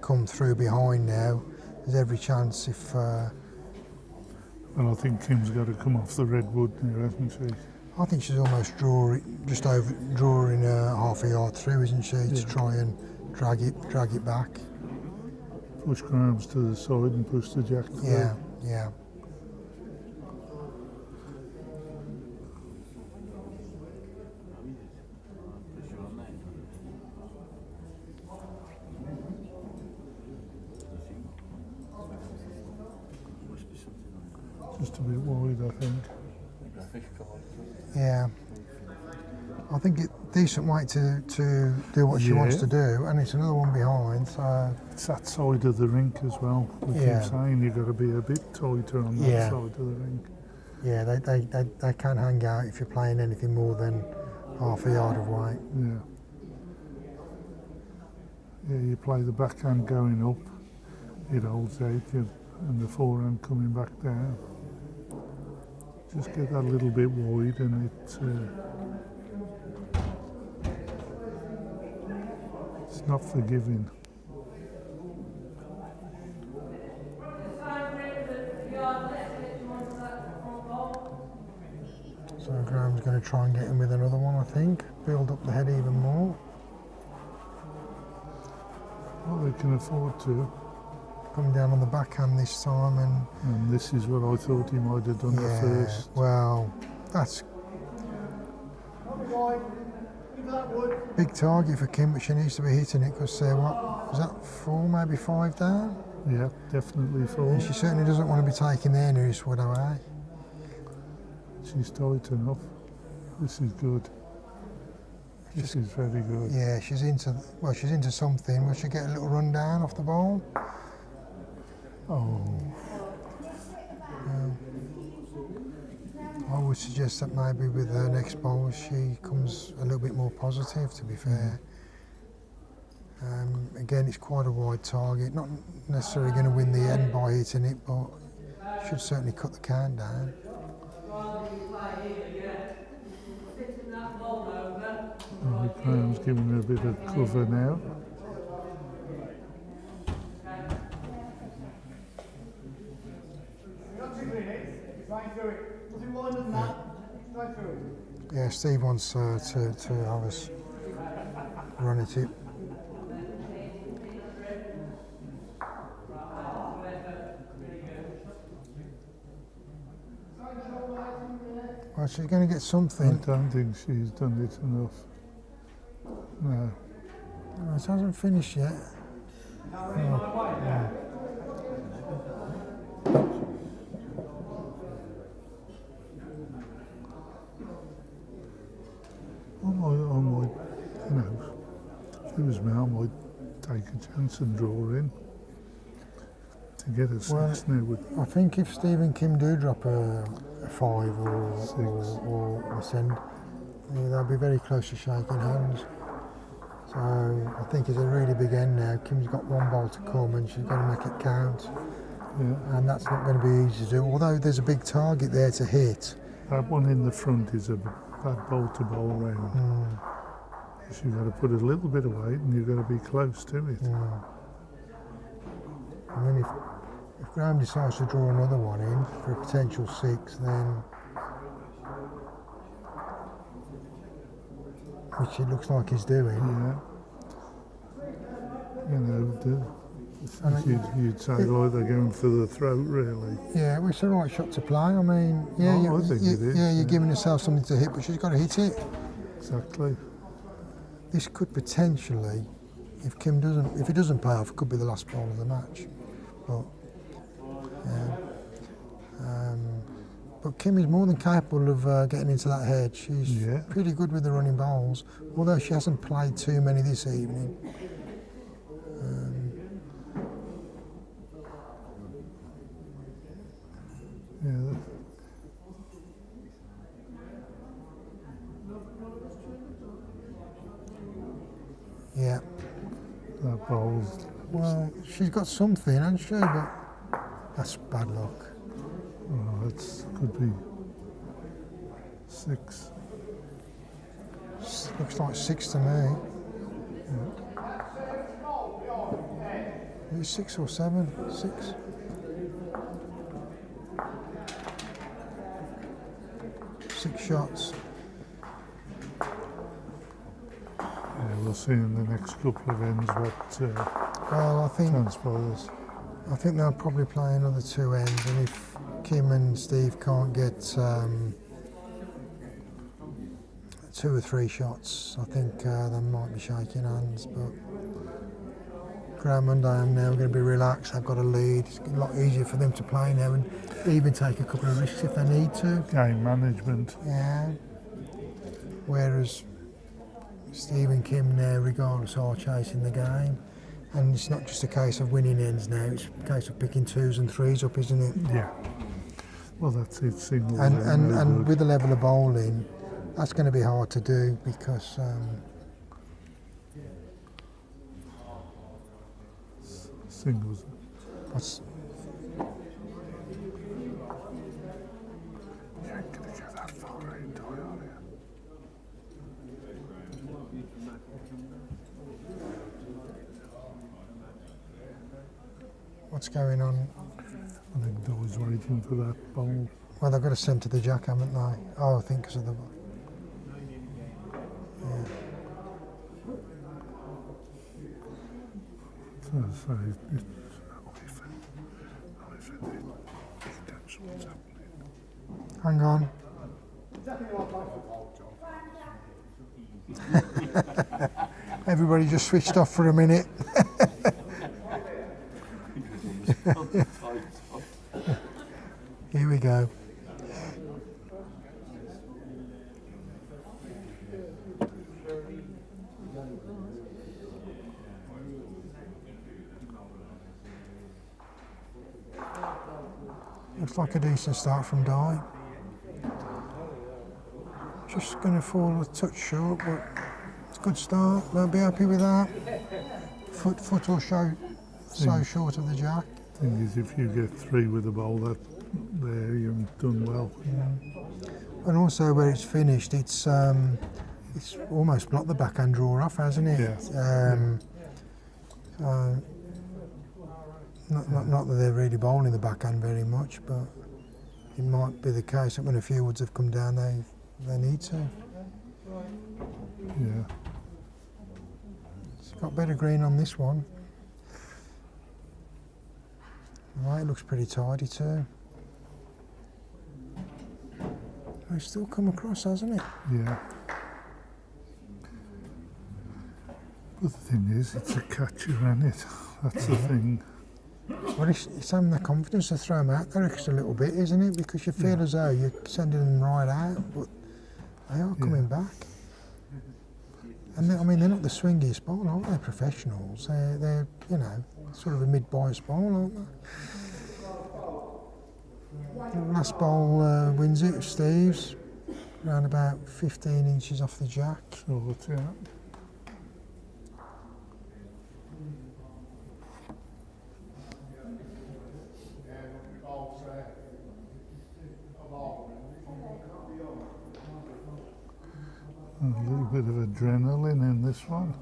come through behind now. There's every chance if. Well, I think Kim's got to come off the redwood now, hasn't she? I think she's almost drawing half a yard through, isn't she, to try and drag it back. Push Grams to the side and push the jack through. Yeah, yeah. Just a bit wide, I think. Yeah. I think it's a decent weight to do what she wants to do, and it's another one behind, so... It's that side of the rink as well. We keep saying you've got to be a bit tighter on that side of the rink. Yeah, they can't hang out if you're playing anything more than half a yard of weight. Yeah. Yeah, you play the backhand going up, it holds out, and the forehand coming back down. Just get that little bit wide and it not forgiving. So Graham's going to try and get him with another one, I think. Build up the head even more. Well, they can afford to. Coming down on the backhand this time, And this is what I thought he might have done yeah, the first. well, that's big target for Kim, but she needs to be hitting it because what was that, 4, maybe 5 down? Yeah, definitely for. And she certainly doesn't want to be taking their nearest wood away. She's tight enough. This is good. This is very good. Yeah, she's into something. Will she get a little run down off the ball? Oh, I would suggest that maybe with her next bowl she comes a little bit more positive, to be fair. Again, it's quite a wide target, not necessarily going to win the end by hitting it, but should certainly cut the count down. right, Graham's giving her a bit of cover now. Yeah, Steve wants to have us run at it. Well, she's going to get I something. don't think she's done it enough. No. Oh, it hasn't finished yet. I might, you know, if it was me, I might take a chance and draw in to get a 6 now. With I think if Steve and Kim do drop a 5 or a send, yeah, they'll be very close to shaking hands. So I think it's a really big end now. Kim's got one ball to come and she's going to make it count. yeah, And that's not going to be easy to do, although there's a big target there to hit. that one in the front is a bad ball to bowl round. You've got to put a little bit of weight and you've got to be close to it. I mean, if Graham decides to draw another one in for a potential 6, then, which it looks like he's doing, Yeah. You know, you'd say like they're going for the throat, really. yeah, well, it's the right shot to play. I mean, yeah, Oh, I think it is, yeah, you're yeah. giving yourself something to hit, but she's got to hit it. Exactly. This could potentially, if it doesn't pay off, it could be the last ball of the match. But yeah, but Kim is more than capable of getting into that head. She's Yeah. pretty good with the running bowls, although she hasn't played too many this evening. Yeah. Yeah. That bowl's. Well, she's got something, hasn't she? But that's bad luck. Oh, it could be 6. Looks like 6 to me. Is it 6 or 7? 6. Six shots. Yeah, we'll see in the next couple of ends what Well, I think transpires. they'll probably play another 2 ends, and if Kim and Steve can't get 2 or 3 shots, I think they might be shaking hands. But Graham and Diane now are going to be relaxed. They've got a lead. It's a lot easier for them to play now and even take a couple of risks if they need to. Game management. Yeah. Whereas Steve and Kim now, regardless, are chasing the game. And it's not just a case of winning ends now, it's a case of picking 2s and 3s up, isn't it? Yeah. Well, that's it. Singles. And with the level of bowling, that's going to be hard to do because Singles. what's, You ain't gonna get that far into it, are you? What's going on? I think Doy's waiting for that bowl. Well, they've got to send to the jack, haven't they? Oh, I think because of the... Yeah. So it's that's what's happening. Hang on. Everybody just switched off for a minute. Here we go. Looks like a decent start from Diane. Just going to fall a touch short, but it's a good start. They'll be happy with that. Foot or so short of the jack. Thing is, if you get 3 with the bowl, that there you've done well. Yeah. And also where it's finished, it's almost blocked the backhand draw off, hasn't it? Yeah. Not that they're really bowling the backhand very much, but it might be the case that when a few woods have come down, they need to. Yeah. It's got better green on this one. Right, it looks pretty tidy too. It's still come across, hasn't it? Yeah. But the thing is, it's a catcher, isn't it? That's the thing. Well, it's having the confidence to throw them out there extra little bit, isn't it? Because you feel as though you're sending them right out, but they are coming back. And I mean, they're not the swingiest bowl, aren't they? Professionals. They're you know, sort of a mid-bias bowl, aren't they? The last bowl wins it, Steve's, around about 15 inches off the jack. Short, yeah. A little bit of adrenaline in this one.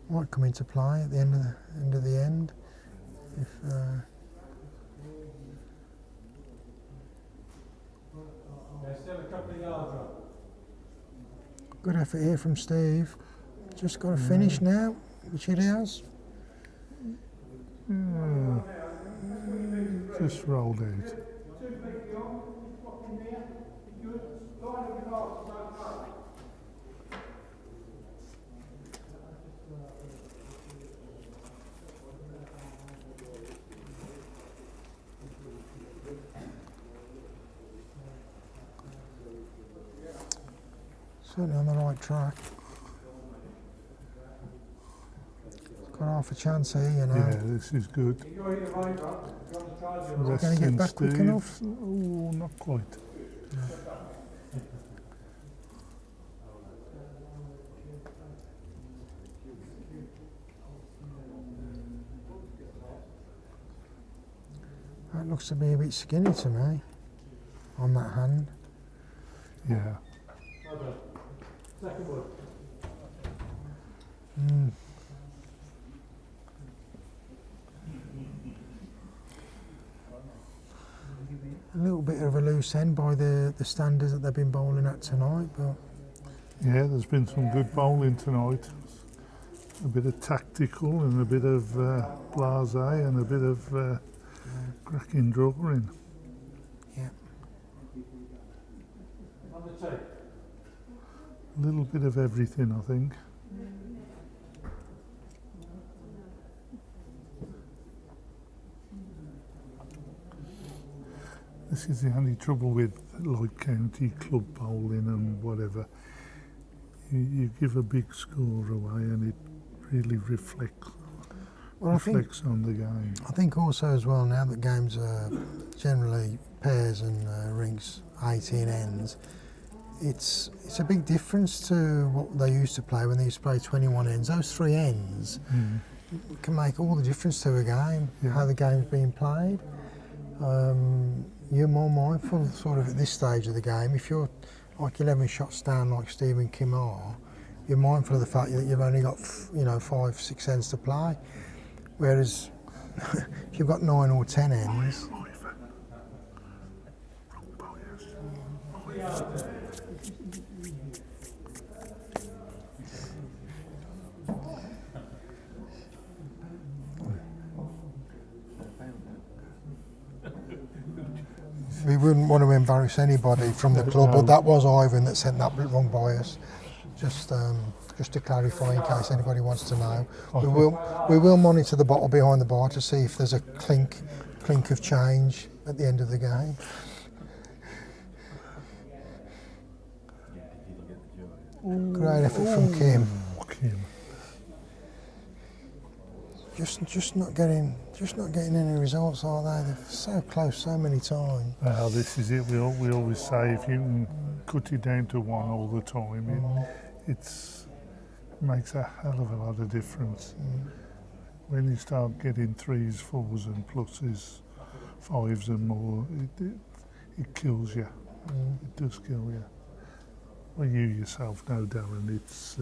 Might come into play at the end of the end. If Still a couple of yards up. good effort here from Steve. Just got to finish now, which it has. Yeah. Just rolled out. Certainly on the right track. Got half a chance here, you know. Yeah, this is good. Going to get back quick enough? Oh, not quite. That looks to be a bit skinny to me on that hand. Yeah. Second one. A little bit of a loose end by the standards that they've been bowling at tonight, but Yeah, there's been some good bowling tonight. A bit of tactical and a bit of blasé and a bit of cracking drawing. yeah. On the tape. A little bit of everything, I think. This is the only trouble with like county club bowling and whatever. You give a big score away and it really reflects on the game. I think also as well, now that games are generally pairs and rinks 18 ends, it's a big difference to what they used to play when they used to play 21 ends. Those 3 ends can make all the difference to a game, how the game's being played. You're more mindful sort of at this stage of the game. If you're like 11 shots down like Steve and Kim are, you're mindful of the fact that you've only got 5-6 ends to play, whereas if you've got 9 or 10 ends. We wouldn't want to embarrass anybody from the club, but that was Ivan that sent that wrong by us. Just to clarify, in case anybody wants to know, we will monitor the bottle behind the bar to see if there's a clink of change at the end of the game. Great effort from Kim. Just not getting any results, are they? They're so close so many times. Well, this is it. We always say if you can cut it down to 1 all the time, it makes a hell of a lot of difference. When you start getting 3s, 4s and pluses, 5s and more, it kills you. It does kill you. Well, you yourself know, Darren, it's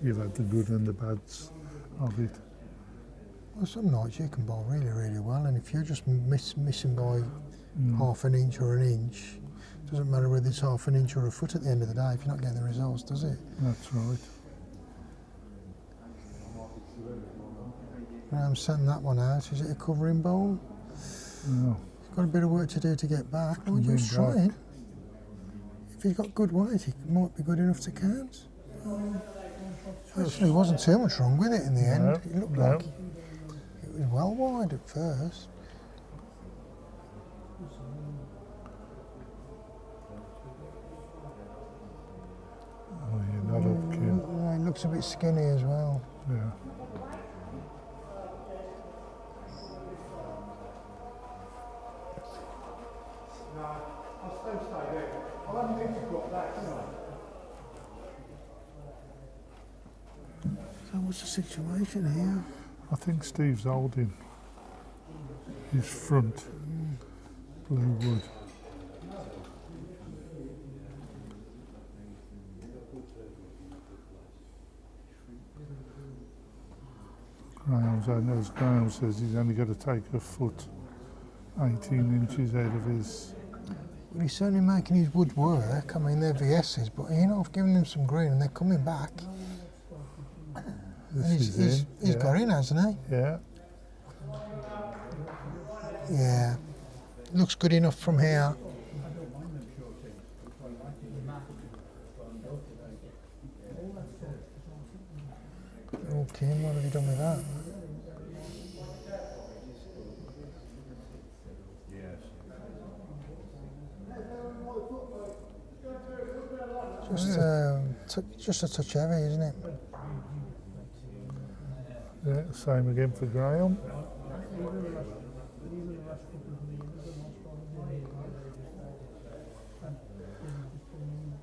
you've had the good and the bads of it. Well, some nights you can bowl really, really well, and if you're just missing by half an inch or an inch, it doesn't matter whether it's half an inch or a foot at the end of the day if you're not getting the results, does it? That's right. Graham's sending that one out. Is it a covering bowl? No. He's got a bit of work to do to get back. No, just trying. If he's got good weight, he might be good enough to count. Actually, there wasn't too much wrong with it in the end. It looked like it was well wide at first. Oh, you're not up, Kim. He looks a bit skinny as well. Yeah. So what's the situation here? I think Steve's holding his front blue wood. Graham says he's only got to take a foot 18 inches out of his. Well, he's certainly making his wood work. I mean, they're VSs, but I've given them some green and they're coming back. He's got in, hasn't he? Yeah. Yeah. Looks good enough from here. Okay, what have you done with that? Just a touch heavy, isn't it? Yeah, same again for Graham.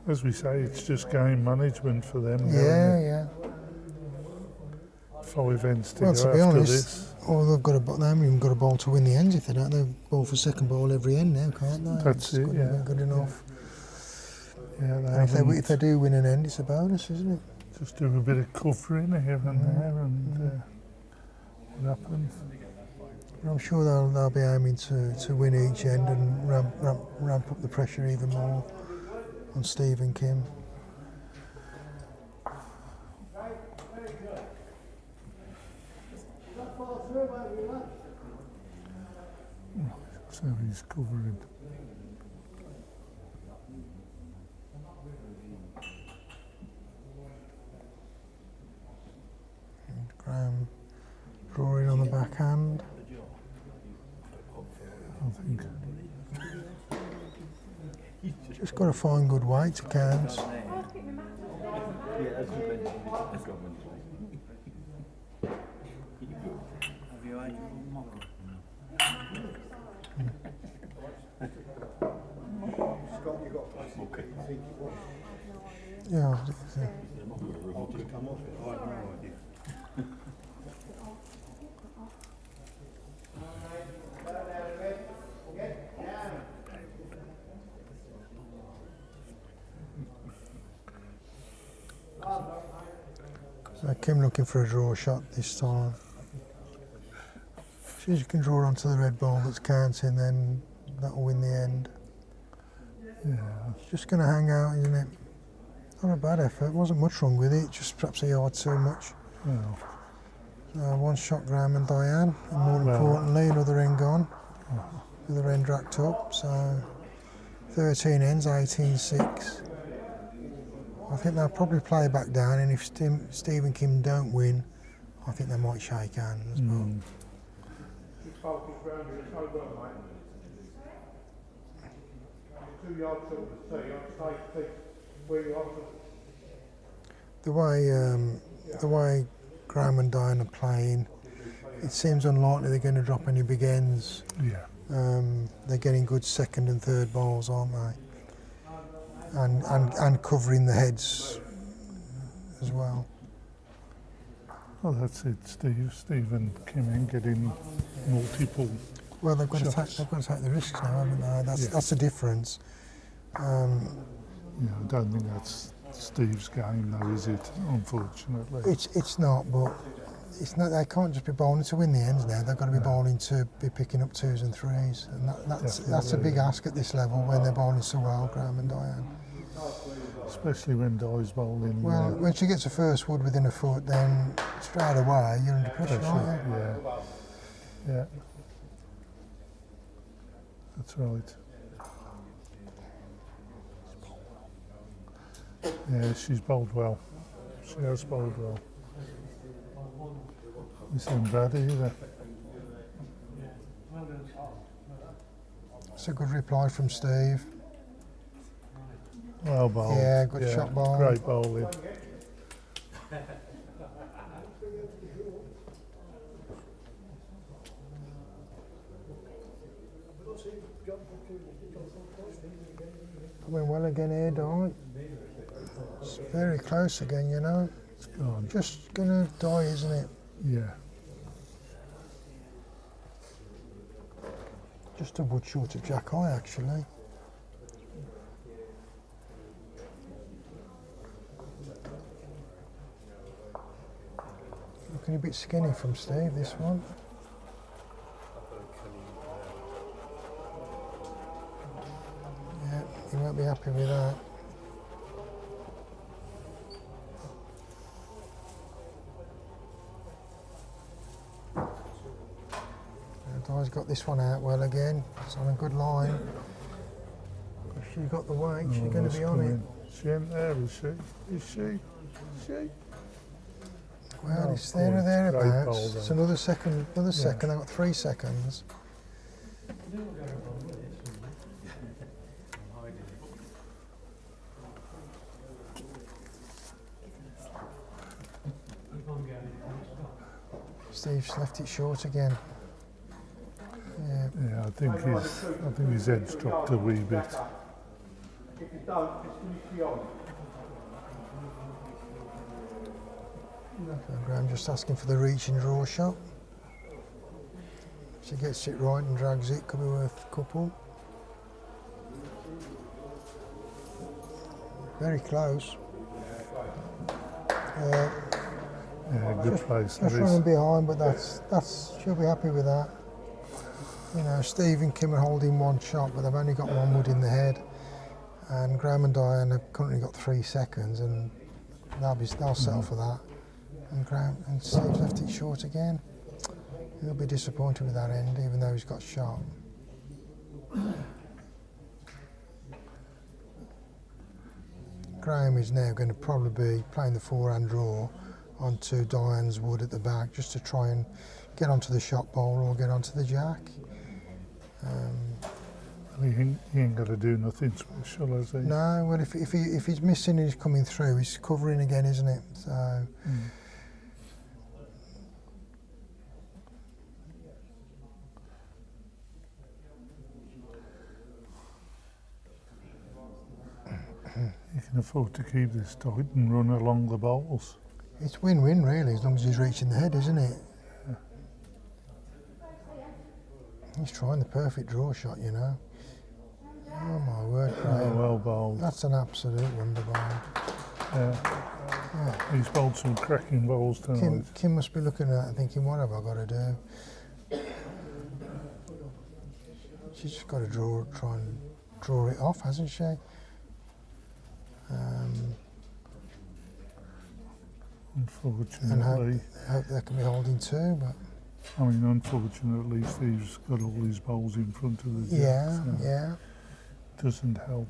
As we say, it's just game management for them. Yeah. 5 ends to Well, go to be after honest, this. they've haven't even got a ball to win the ends if they don't. They bowl for second ball every end now, can't they? That's it, yeah. Good enough. Yeah, And if they do win an end, it's a bonus, isn't it? just do a bit of covering here and there, and what happens? I'm sure they'll be aiming to win each end and ramp up the pressure even more on Steve and Kim. So he's covering. And Graham drawing on the backhand. I think. Just got to find good weight to count. Yeah. Kim looking for a draw shot this time. If she can draw onto the red ball that's counting, then that'll win the end. Yeah. Just going to hang out, isn't it? Not a bad effort. Wasn't much wrong with it. Just perhaps a yard too much. Well, One shot, Graham and Diane, and more importantly, another end gone. Another end racked up. So 13 ends, 18-6. I think they'll probably play back down, and if Steve and Kim don't win, I think they might shake hands. The way Graham and Diane are playing, it seems unlikely they're going to drop any big ends. yeah. They're getting good second and third balls, aren't they? And covering the heads as well. Well, that's it. Steve and Kim ain't getting multiple. Well, they've got to shots. take the risks now, haven't they? That's the difference. I don't think that's Steve's game, though, is it? Unfortunately. It's not, but it's not. They can't just be bowling to win the ends now. They've got to be bowling to be picking up twos and threes, and that's a big ask at this level when they're bowling so well, Graham and Diane. Especially when Di's bowling. Well, when she gets a first wood within a foot, then straight away you're under pressure, aren't you? Yeah. That's right. Yeah, she's bowled well. She has bowled well. This ain't bad either. It's a good reply from Steve. Well bowled. Yeah, good shot ball. Great bowling. Coming well again here, Di. It's very close again, you know. It's gone. Just gonna die, isn't it? Yeah. Just a wood short of Jack Eye, actually. Looking a bit skinny from Steve, this one. Yeah, he won't be happy with that. Di's got this one out well again. It's on a good line. If she got the weight, she's going to be on it. She ain't there, is she? Is she? Well, Oh, it's there or great thereabouts. ball It's then. another second. I've got 3 seconds. Steve's left it short again. Yeah. Yeah, I think his head's dropped a wee bit. Graham just asking for the reach and draw shot. If she gets it right and drags it, could be worth a couple. Very close. Yeah, good place. Just running behind, but that's she'll be happy with that. You know, Steve and Kim are holding one shot, but they've only got one wood in the head. And Graham and Diane have currently got 3 seconds, and they'll settle for that. And Steve's left it short again. He'll be disappointed with that end, even though he's got shot. Graham is now going to probably be playing the forehand draw onto Diane's wood at the back, just to try and get onto the shot bowl or get onto the jack. He ain't got to do nothing special, has he? No, well, if he's missing and he's coming through, he's covering again, isn't it? So. He can afford to keep this tight and run along the bowls. It's win-win, really, as long as he's reaching the head, isn't it? Yeah. He's trying the perfect draw shot, you know. Oh, my word, Graham. Oh, well bowled. That's an absolute wonder ball. He's bowled some cracking bowls tonight. Kim must be looking at it thinking, what have I got to do? She's just got to try and draw it off, hasn't she? Unfortunately. And hope they can be holding two, but I mean, unfortunately, Steve's got all his bowls in front of the jack, so yeah. doesn't help.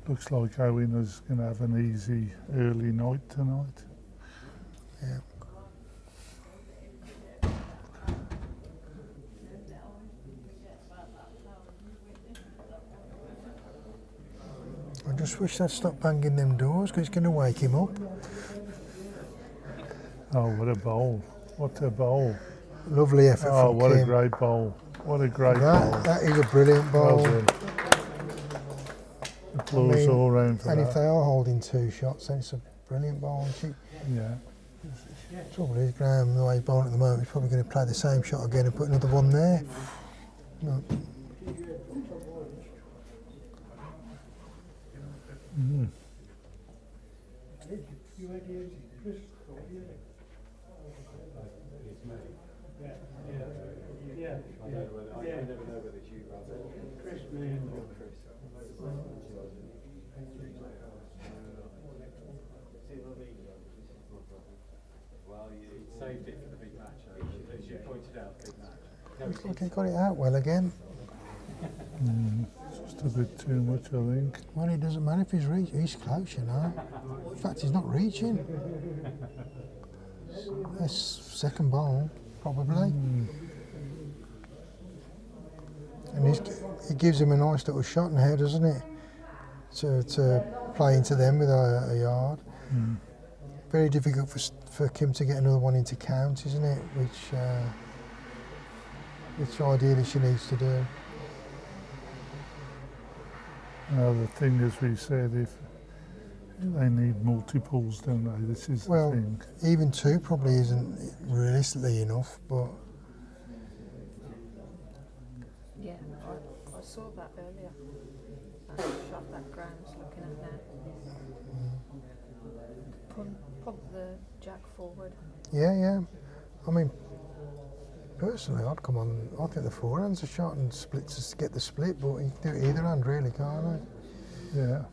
Looks like Owen is going to have an easy early night tonight. Yeah. I just wish they'd stop banging them doors because it's going to wake him up. Oh, what a bowl. What a bowl. Lovely effort Oh, from what Kim. a great bowl. What a great bowl. That is a brilliant bowl. Well done. Applause all round for and that. if they are holding two shots, then it's a brilliant bowl. Yeah. The trouble is, Graham, the way he's bowling at the moment, he's probably going to play the same shot again and put another one there. No. Mm. Well, you saved it for the big match, as you pointed out, big match. Looks like he got it out well again. Just a bit too much, I think. Well, it doesn't matter if he's close, you know. In fact, he's not reaching. That's second bowl, probably. And it gives him a nice little shot in here, doesn't it? To play into them with a yard. Very difficult for Kim to get another one into count, isn't it? Which ideally she needs to do. The thing, as we said, if they need multiples, don't they? This is the thing. Even two probably isn't realistically enough, but Yeah, I saw that earlier. That shot that Graham's looking at now. Pump the jack forward. yeah. I mean, personally, I'd come on. I think the forehand's a shot and split to get the split, but you can do it either hand, really, can't you? Yeah.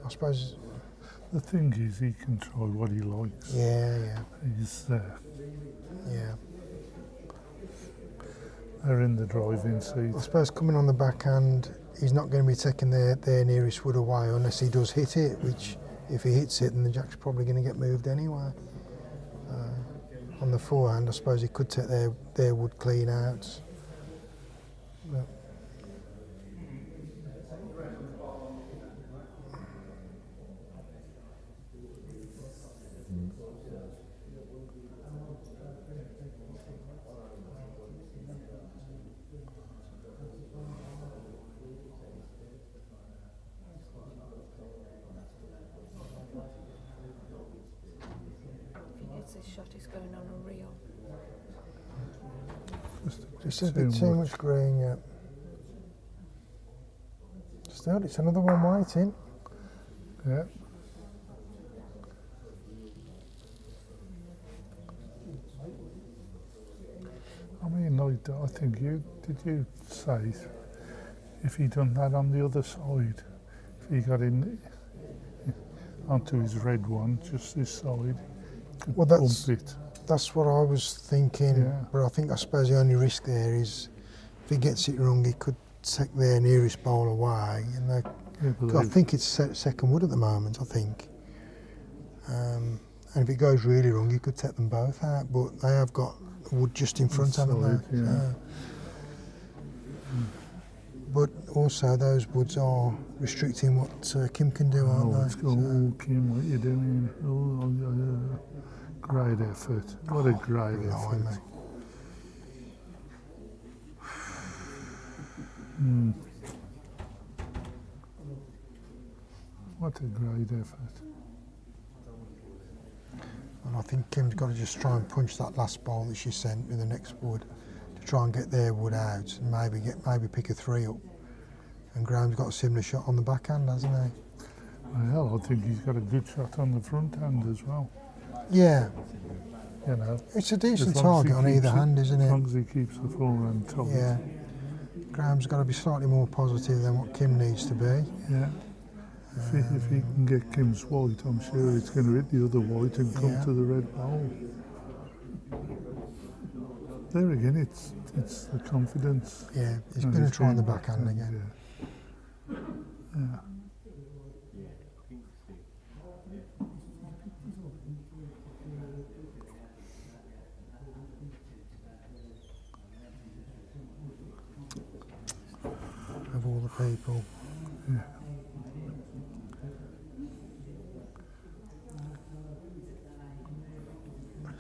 I suppose. The thing is, he can try what he likes. Yeah. He's Yeah. they're in the driving seat. I suppose coming on the backhand, he's not going to be taking their nearest wood away unless he does hit it, which if he hits it, then the jack's probably going to get moved anyway. On the forehand, I suppose he could take their wood clean out. But This shot is going on a reel. just a bit too much green, yeah. Still, it's another one waiting. Yeah. I mean, I think did you say if he'd done that on the other side, if he got in onto his red one, just this side, could Well, bump it. That's what I was thinking, Yeah. but I suppose the only risk there is if he gets it wrong, he could take their nearest bowl away. And I think it's second wood at the moment, I think. And if it goes really wrong, you could take them both out, but they have got wood just in front, haven't they? Yeah. But also those woods are restricting what Kim can do, aren't they? Let's go, Kim, what you doing? Oh, great effort. What a great effort. What a great effort. And I think Kim's got to just try and punch that last ball that she sent with the next wood to try and get their wood out and maybe pick a three up. And Graham's got a similar shot on the backhand, hasn't he? Well, I think he's got a good shot on the front hand as well. Yeah, You know, it's a as decent long as he target on keeps either hand, isn't As it? long as he keeps the forehand tight. Yeah. Graham's got to be slightly more positive than what Kim needs to be. Yeah. If he can get Kim's white, I'm sure it's going to hit the other white and come Yeah. to the red bowl. There again, it's the confidence. Yeah, he's No, going to he's try on the going backhand again. Yeah. Yeah. Of all the people. Yeah.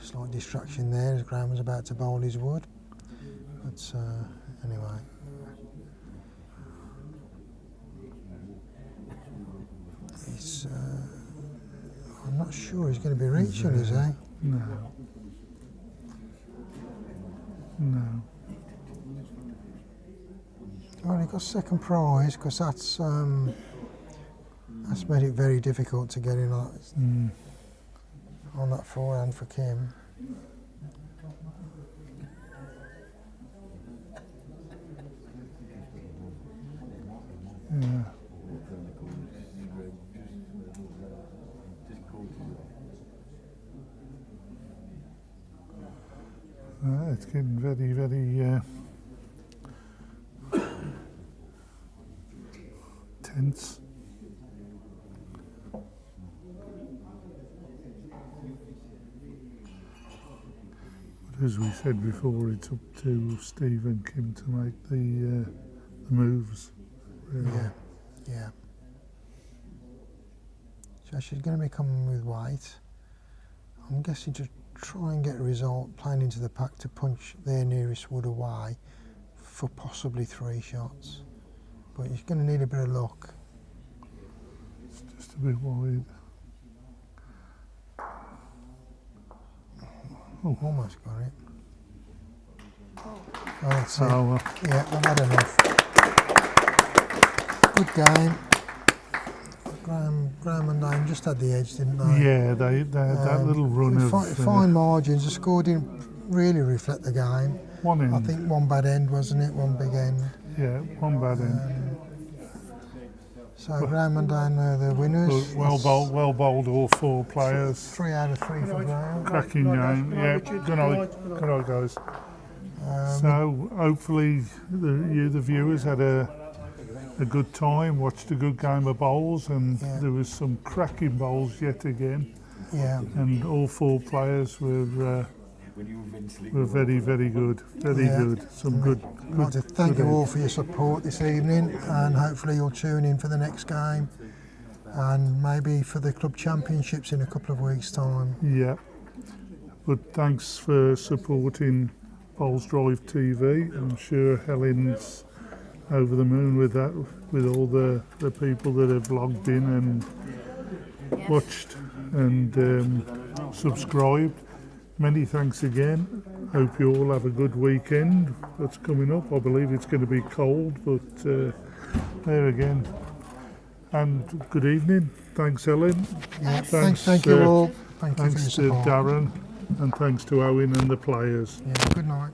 Slight distraction there as Graham was about to bowl his wood. But anyway. He's, I'm not sure he's going to be reaching, is he? No. No. Well, he got second prize because that's made it very difficult to get in on that forehand for Kim. Yeah. It's getting very, very tense. But as we said before, it's up to Steve and Kim to make the moves. Really. Yeah, yeah. So she's going to be coming with white. I'm guessing to try and get a result, playing into the pack to punch their nearest wood away for possibly 3 shots. But he's going to need a bit of luck. It's just a bit wide. Oh, almost got it. Oh, that's it. Oh, well. Yeah, they've had enough. Good game. Graham and Diane just had the edge, didn't they? Yeah, they that little run with of fine margins. The score didn't really reflect the game. one end. I think one bad end, wasn't it? One big end. Yeah, one bad end. So Graham and Diane are the winners. Well bowled, all 4 players. 3 out of 3 for Graham. Cracking game. Yeah, good night, guys. So hopefully the viewers had a good time, watched a good game of bowls, and there was some cracking bowls yet again. Yeah. And all 4 players were very, very good. Very good. Some good. I'd like to thank you all for your support this evening, and hopefully you'll tune in for the next game and maybe for the club championships in a couple of weeks' time. Yeah. But thanks for supporting Bowls Drive TV. I'm sure Helen's over the moon with that, with all the people that have logged in and watched and subscribed. Many thanks again. Hope you all have a good weekend that's coming up. I believe it's going to be cold, but there again. And good evening. Thanks, Helen. Yeah, thank you all. Thank you for your Thanks to support. Darren, and thanks to Owen and the players. Yeah, good night.